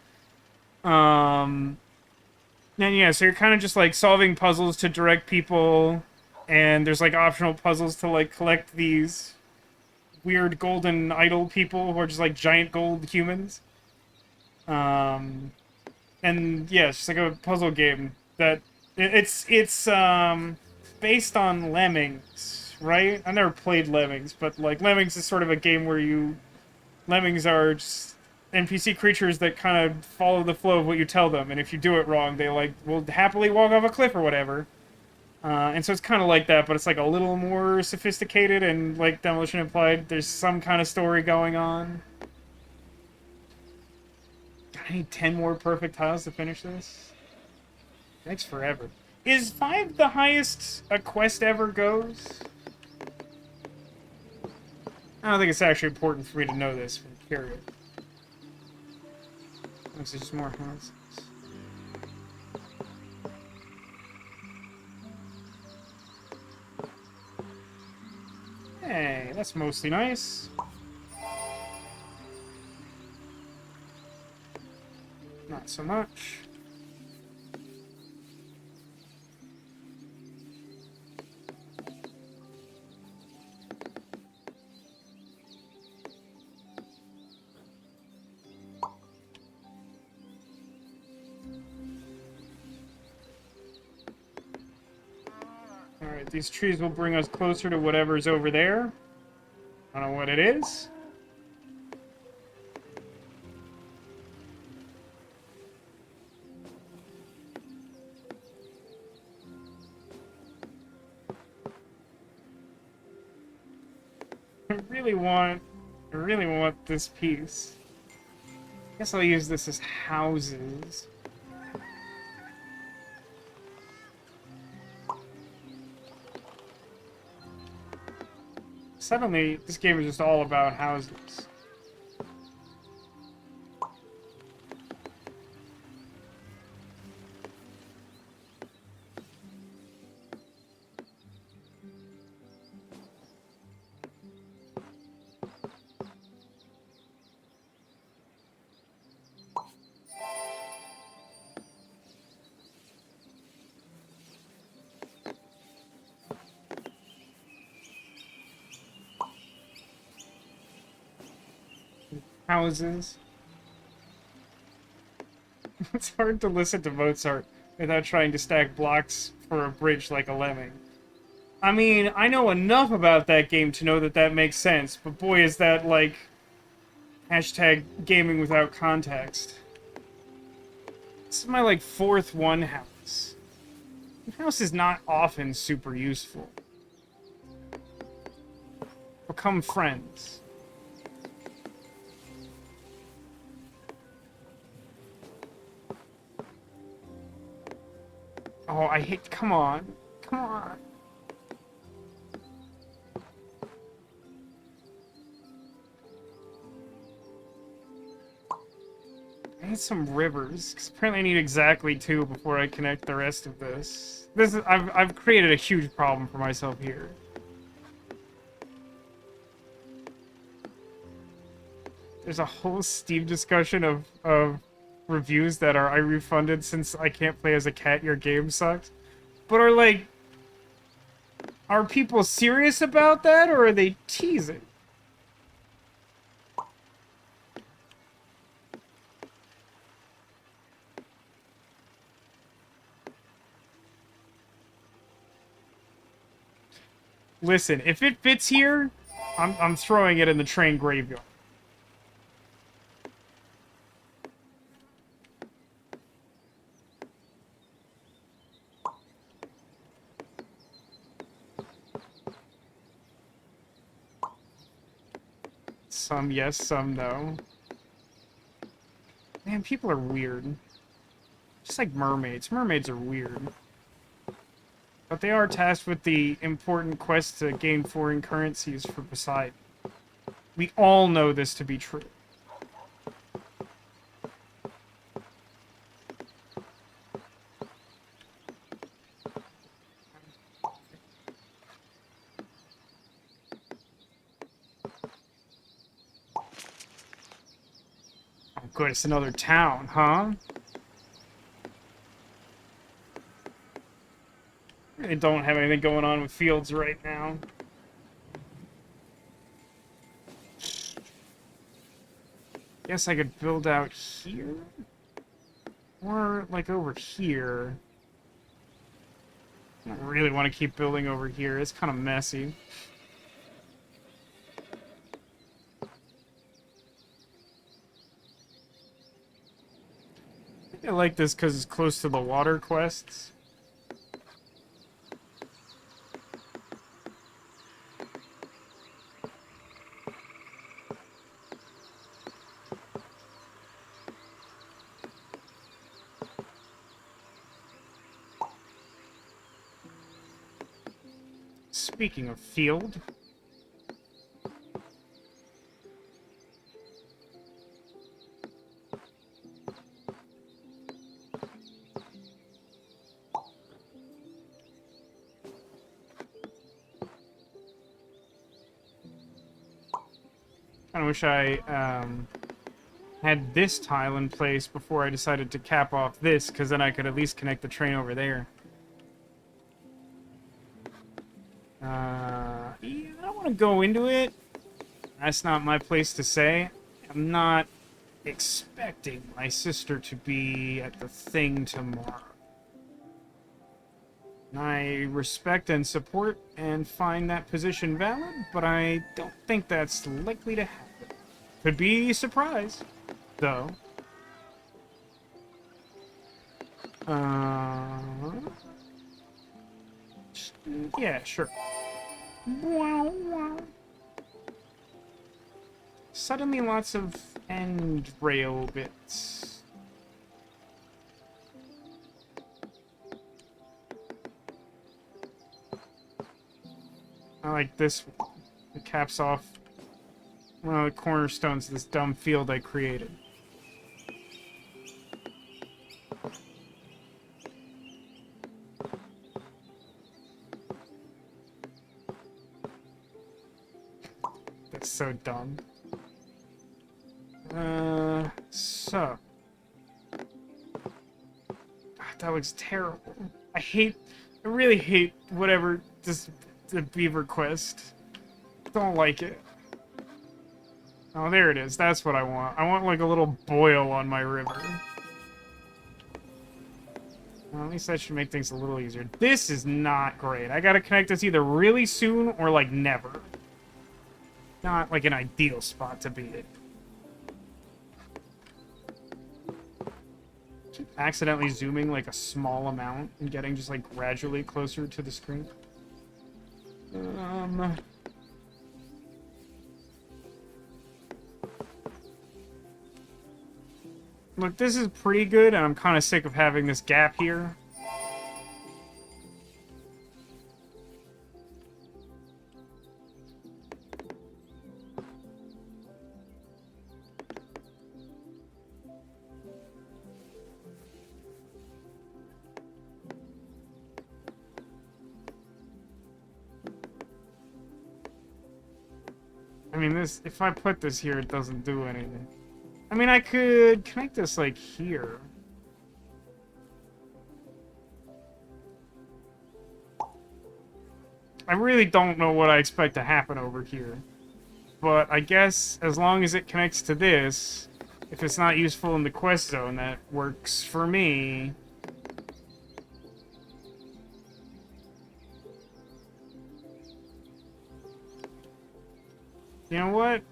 And yeah, so you're kind of just like solving puzzles to direct people, and there's like optional puzzles to like collect these weird golden idol people who are just like giant gold humans. And yeah, it's just like a puzzle game that it's based on Lemmings, right? I never played Lemmings, but like Lemmings is sort of a game where Lemmings are just NPC creatures that kind of follow the flow of what you tell them, and if you do it wrong, they like will happily walk off a cliff or whatever. And so it's kind of like that, but it's like a little more sophisticated, and like Demolition implied, there's some kind of story going on. God, I need 10 more perfect tiles to finish this. It takes forever. Is 5 the highest a quest ever goes? I don't think it's actually important for me to know this, but I'm curious. This is just more houses. Hey, that's mostly nice. Not so much. Alright, these trees will bring us closer to whatever's over there. I don't know what it is. I really want this piece. I guess I'll use this as houses. Suddenly, this game is just all about houses. Houses. It's hard to listen to Mozart without trying to stack blocks for a bridge like a lemming. I mean, I know enough about that game to know that that makes sense, but boy, is that, like, hashtag gaming without context. This is my, like, 4th one house. One house is not often super useful. Become friends. Oh, I hate... Come on. Come on. I need some rivers, because apparently I need exactly 2 before I connect the rest of this. I've created a huge problem for myself here. There's a whole Steam discussion of reviews that are I refunded since I can't play as a cat, your game sucks. But are like, are people serious about that, or are they teasing? Listen, if it fits here, I'm throwing it in the train graveyard. Some yes, some no. Man, people are weird. Just like mermaids. Mermaids are weird. But they are tasked with the important quest to gain foreign currencies for Poseidon. We all know this to be true. Oh, good, it's another town, huh? Really don't have anything going on with fields right now. Guess I could build out here? Or, like, over here. I don't really want to keep building over here. It's kind of messy. I think I like this because it's close to the water quests. Speaking of field... I wish I had this tile in place before I decided to cap off this, because then I could at least connect the train over there. Yeah, I don't want to go into it. That's not my place to say. I'm not expecting my sister to be at the thing tomorrow. I respect and support and find that position valid, but I don't think that's likely to happen. Could be a surprise, though. Yeah, sure. Wow, wow. Suddenly lots of end rail bits. I like this one. It caps off one of the cornerstones of this dumb field I created. That's so dumb. So. That looks terrible. I really hate whatever the beaver quest. Don't like it. Oh, there it is. That's what I want. I want like a little boil on my river. Well, at least that should make things a little easier. This is not great. I gotta connect this either really soon or like never. Not like an ideal spot to be it. Keep accidentally zooming like a small amount and getting just like gradually closer to the screen. Look, this is pretty good, and I'm kind of sick of having this gap here. I mean, this, if I put this here, it doesn't do anything. I mean, I could connect this, like, here. I really don't know what I expect to happen over here. But I guess as long as it connects to this, if it's not useful in the quest zone, that works for me. You know what?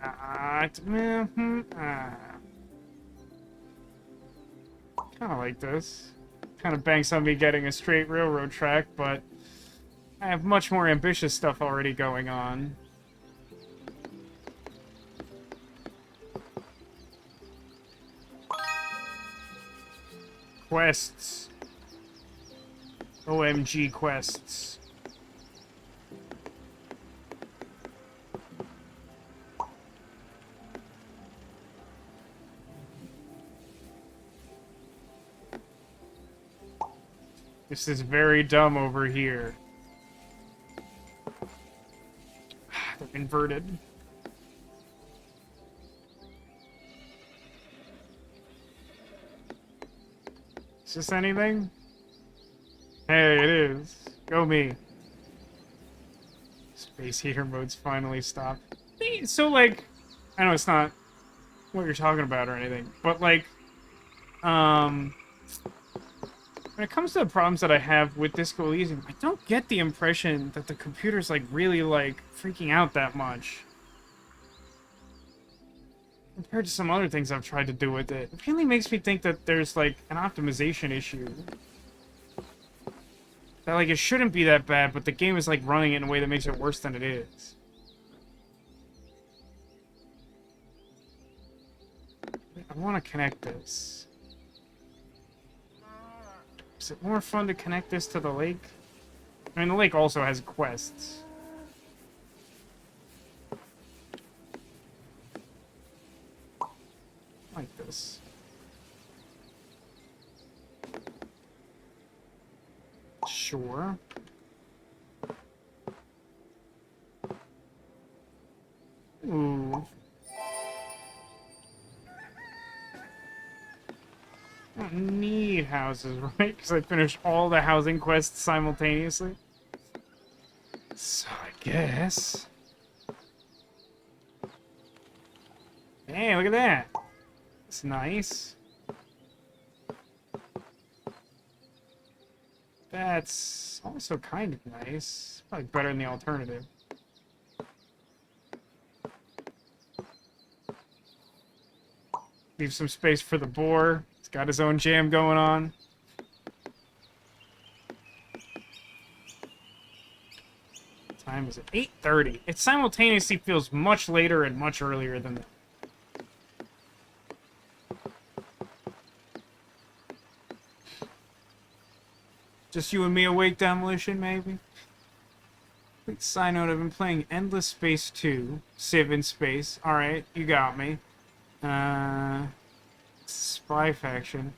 Kind of like this. Kind of banks on me getting a straight railroad track, but I have much more ambitious stuff already going on. Quests. OMG quests. This is very dumb over here. They're inverted. Is this anything? Hey, it is. Go me. Space heater mode's finally stopped. So, like, I know it's not what you're talking about or anything, but, like, when it comes to the problems that I have with Disco Elysium, I don't get the impression that the computer's, like, really, like, freaking out that much. Compared to some other things I've tried to do with it. It really makes me think that there's, like, an optimization issue. That, like, it shouldn't be that bad, but the game is, like, running it in a way that makes it worse than it is. I want to connect this. Is it more fun to connect this to the lake? I mean, the lake also has quests. Like this. Sure. Ooh. I don't need houses, right? Because I finished all the housing quests simultaneously. So I guess... Hey, look at that! It's nice. That's also kind of nice. Probably better than the alternative. Leave some space for the boar. He's got his own jam going on. Time is it? 8:30. It simultaneously feels much later and much earlier than that. Just you and me awake, Demolition, maybe? Quick side note, I've been playing Endless Space 2, Civ in Space. Alright, you got me. Spy faction.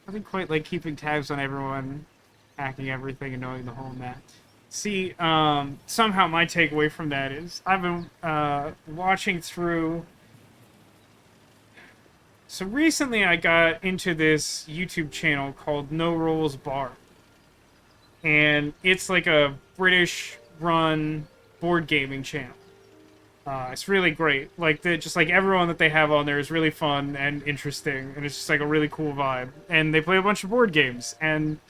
I don't quite like keeping tabs on everyone, hacking everything, and knowing the whole map. See, somehow my takeaway from that is, I've been watching through... So recently I got into this YouTube channel called No Rules Bar. And it's like a British-run board gaming channel. It's really great. Like, just like everyone that they have on there is really fun and interesting, and it's just like a really cool vibe. And they play a bunch of board games. And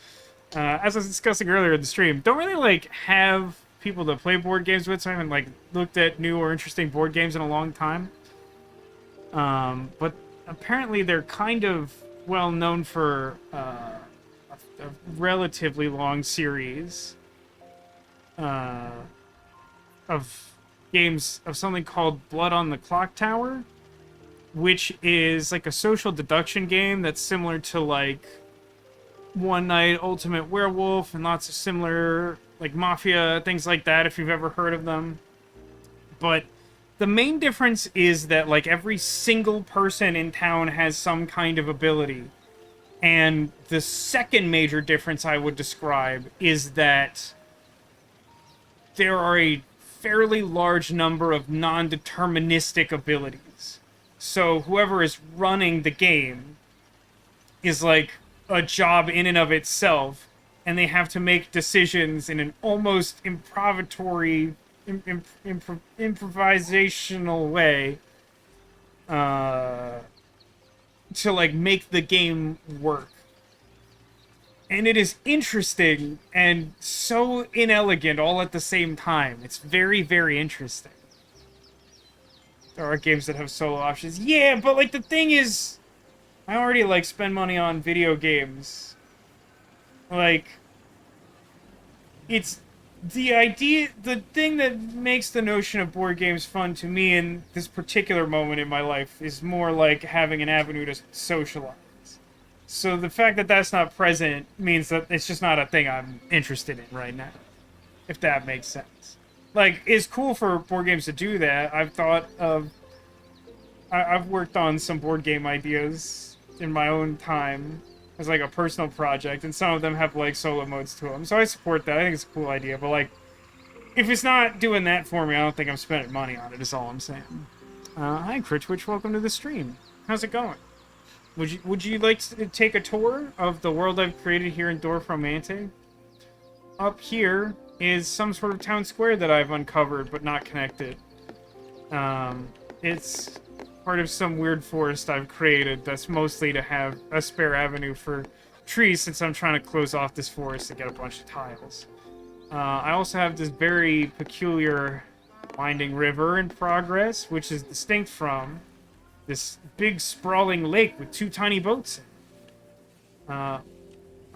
as I was discussing earlier in the stream, don't really like have people to play board games with, so I haven't like looked at new or interesting board games in a long time. But apparently they're kind of well known for a relatively long series of games of something called Blood on the Clock Tower, which is like a social deduction game that's similar to like One Night, Ultimate Werewolf, and lots of similar like Mafia, things like that, if you've ever heard of them. But the main difference is that like every single person in town has some kind of ability. And the second major difference I would describe is that there are a fairly large number of non-deterministic abilities. So whoever is running the game is like a job in and of itself, and they have to make decisions in an almost improvisational way to like make the game work. And it is interesting and so inelegant all at the same time. It's very, very interesting. There are games that have solo options. Yeah, but like the thing is, I already like spend money on video games. Like, it's the idea, the thing that makes the notion of board games fun to me in this particular moment in my life is more like having an avenue to socialize. So the fact that that's not present means that it's just not a thing I'm interested in right now, if that makes sense. Like, it's cool for board games to do that. I've worked on some board game ideas in my own time as like a personal project, and some of them have like solo modes to them. So I support that. I think it's a cool idea, but like, if it's not doing that for me, I don't think I'm spending money on it, is all I'm saying. Hi, Critchwitch, welcome to the stream. How's it going? Would you like to take a tour of the world I've created here in Dorfromantik? Up here is some sort of town square that I've uncovered but not connected. It's part of some weird forest I've created that's mostly to have a spare avenue for trees, since I'm trying to close off this forest to get a bunch of tiles. I also have this very peculiar winding river in progress, which is distinct from this big sprawling lake with two tiny boats in it. I'll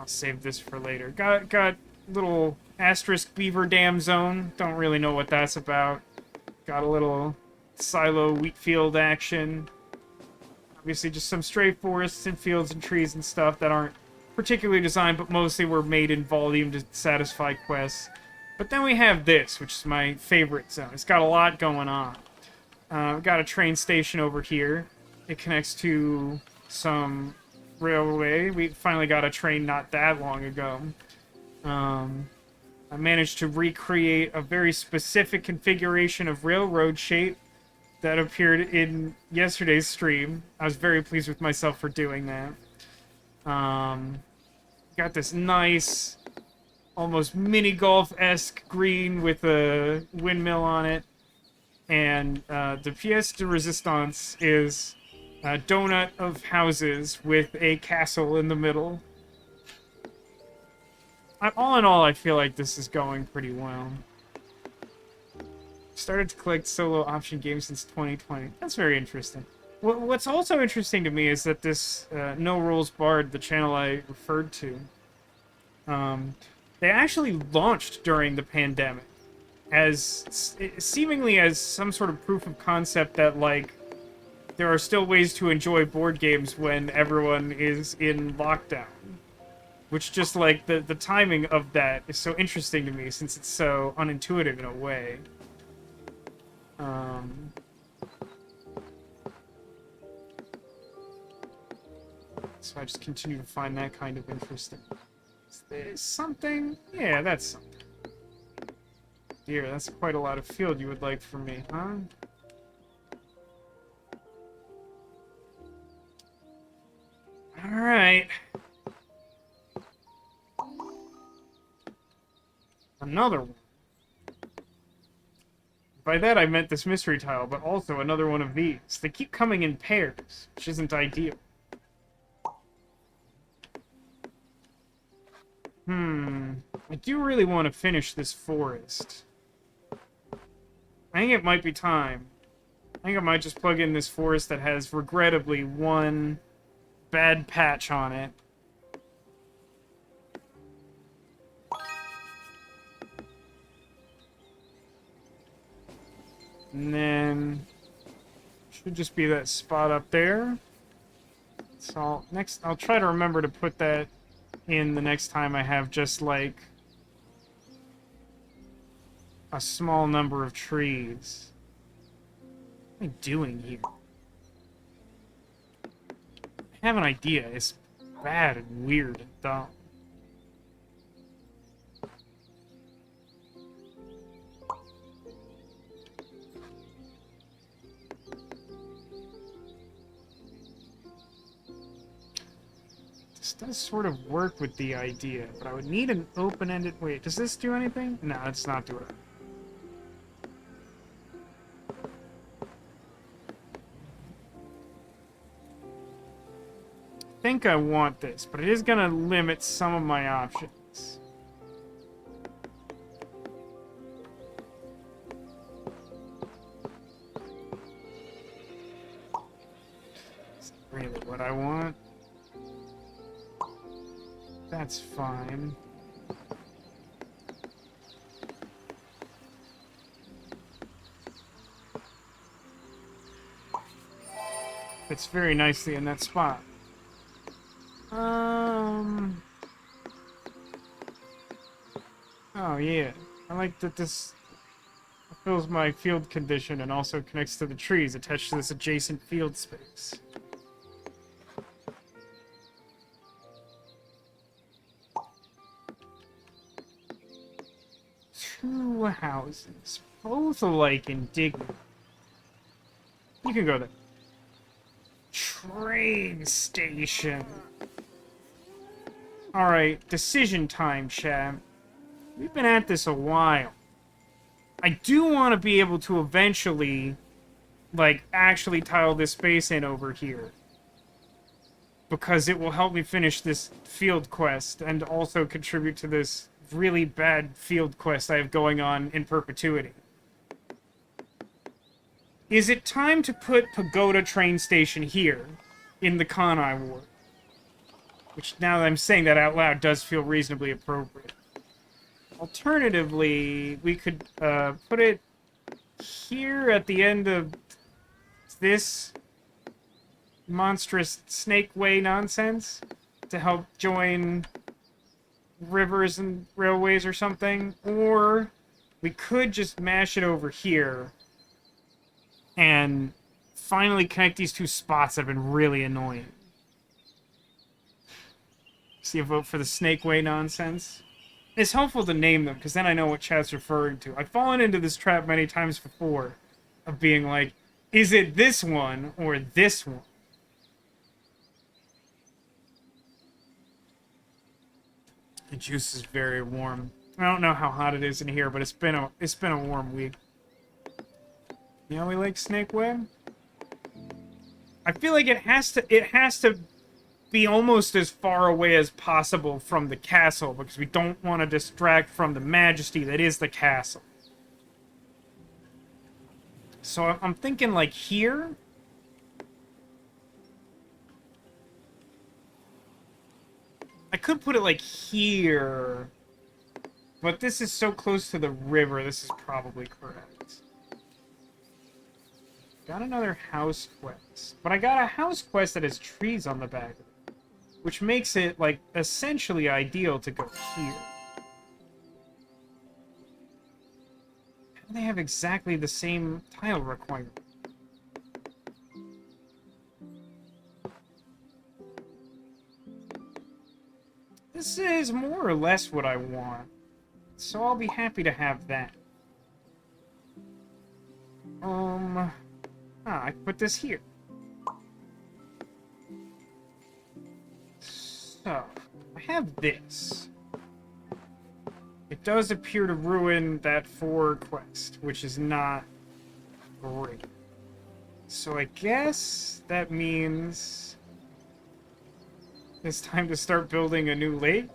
save this for later. Got little asterisk beaver dam zone. Don't really know what that's about. Got a little silo wheat field action. Obviously just some stray forests and fields and trees and stuff that aren't particularly designed, but mostly were made in volume to satisfy quests. But then we have this, which is my favorite zone. It's got a lot going on. Got a train station over here. It connects to some railway. We finally got a train not that long ago. I managed to recreate a very specific configuration of railroad shape that appeared in yesterday's stream. I was very pleased with myself for doing that. Got this nice, almost mini golf-esque green with a windmill on it. And the pièce de résistance is a donut of houses with a castle in the middle. All in all, I feel like this is going pretty well. Started to collect solo option games since 2020. That's very interesting. What's also interesting to me is that this No Rules Barred, the channel I referred to, they actually launched during the pandemic as seemingly as some sort of proof of concept that like there are still ways to enjoy board games when everyone is in lockdown. Which just like the timing of that is so interesting to me since it's so unintuitive in a way. So I just continue to find that kind of interesting. Is there something? Yeah, that's something. Dear, that's quite a lot of field you would like from me, huh? Alright. Another one. By that I meant this mystery tile, but also another one of these. They keep coming in pairs, which isn't ideal. I do really want to finish this forest. I think it might be time. I think I might just plug in this forest that has, regrettably, one bad patch on it. And then should just be that spot up there. So I'll try to remember to put that in the next time I have just like a small number of trees. What am I doing here? I have an idea. It's bad and weird and dumb. This does sort of work with the idea, but I would need an open-ended... Wait, does this do anything? No, it's not doing it. I think I want this, but it is going to limit some of my options. Is that really what I want? That's fine. Fits very nicely in that spot. Oh, yeah. I like that this fills my field condition and also connects to the trees attached to this adjacent field space. Two houses, both alike in dignity. You can go there. Train station. Alright, decision time, champ. We've been at this a while. I do want to be able to eventually, like, actually tile this space in over here. Because it will help me finish this field quest and also contribute to this really bad field quest I have going on in perpetuity. Is it time to put Pagoda train station here in the Kanai Ward? Which, now that I'm saying that out loud, does feel reasonably appropriate. Alternatively, we could put it here at the end of this monstrous snake way nonsense to help join rivers and railways or something. Or we could just mash it over here and finally connect these two spots that have been really annoying. See a vote for the snake way nonsense? It's helpful to name them, because then I know what chat's referring to. I've fallen into this trap many times before, of being like, is it this one or this one? The juice is very warm. I don't know how hot it is in here, but it's been a warm week. You know we like snake web? I feel like it has to be almost as far away as possible from the castle, because we don't want to distract from the majesty that is the castle. So I'm thinking like here. I could put it like here, but this is so close to the river, this is probably correct. Got another house quest, but I got a house quest that has trees on the back of it, which makes it, like, essentially ideal to go here. How do they have exactly the same tile requirement? This is more or less what I want, so I'll be happy to have that. I can put this here. So, I have this. It does appear to ruin that 4 quest, which is not great. So I guess that means it's time to start building a new lake.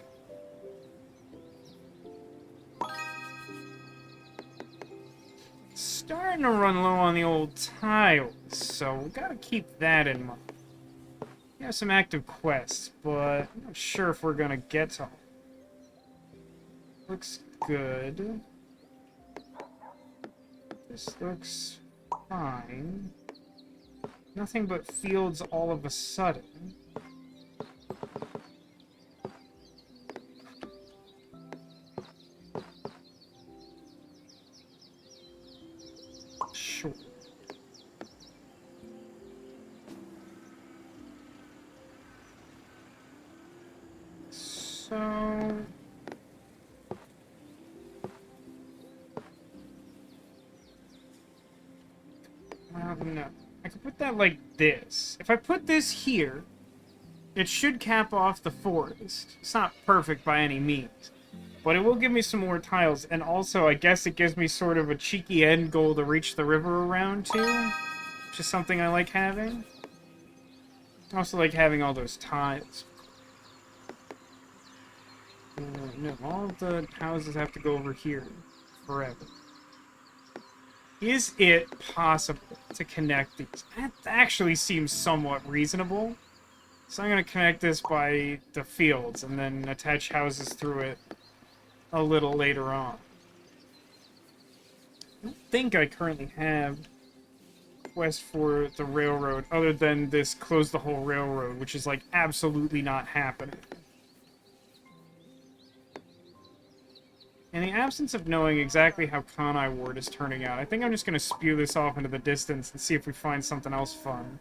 Starting to run low on the old tiles, so we gotta keep that in mind. We have some active quests, but I'm not sure if we're gonna get to all. Looks good. This looks fine. Nothing but fields all of a sudden. Sure. So... well, no. I could put that like this. If I put this here, It should cap off the forest. It's not perfect by any means. But it will give me some more tiles, and also I guess it gives me sort of a cheeky end goal to reach the river around too. Which is something I like having. I also like having all those tiles. No, all of the houses have to go over here forever. Is it possible to connect these? That actually seems somewhat reasonable. So I'm going to connect this by the fields and then attach houses through it a little later on. I don't think I currently have quest for the railroad other than this close the whole railroad, which is like absolutely not happening. In the absence of knowing exactly how Kanai Ward is turning out, I think I'm just going to spew this off into the distance and see if we find something else fun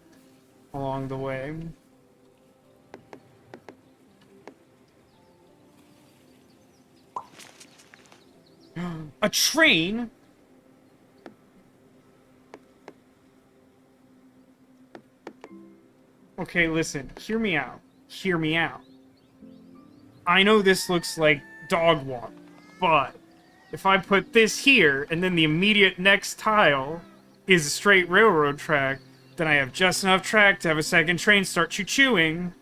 along the way. A train? Okay, listen. Hear me out. Hear me out. I know this looks like dog walk, but if I put this here, and then the immediate next tile is a straight railroad track, then I have just enough track to have a second train start choo-chooing.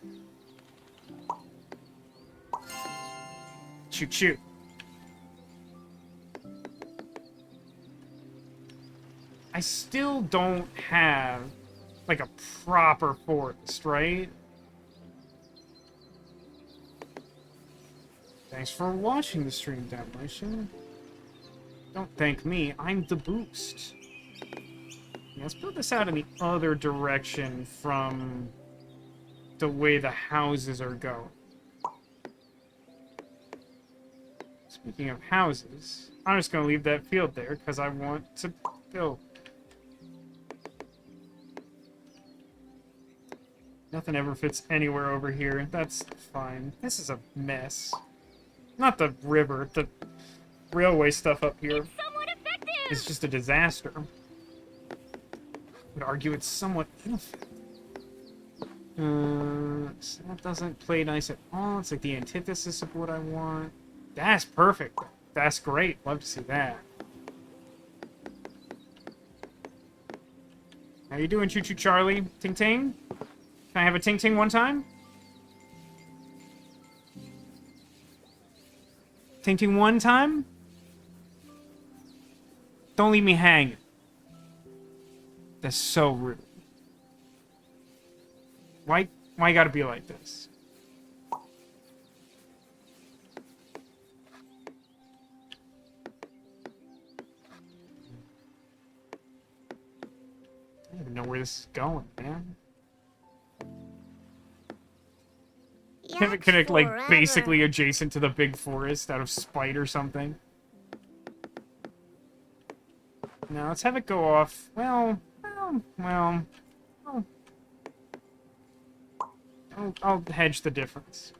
Choo-choo. I still don't have, like, a proper forest, right? Thanks for watching the stream, Demolition. Don't thank me, I'm the boost. Yeah, let's put this out in the other direction from the way the houses are going. Speaking of houses, I'm just going to leave that field there because I want to build. Nothing ever fits anywhere over here. That's fine. This is a mess. Not the river. The railway stuff up here is just a disaster. I would argue it's somewhat ineffective. So that doesn't play nice at all. It's like the antithesis of what I want. That's perfect. That's great. Love to see that. How you doing, Choo Choo Charlie? Ting Ting? Can I have a Ting Ting one time? Ting Ting one time? Don't leave me hanging. That's so rude. Why you gotta be like this? I don't even know where this is going, man. Can it connect, like, basically adjacent to the big forest out of spite or something? Now, let's have it go off. Well, I'll hedge the difference.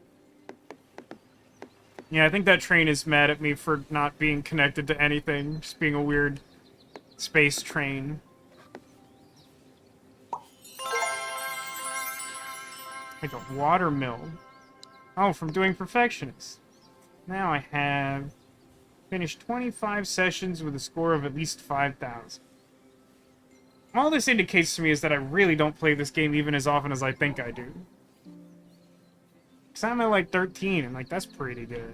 Yeah, I think that train is mad at me for not being connected to anything, just being a weird space train. Like a water mill. Oh, from doing Perfectionist. Now I have finished 25 sessions with a score of at least 5,000. All this indicates to me is that I really don't play this game even as often as I think I do. Because I'm at like 13, and like that's pretty good.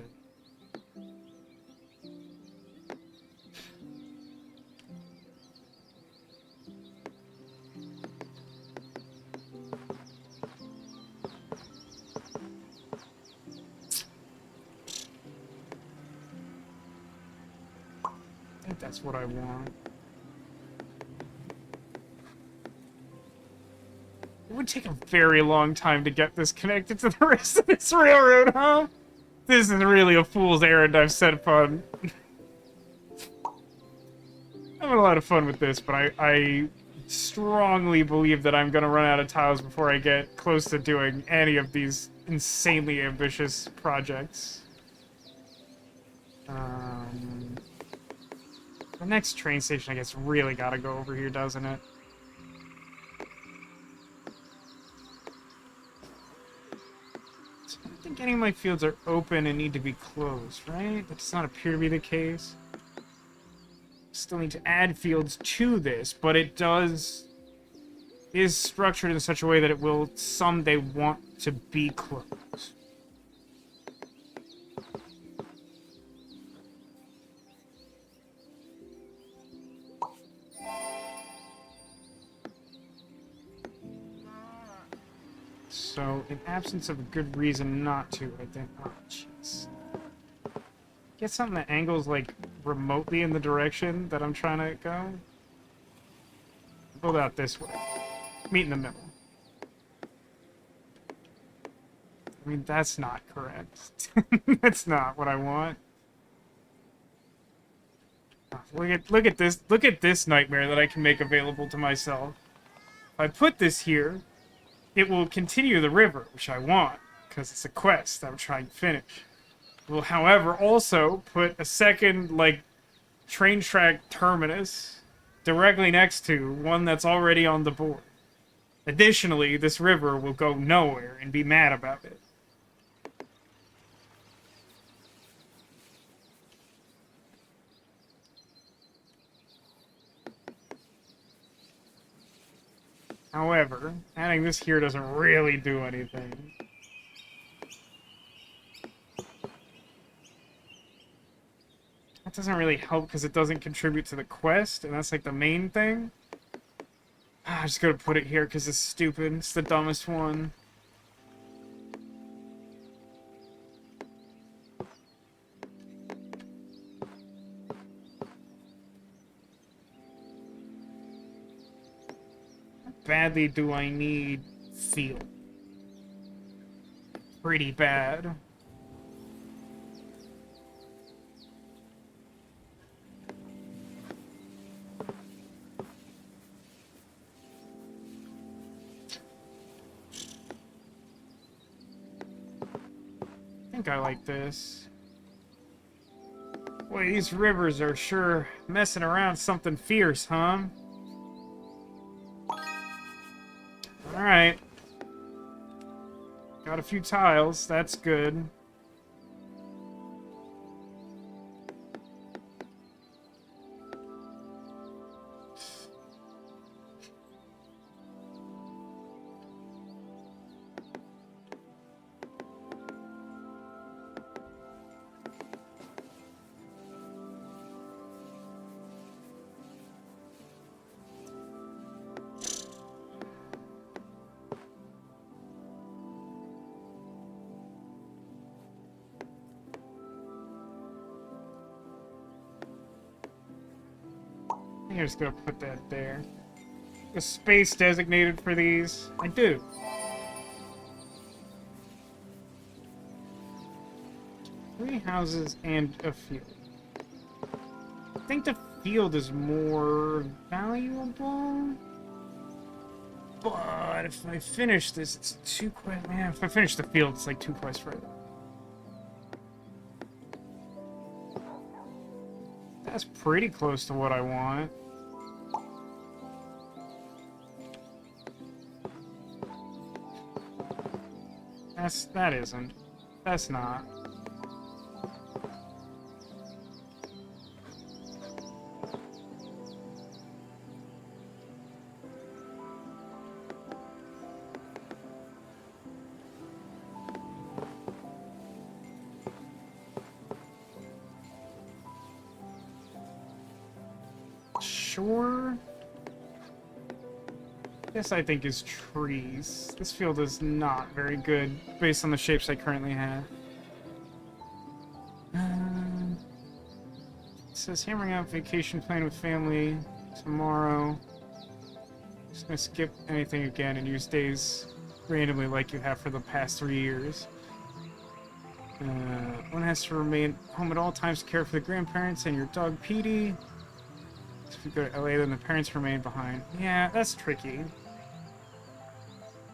I think that's what I want. It would take a very long time to get this connected to the rest of this railroad, huh? This is really a fool's errand I've set upon. I'm having a lot of fun with this, but I strongly believe that I'm going to run out of tiles before I get close to doing any of these insanely ambitious projects. The next train station, I guess, really gotta go over here, doesn't it? think any of my fields are open and need to be closed, right? That does not appear to be the case. Still need to add fields to this, but it is structured in such a way that it will someday want to be closed. So, in absence of a good reason not to, I think... Oh, jeez. Get something that angles, like, remotely in the direction that I'm trying to go. Build out this way. Meet in the middle. I mean, that's not correct. That's not what I want. Oh, look at this nightmare that I can make available to myself. If I put this here, it will continue the river, which I want, because it's a quest that I'm trying to finish. It will, however, also put a second, like, train track terminus directly next to one that's already on the board. Additionally, this river will go nowhere and be mad about it. However, adding this here doesn't really do anything. That doesn't really help because it doesn't contribute to the quest, and that's like the main thing. I'm just gonna put it here because it's stupid. It's the dumbest one. How badly do I need field? Pretty bad. I think I like this. Boy, these rivers are sure messing around something fierce, huh? Alright. Got a few tiles, that's good. I'm just gonna put that there. A space designated for these? I do. Three houses and a field. I think the field is more valuable. But if I finish this, it's 2 quests. Man, if I finish the field, it's like 2 quests further. That's pretty close to what I want. That isn't. That's not. Sure. This, I think, is trees. This field is not very good based on the shapes I currently have. It says hammering out vacation plan with family tomorrow. Just gonna skip anything again and use days randomly like you have for the past 3 years. One has to remain home at all times to care for the grandparents and your dog Petey. If you go to LA, then the parents remain behind. Yeah, that's tricky.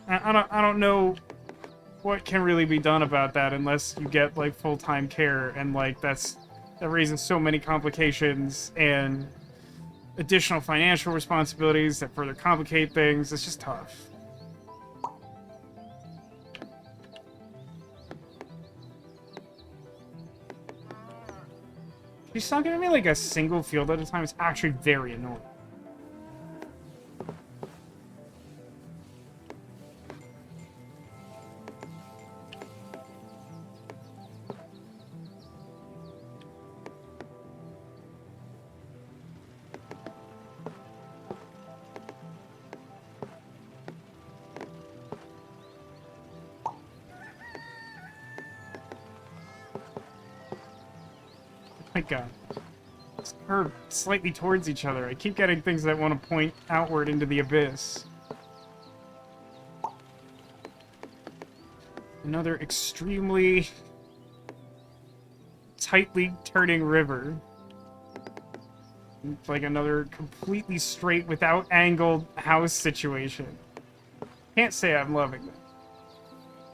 I don't know what can really be done about that unless you get like full-time care, and like that raises so many complications and additional financial responsibilities that further complicate things. It's just tough. She's not giving me like a single field at a time. It's actually very annoying. My God. Let's curve slightly towards each other. I keep getting things that want to point outward into the abyss. Another extremely tightly turning river. It's like another completely straight without angled house situation. Can't say I'm loving it.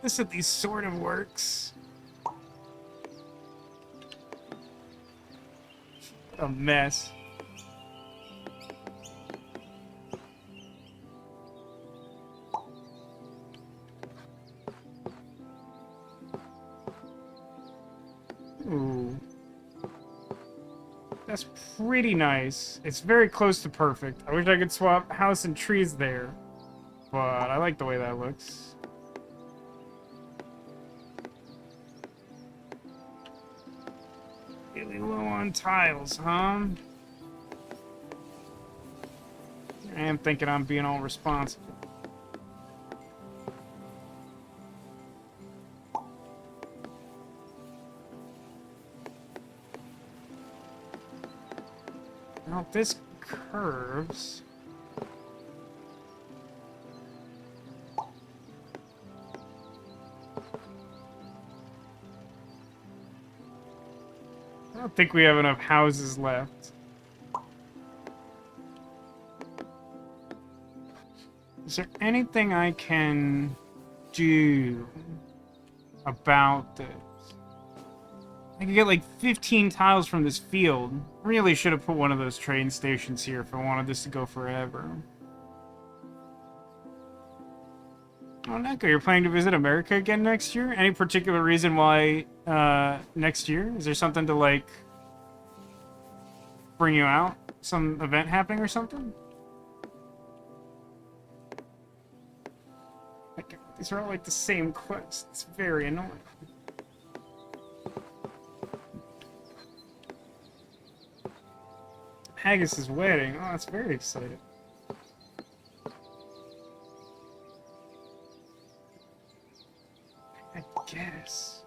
This at least sort of works. A mess. Ooh. That's pretty nice. It's very close to perfect. I wish I could swap house and trees there. But I like the way that looks. Really low on tiles, huh? I am thinking I'm being all responsible. Now, if this curves... I don't think we have enough houses left. Is there anything I can do about this? I could get like 15 tiles from this field. Really should have put one of those train stations here if I wanted this to go forever. Oh, Neko, you're planning to visit America again next year? Any particular reason why next year? Is there something to, like, bring you out? Some event happening or something? Like, these are all, like, the same quest. It's very annoying. Haggis' wedding. Oh, that's very exciting. I guess.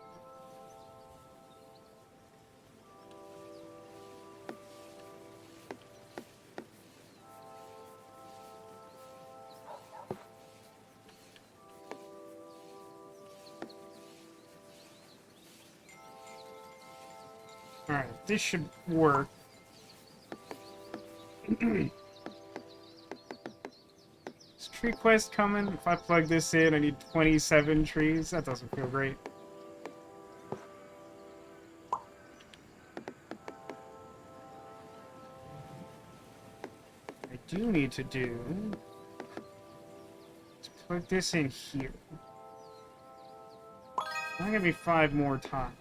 Alright, this should work. Is tree quest coming? If I plug this in, I need 27 trees. That doesn't feel great. I do need to do... Let's plug this in here. I'm gonna be 5 more times.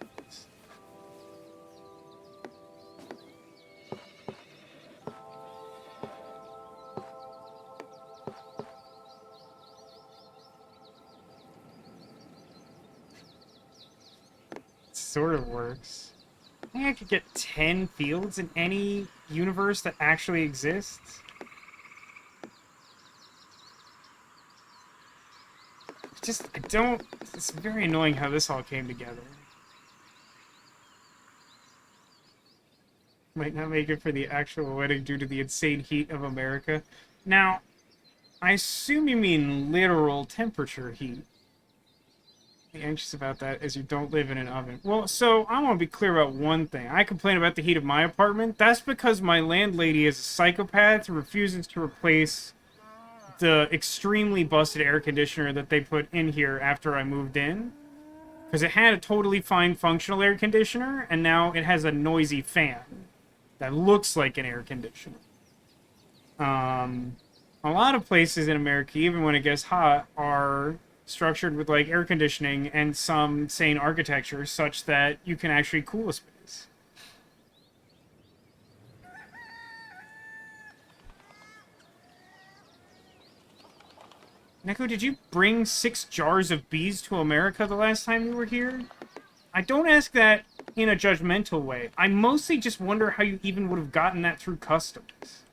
Sort of works. I think I could get 10 fields in any universe that actually exists. Just, I don't... It's very annoying how this all came together. Might not make it for the actual wedding due to the insane heat of America. Now, I assume you mean literal temperature heat. Be anxious about that as you don't live in an oven. Well, so I want to be clear about one thing. I complain about the heat of my apartment. That's because my landlady is a psychopath who refuses to replace the extremely busted air conditioner that they put in here after I moved in. Because it had a totally fine functional air conditioner, and now it has a noisy fan that looks like an air conditioner. A lot of places in America, even when it gets hot, are structured with like air conditioning and some sane architecture such that you can actually cool a space. Neko, did you bring 6 jars of bees to America the last time you were here? I don't ask that in a judgmental way. I mostly just wonder how you even would have gotten that through customs.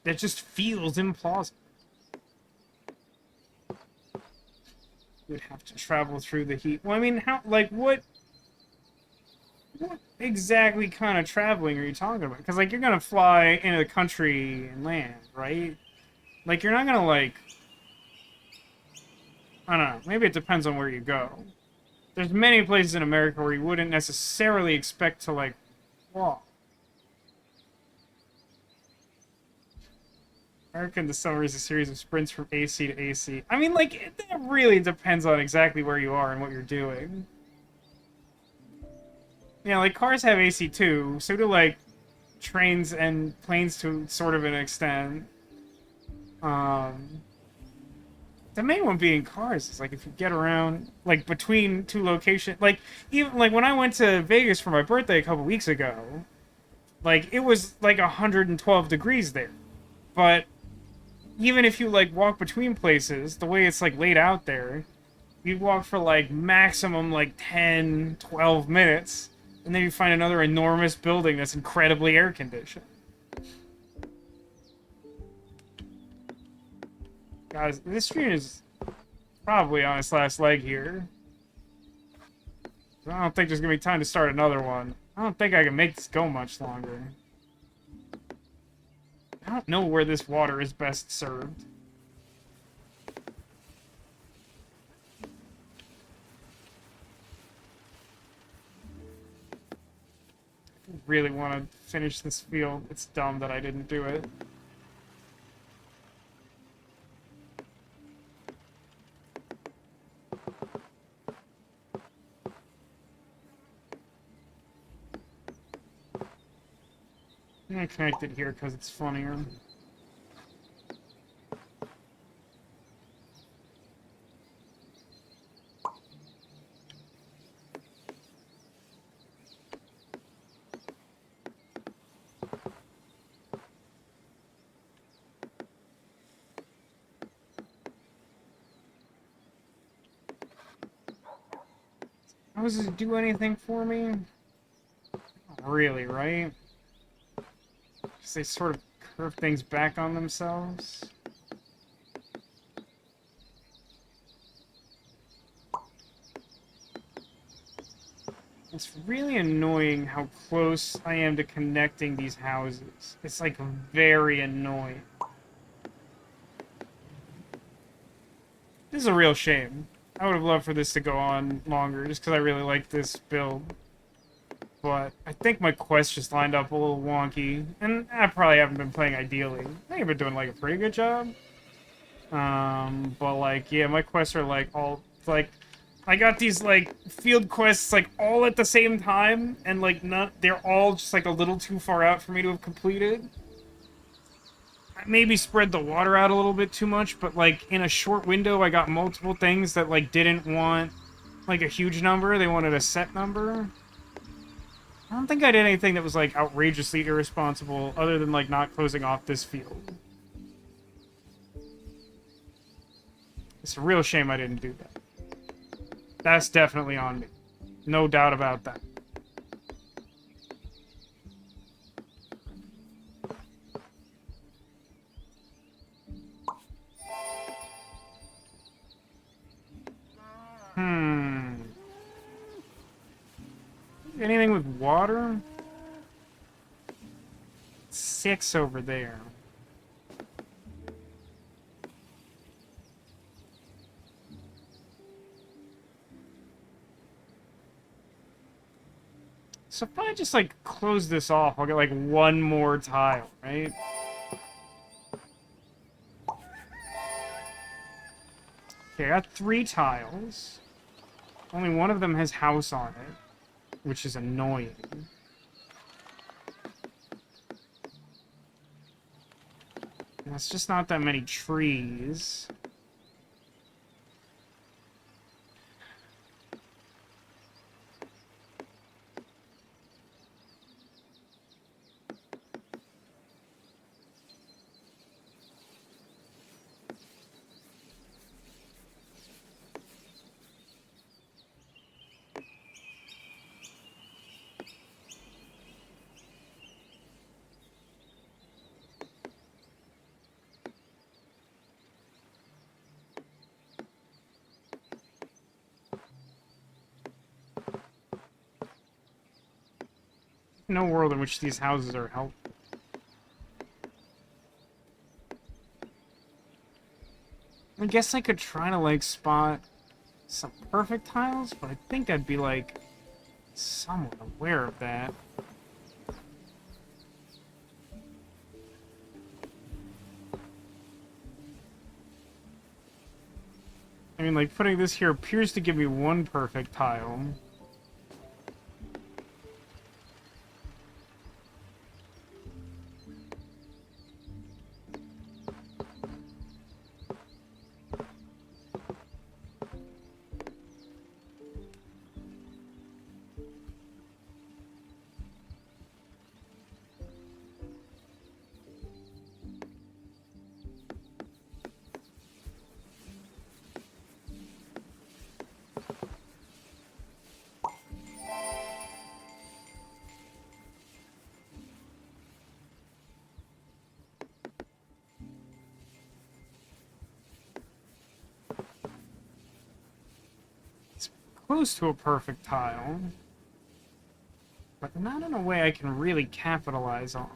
That just feels implausible. You would have to travel through the heat. Well, I mean, how, like, what exactly kind of traveling are you talking about? Because, like, you're gonna fly into the country and land, right? Like, you're not gonna, like... I don't know. Maybe it depends on where you go. There's many places in America where you wouldn't necessarily expect to, like, walk. America in the summer is a series of sprints from AC to AC. I mean, like, that really depends on exactly where you are and what you're doing. Yeah, like, cars have AC too, so do, like, trains and planes to sort of an extent. The main one being cars is, like, if you get around, like, between two locations, like, even, like, when I went to Vegas for my birthday a couple weeks ago, like, it was, like, 112 degrees there. But even if you, like, walk between places, the way it's, like, laid out there, you'd walk for, like, maximum, like, 10, 12 minutes, and then you find another enormous building that's incredibly air-conditioned. Guys, this stream is probably on its last leg here. I don't think there's gonna be time to start another one. I don't think I can make this go much longer. I don't know where this water is best served. I really want to finish this field. It's dumb that I didn't do it. I'm gonna connect it here because it's funnier. How does it do anything for me? Not really, right? Because they sort of curve things back on themselves. It's really annoying how close I am to connecting these houses. It's, like, very annoying. This is a real shame. I would have loved for this to go on longer, just because I really like this build. But I think my quests just lined up a little wonky, and I probably haven't been playing ideally. I think I've been doing, like, a pretty good job. But, like, yeah, my quests are, like, all, like... I got these, like, field quests, like, all at the same time, and, like, they're all just, like, a little too far out for me to have completed. I maybe spread the water out a little bit too much, but, like, in a short window, I got multiple things that, like, didn't want, like, a huge number. They wanted a set number. I don't think I did anything that was, like, outrageously irresponsible, other than, like, not closing off this field. It's a real shame I didn't do that. That's definitely on me. No doubt about that. Anything with water? 6 over there. So if I just, like, close this off, I'll get, like, one more tile, right? Okay, I got 3 tiles. Only one of them has house on it, which is annoying. And that's just not that many trees. No world in which these houses are helpful. I guess I could try to, like, spot some perfect tiles, but I think I'd be, like, somewhat aware of that. I mean, like, putting this here appears to give me one perfect tile. Close to a perfect tile, but not in a way I can really capitalize on.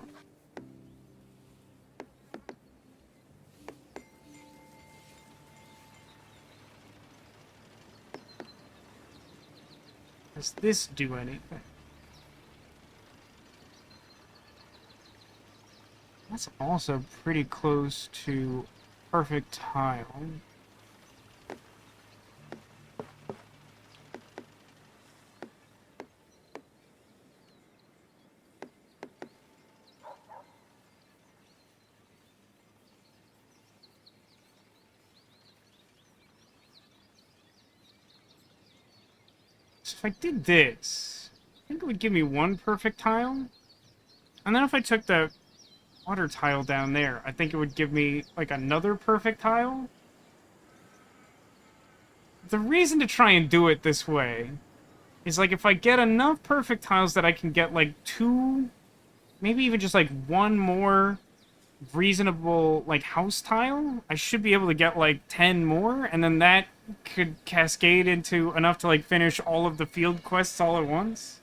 Does this do anything? That's also pretty close to perfect tile. So if I did this, I think it would give me one perfect tile. And then if I took the water tile down there, I think it would give me, like, another perfect tile. The reason to try and do it this way is, like, if I get enough perfect tiles that I can get, like, two, maybe even just, like, one more reasonable, like, house tile, I should be able to get, like, 10 more, and then that could cascade into enough to, like, finish all of the field quests all at once.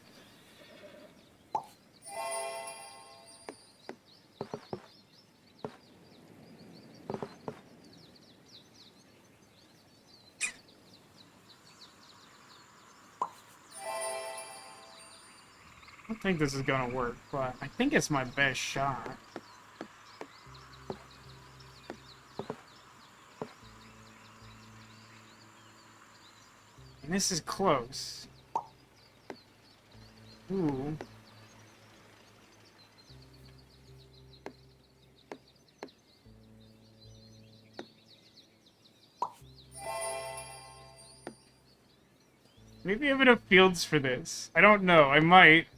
I don't think this is gonna work, but I think it's my best shot. And this is close. Ooh. Maybe I have enough fields for this. I don't know. I might.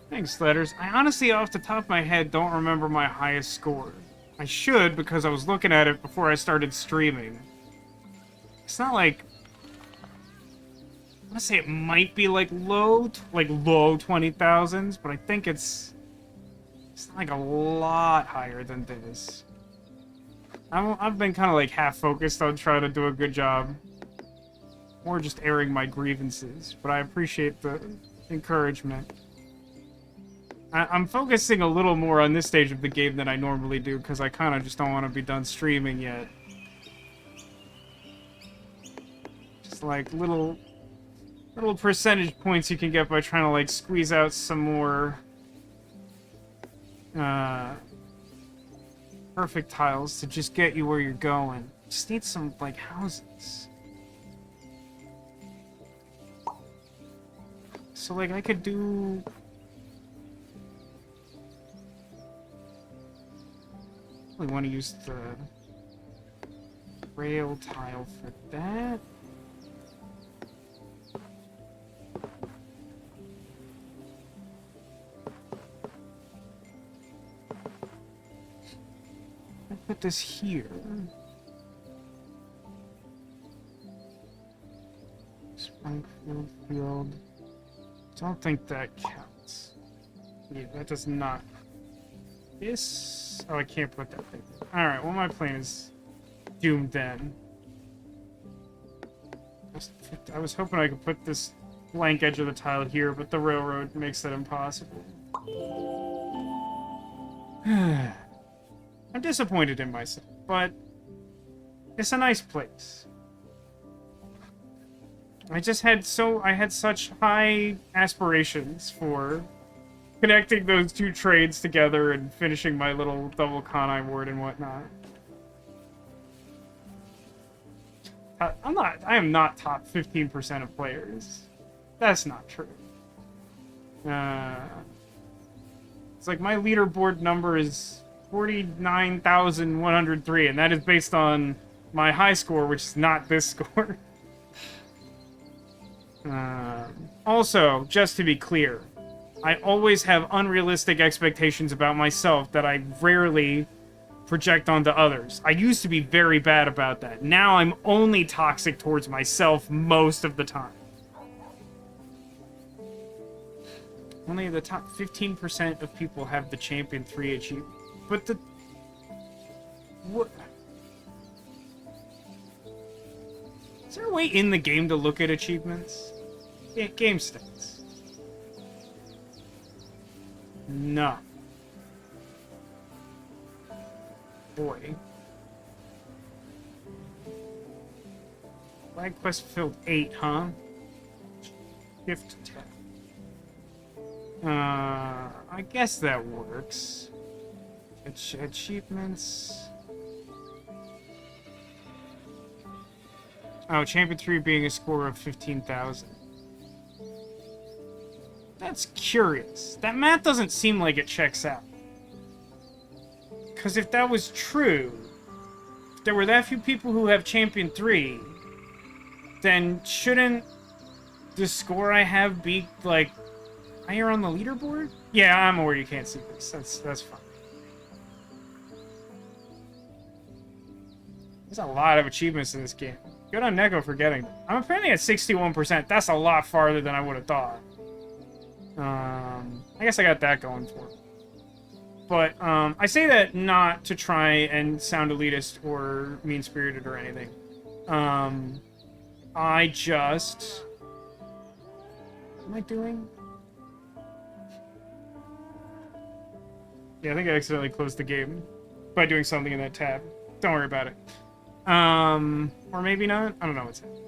Thanks, Letters. I honestly, off the top of my head, don't remember my highest score. I should, because I was looking at it before I started streaming. It's not like... I want to say it might be like low 20,000s, but I think it's not like a lot higher than this. I've been kind of like half focused on trying to do a good job. Or just airing my grievances, but I appreciate the encouragement. I'm focusing a little more on this stage of the game than I normally do, because I kind of just don't want to be done streaming yet. Just like little percentage points you can get by trying to like squeeze out some more perfect tiles to just get you where you're going. Just need some like houses. So like I could do... I want to use the rail tile for that. put this here. Springfield Field. Don't think that counts. Yeah, that does not. This... Oh, I can't put that thing. Alright, well, my plan is doomed then. I was hoping I could put this blank edge of the tile here, but the railroad makes that impossible. I'm disappointed in myself, but it's a nice place. I had such high aspirations for connecting those two trades together and finishing my little double Kanai ward and whatnot. I am not top 15% of players. That's not true. It's like my leaderboard number is 49,103, and that is based on my high score, which is not this score. Also, just to be clear, I always have unrealistic expectations about myself that I rarely project onto others. I used to be very bad about that. Now I'm only toxic towards myself most of the time. Only the top 15% of people have the Champion 3 achievement. But the... What? Is there a way in the game to look at achievements? Game stats. No. Boy. Flag quest filled 8, huh? Shift tab. I guess that works. Achievements. Oh, Champion 3 being a score of 15,000. That's curious. That math doesn't seem like it checks out. Because if that was true, if there were that few people who have Champion 3, then shouldn't the score I have be, like, higher on the leaderboard? Yeah, I'm aware you can't see this. That's fine. There's a lot of achievements in this game. Good on Neko for getting them. I'm apparently at 61%. That's a lot farther than I would have thought. I guess I got that going for me. But, I say that not to try and sound elitist or mean-spirited or anything. I just... What am I doing? Yeah, I think I accidentally closed the game by doing something in that tab. Don't worry about it. Or maybe not? I don't know what's happening.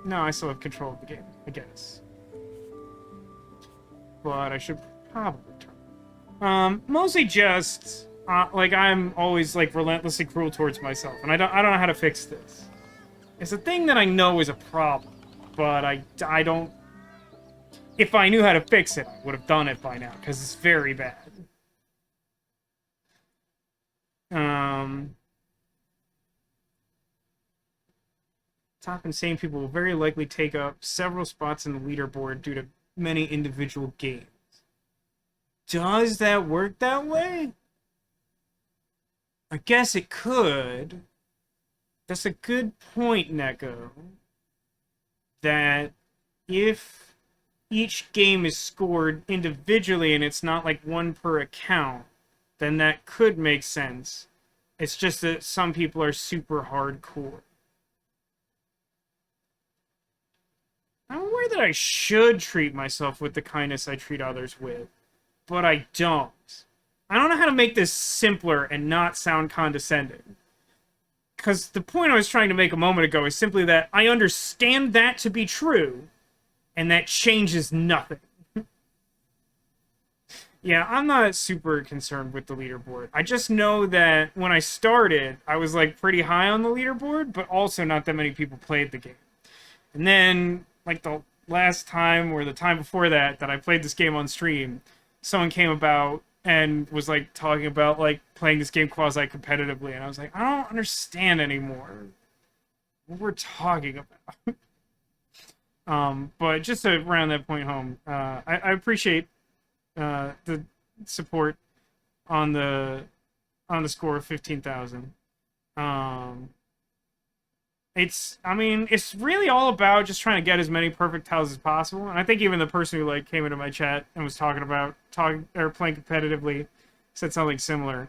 No, I still have control of the game, I guess. But I should probably turn. Mostly just, like, I'm always, like, relentlessly cruel towards myself, and I don't know how to fix this. It's a thing that I know is a problem, but I don't... If I knew how to fix it, I would have done it by now, because it's very bad. Top insane people will very likely take up several spots in the leaderboard due to many individual games. Does that work that way? I guess it could. That's a good point, Neko. That if each game is scored individually and it's not like one per account, then that could make sense. It's just that some people are super hardcore. I'm aware that I should treat myself with the kindness I treat others with, but I don't. I don't know how to make this simpler and not sound condescending. Because the point I was trying to make a moment ago is simply that I understand that to be true, and that changes nothing. Yeah, I'm not super concerned with the leaderboard. I just know that when I started, I was, like, pretty high on the leaderboard, but also not that many people played the game. And then, like, the last time, or the time before that I played this game on stream, someone came about and was, like, talking about, like, playing this game quasi-competitively, and I was like, I don't understand anymore what we're talking about. But just to round that point home, I appreciate the support on the on the score of 15,000. I mean, it's really all about just trying to get as many perfect tiles as possible. And I think even the person who like came into my chat and was talking or playing competitively said something similar.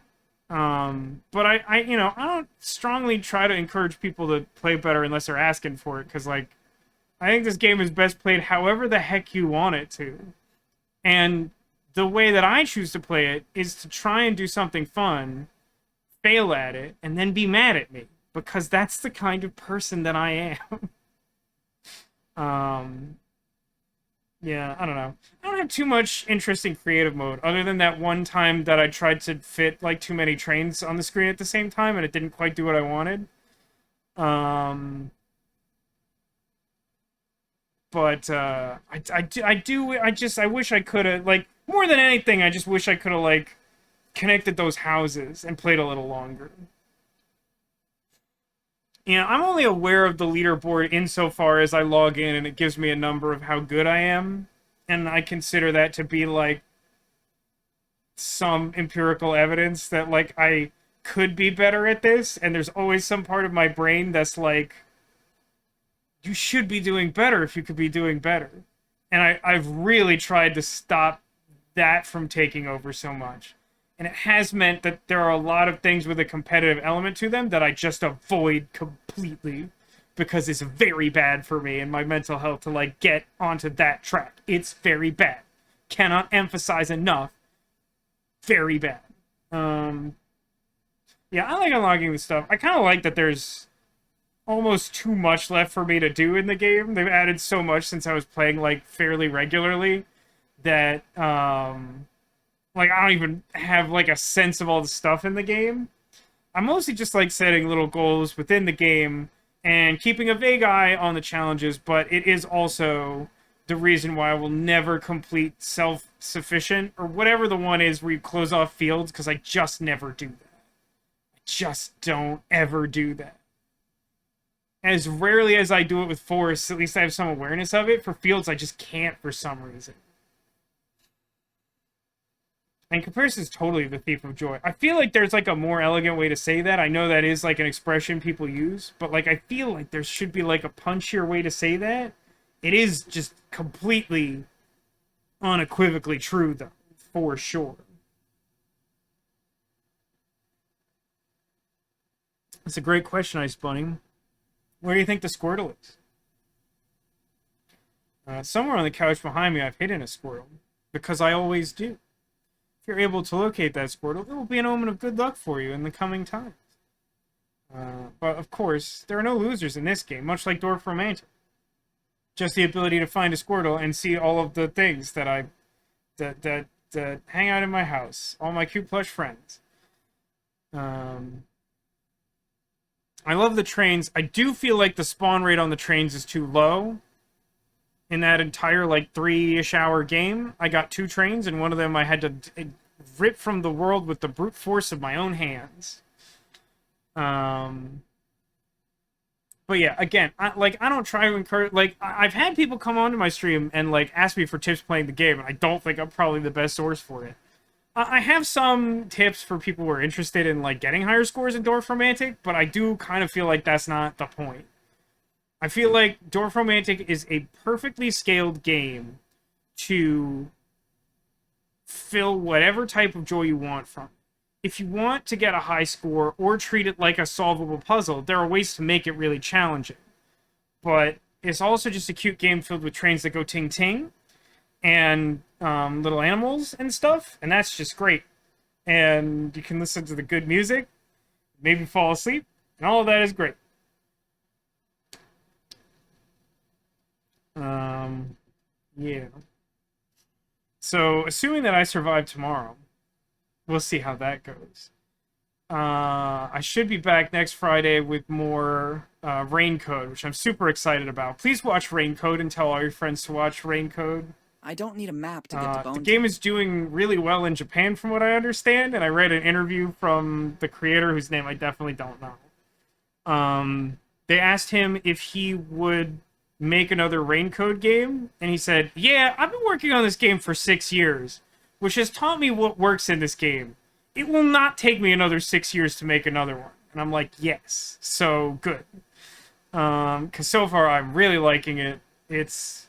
But I don't strongly try to encourage people to play better unless they're asking for it, because like I think this game is best played however the heck you want it to. And the way that I choose to play it is to try and do something fun, fail at it, and then be mad at me, because that's the kind of person that I am. Yeah, I don't know. I don't have too much interest in creative mode, other than that one time that I tried to fit like too many trains on the screen at the same time, and it didn't quite do what I wanted. But I wish I could have, like, more than anything, I just wish I could have, like, connected those houses and played a little longer. Yeah, I'm only aware of the leaderboard insofar as I log in and it gives me a number of how good I am, and I consider that to be, like, some empirical evidence that, like, I could be better at this, and there's always some part of my brain that's like, you should be doing better if you could be doing better. And I've really tried to stop that from taking over so much. And it has meant that there are a lot of things with a competitive element to them that I just avoid completely, because it's very bad for me and my mental health to, like, get onto that track. It's very bad. Cannot emphasize enough. Very bad. Yeah, I like unlocking this stuff. I kind of like that there's almost too much left for me to do in the game. They've added so much since I was playing, like, fairly regularly that, like, I don't even have, like, a sense of all the stuff in the game. I'm mostly just, like, setting little goals within the game and keeping a vague eye on the challenges, but it is also the reason why I will never complete Self-Sufficient, or whatever the one is where you close off fields, because I just never do that. I just don't ever do that. As rarely as I do it with forests, at least I have some awareness of it. For fields, I just can't for some reason. And comparison is totally the thief of joy. I feel like there's, like, a more elegant way to say that. I know that is, like, an expression people use, but, like, I feel like there should be, like, a punchier way to say that. It is just completely, unequivocally true, though, for sure. That's a great question, Ice Bunny. Where do you think the Squirtle is? Somewhere on the couch behind me, I've hidden a Squirtle, because I always do. If you're able to locate that Squirtle, it will be an omen of good luck for you in the coming times. But, of course, there are no losers in this game, much like Dorfromantik. Just the ability to find a Squirtle and see all of the things that that hang out in my house. All my cute plush friends. I love the trains. I do feel like the spawn rate on the trains is too low. In that entire, like, 3-ish hour game, I got 2 trains, and one of them I had to rip from the world with the brute force of my own hands. But yeah, again, I don't try to encourage, like, I've had people come onto my stream and, like, ask me for tips playing the game, and I don't think I'm probably the best source for it. I have some tips for people who are interested in, like, getting higher scores in Dorfromantik, but I do kind of feel like that's not the point. I feel like Dorfromantik is a perfectly scaled game to fill whatever type of joy you want from it. If you want to get a high score or treat it like a solvable puzzle, there are ways to make it really challenging. But it's also just a cute game filled with trains that go ting-ting and little animals and stuff, and that's just great. And you can listen to the good music, maybe fall asleep, and all of that is great. Yeah. So, assuming that I survive tomorrow, we'll see how that goes. I should be back next Friday with more Raincode, which I'm super excited about. Please watch Raincode and tell all your friends to watch Raincode. I don't need a map to get to Bone The game is doing really well in Japan, from what I understand, and I read an interview from the creator, whose name I definitely don't know. They asked him if he would make another Raincode game, and he said, yeah, I've been working on this game for 6 years, which has taught me what works in this game. it will not take me another 6 years to make another one. And I'm like, yes. So good. Because so far I'm really liking it. It's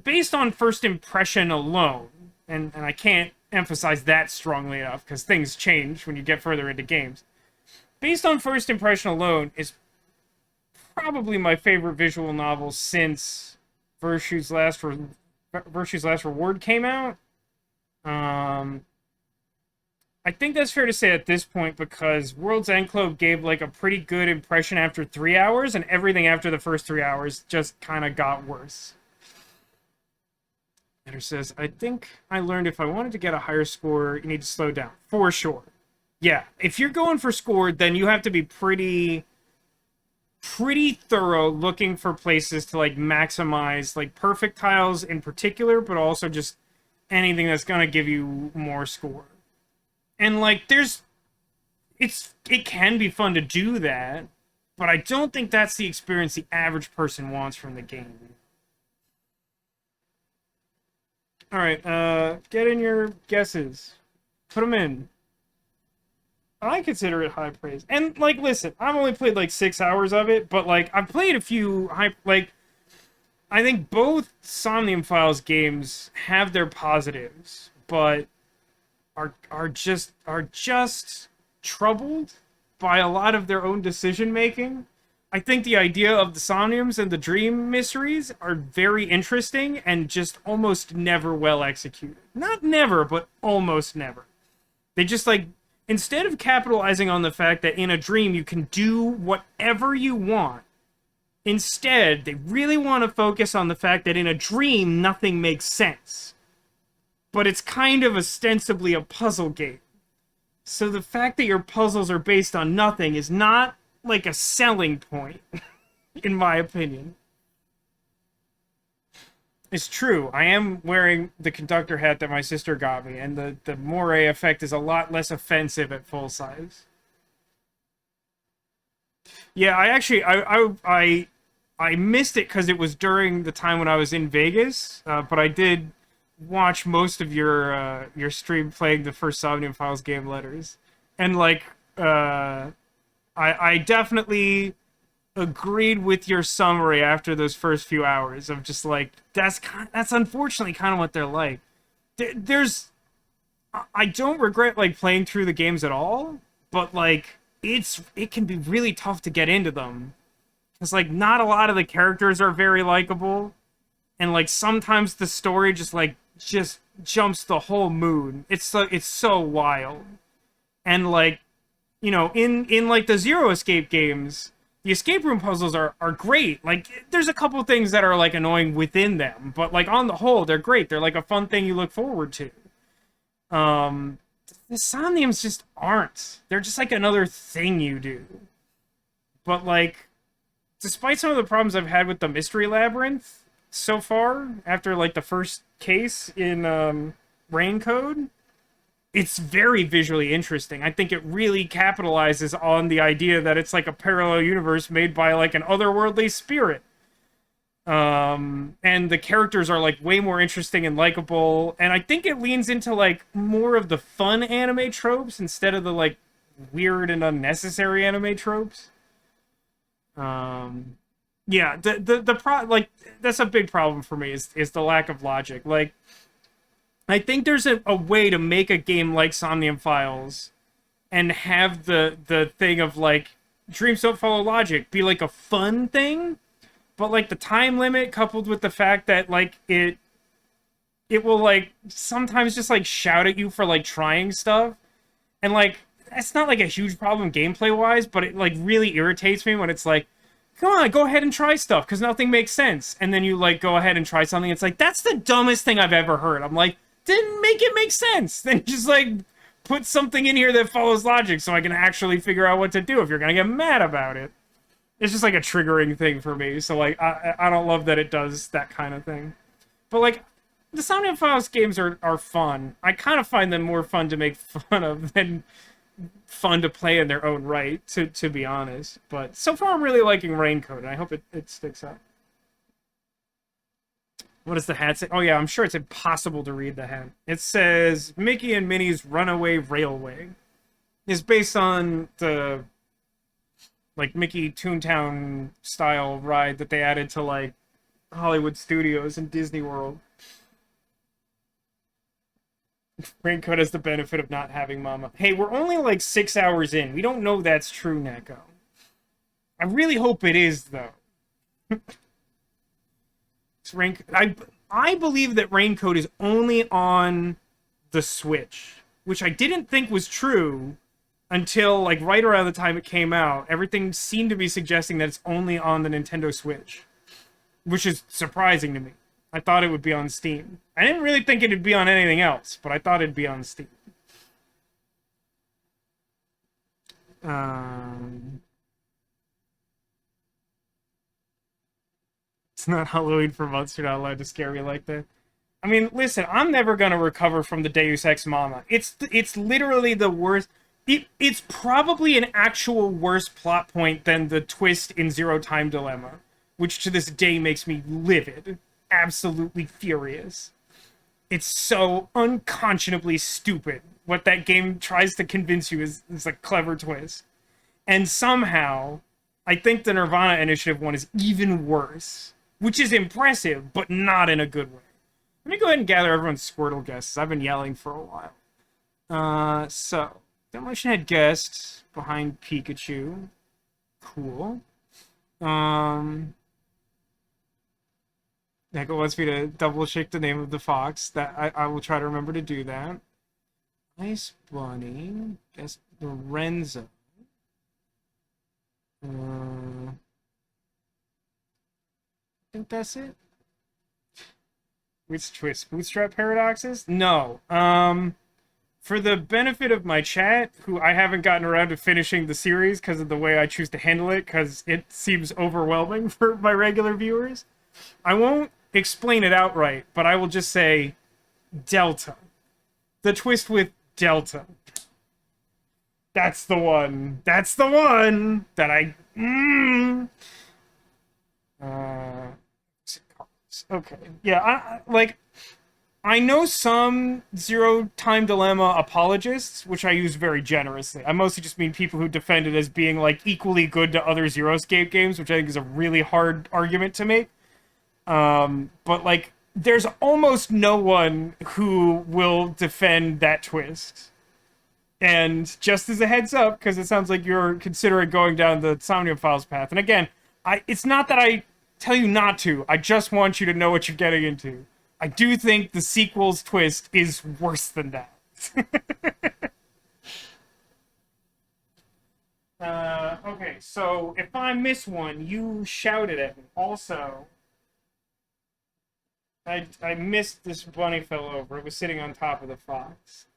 based on first impression alone, and I can't emphasize that strongly enough because things change when you get further into games. Based on first impression alone is probably my favorite visual novel since Virtue's Last Reward came out. I think that's fair to say at this point because World's End Club gave like a pretty good impression after 3 hours, and everything after the first 3 hours just kind of got worse. Eder says, I think I learned if I wanted to get a higher score, you need to slow down. For sure. Yeah, if you're going for score, then you have to be pretty thorough looking for places to like maximize like perfect tiles in particular, but also just anything that's going to give you more score. And like it can be fun to do that, but I don't think that's the experience the average person wants from the game. All right, get in your guesses. Put them in. I consider it high praise. And, like, listen, I've only played, like, 6 hours of it, but, like, I've played a few I think both Somnium Files games have their positives, but are just troubled by a lot of their own decision-making. I think the idea of the Somniums and the Dream Mysteries are very interesting and just almost never well executed. Not never, but almost never. They just, like, instead of capitalizing on the fact that in a dream you can do whatever you want, instead, they really want to focus on the fact that in a dream nothing makes sense. But it's kind of ostensibly a puzzle game. So the fact that your puzzles are based on nothing is not like a selling point, in my opinion. It's true. I am wearing the conductor hat that my sister got me, and the moire effect is a lot less offensive at full size. Yeah, I missed it because it was during the time when I was in Vegas, but I did watch most of your stream playing the first Somnium Files game Letters, and like I definitely agreed with your summary after those first few hours of just like that's unfortunately kind of what they're like. I don't regret like playing through the games at all, but like it can be really tough to get into them. It's like not a lot of the characters are very likable, and like sometimes the story just jumps the whole mood. It's so wild. And like, you know, in like the Zero Escape games, the escape room puzzles are great. Like there's a couple things that are like annoying within them, but like on the whole they're great. They're like a fun thing you look forward to. The Somniums just aren't. They're just like another thing you do. But like, despite some of the problems I've had with the Mystery Labyrinth so far, after like the first case in Rain Code, it's very visually interesting. I think it really capitalizes on the idea that it's like a parallel universe made by like an otherworldly spirit. And the characters are like way more interesting and likable, and I think it leans into like more of the fun anime tropes instead of the like weird and unnecessary anime tropes. Yeah, like that's a big problem for me is the lack of logic. Like, I think there's a way to make a game like Somnium Files and have the thing of like dreams don't follow logic be like a fun thing, but like the time limit coupled with the fact that like it will like sometimes just like shout at you for like trying stuff, and like that's not like a huge problem gameplay wise, but it like really irritates me when it's like, come on, go ahead and try stuff because nothing makes sense, and then you like go ahead and try something. It's like that's the dumbest thing I've ever heard. I'm like, didn't make it make sense. Then just like put something in here that follows logic so I can actually figure out what to do if you're gonna get mad about it. It's just like a triggering thing for me. So like I don't love that it does that kind of thing. But like the Somnium Files games are fun. I kind of find them more fun to make fun of than fun to play in their own right, to be honest. But so far I'm really liking Rain Code, and I hope it sticks out. What does the hat say? Oh yeah, I'm sure it's impossible to read the hat. It says Mickey and Minnie's Runaway Railway. It's based on the like Mickey Toontown style ride that they added to like Hollywood Studios and Disney World. Raincoat has the benefit of not having Mama. Hey, we're only like 6 hours in. We don't know that's true, Neko. I really hope it is, though. It's I believe that Raincoat is only on the Switch, which I didn't think was true until like right around the time it came out. Everything seemed to be suggesting that it's only on the Nintendo Switch, which is surprising to me. I thought it would be on Steam. I didn't really think it'd be on anything else, but I thought it'd be on Steam. It's not Halloween for months. You're not allowed to scare me like that. I mean, listen, I'm never gonna recover from the Deus Ex Mama. It's literally the worst. It's probably an actual worse plot point than the twist in Zero Time Dilemma, which to this day makes me livid, absolutely furious. It's so unconscionably stupid what that game tries to convince you is a clever twist. And somehow, I think the Nirvana Initiative one is even worse, which is impressive, but not in a good way. Let me go ahead and gather everyone's Squirtle guesses. I've been yelling for a while. So, Demolition had guessed behind Pikachu. Cool. Neko wants me to double check the name of the fox. That I will try to remember to do that. Ice Bunny. Guess Lorenzo. I think that's it. Which twist? Bootstrap paradoxes? No. For the benefit of my chat, who I haven't gotten around to finishing the series because of the way I choose to handle it, because it seems overwhelming for my regular viewers, I won't explain it outright, but I will just say Delta. The twist with Delta. That's the one. That's the one that I... Okay. Yeah, I know some Zero Time Dilemma apologists, which I use very generously. I mostly just mean people who defend it as being, like, equally good to other Zeroscape games, which I think is a really hard argument to make. But, like, there's almost no one who will defend that twist. And just as a heads up, because it sounds like you're considering going down the Somnium Files path. And again, it's not that I tell you not to. I just want you to know what you're getting into. I do think the sequel's twist is worse than that. Okay, so if I miss one, you shout it at me. Also, I missed this bunny fell over. It was sitting on top of the fox.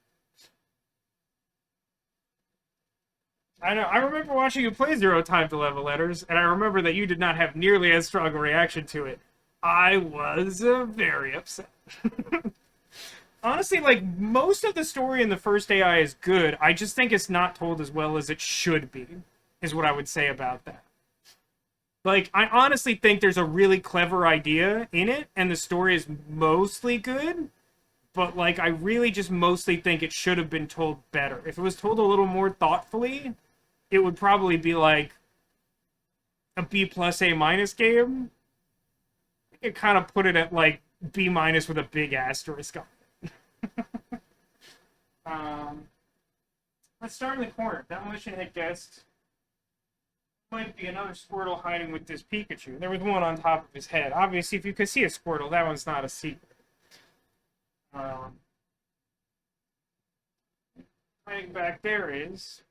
I know. I remember watching you play Zero Time Dilemma Letters, and I remember that you did not have nearly as strong a reaction to it. I was very upset. Honestly, like, most of the story in the first AI is good. I just think it's not told as well as it should be, is what I would say about that. Like, I honestly think there's a really clever idea in it, and the story is mostly good, but, like, I really just mostly think it should have been told better. If it was told a little more thoughtfully, it would probably be, like, a B plus A minus game. I could kind of put it at, like, B minus with a big asterisk on it. Let's start in the corner. Demolition had guessed might be another Squirtle hiding with this Pikachu. There was one on top of his head. Obviously, if you could see a Squirtle, that one's not a secret. Hiding back there is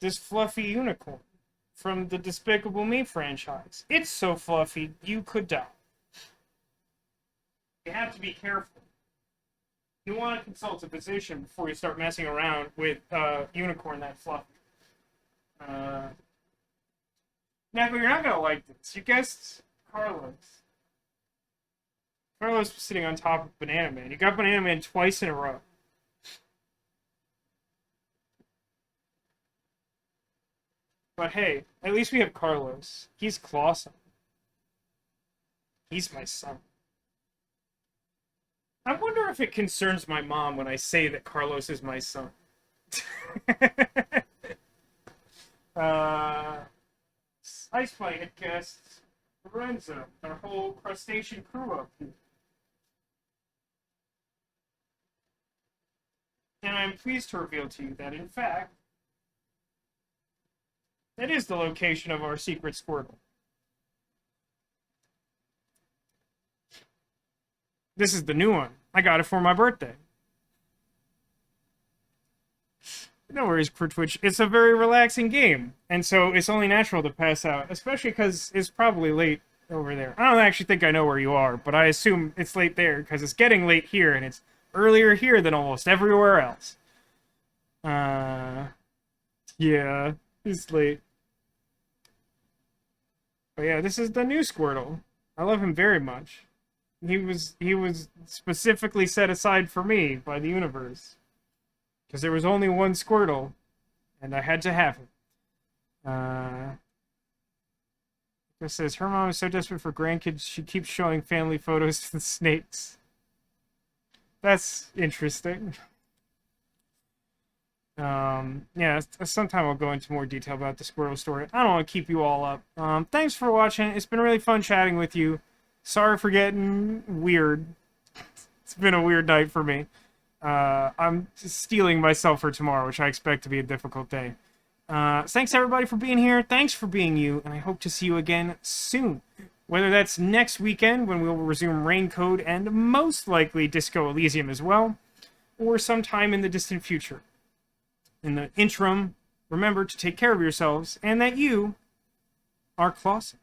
this fluffy unicorn from the Despicable Me franchise. It's so fluffy, you could die. You have to be careful. You want to consult a physician before you start messing around with unicorn that fluffy. Now, you're not going to like this. You guessed Carlos. Carlos was sitting on top of Banana Man. You got Banana Man twice in a row. But hey, at least we have Carlos. He's Clawson. He's my son. I wonder if it concerns my mom when I say that Carlos is my son. Ice Planet guests Lorenzo, our whole crustacean crew up here. And I'm pleased to reveal to you that, in fact, that is the location of our secret Squirtle. This is the new one. I got it for my birthday. No worries, for Twitch. It's a very relaxing game, and so it's only natural to pass out, especially because it's probably late over there. I don't actually think I know where you are, but I assume it's late there, because it's getting late here, and it's earlier here than almost everywhere else. Yeah, it's late. But yeah, this is the new Squirtle. I love him very much. He was specifically set aside for me by the universe. Because there was only one Squirtle, and I had to have him. It says, her mom is so desperate for grandkids, she keeps showing family photos to the snakes. That's interesting. Yeah, sometime I'll go into more detail about the Squirtle story. I don't want to keep you all up. Thanks for watching. It's been really fun chatting with you. Sorry for getting weird. It's been a weird night for me. I'm steeling myself for tomorrow, which I expect to be a difficult day. Thanks everybody for being here. Thanks for being you, and I hope to see you again soon. Whether that's next weekend when we'll resume Rain Code and most likely Disco Elysium as well, or sometime in the distant future. In the interim, remember to take care of yourselves and that you are Clausen.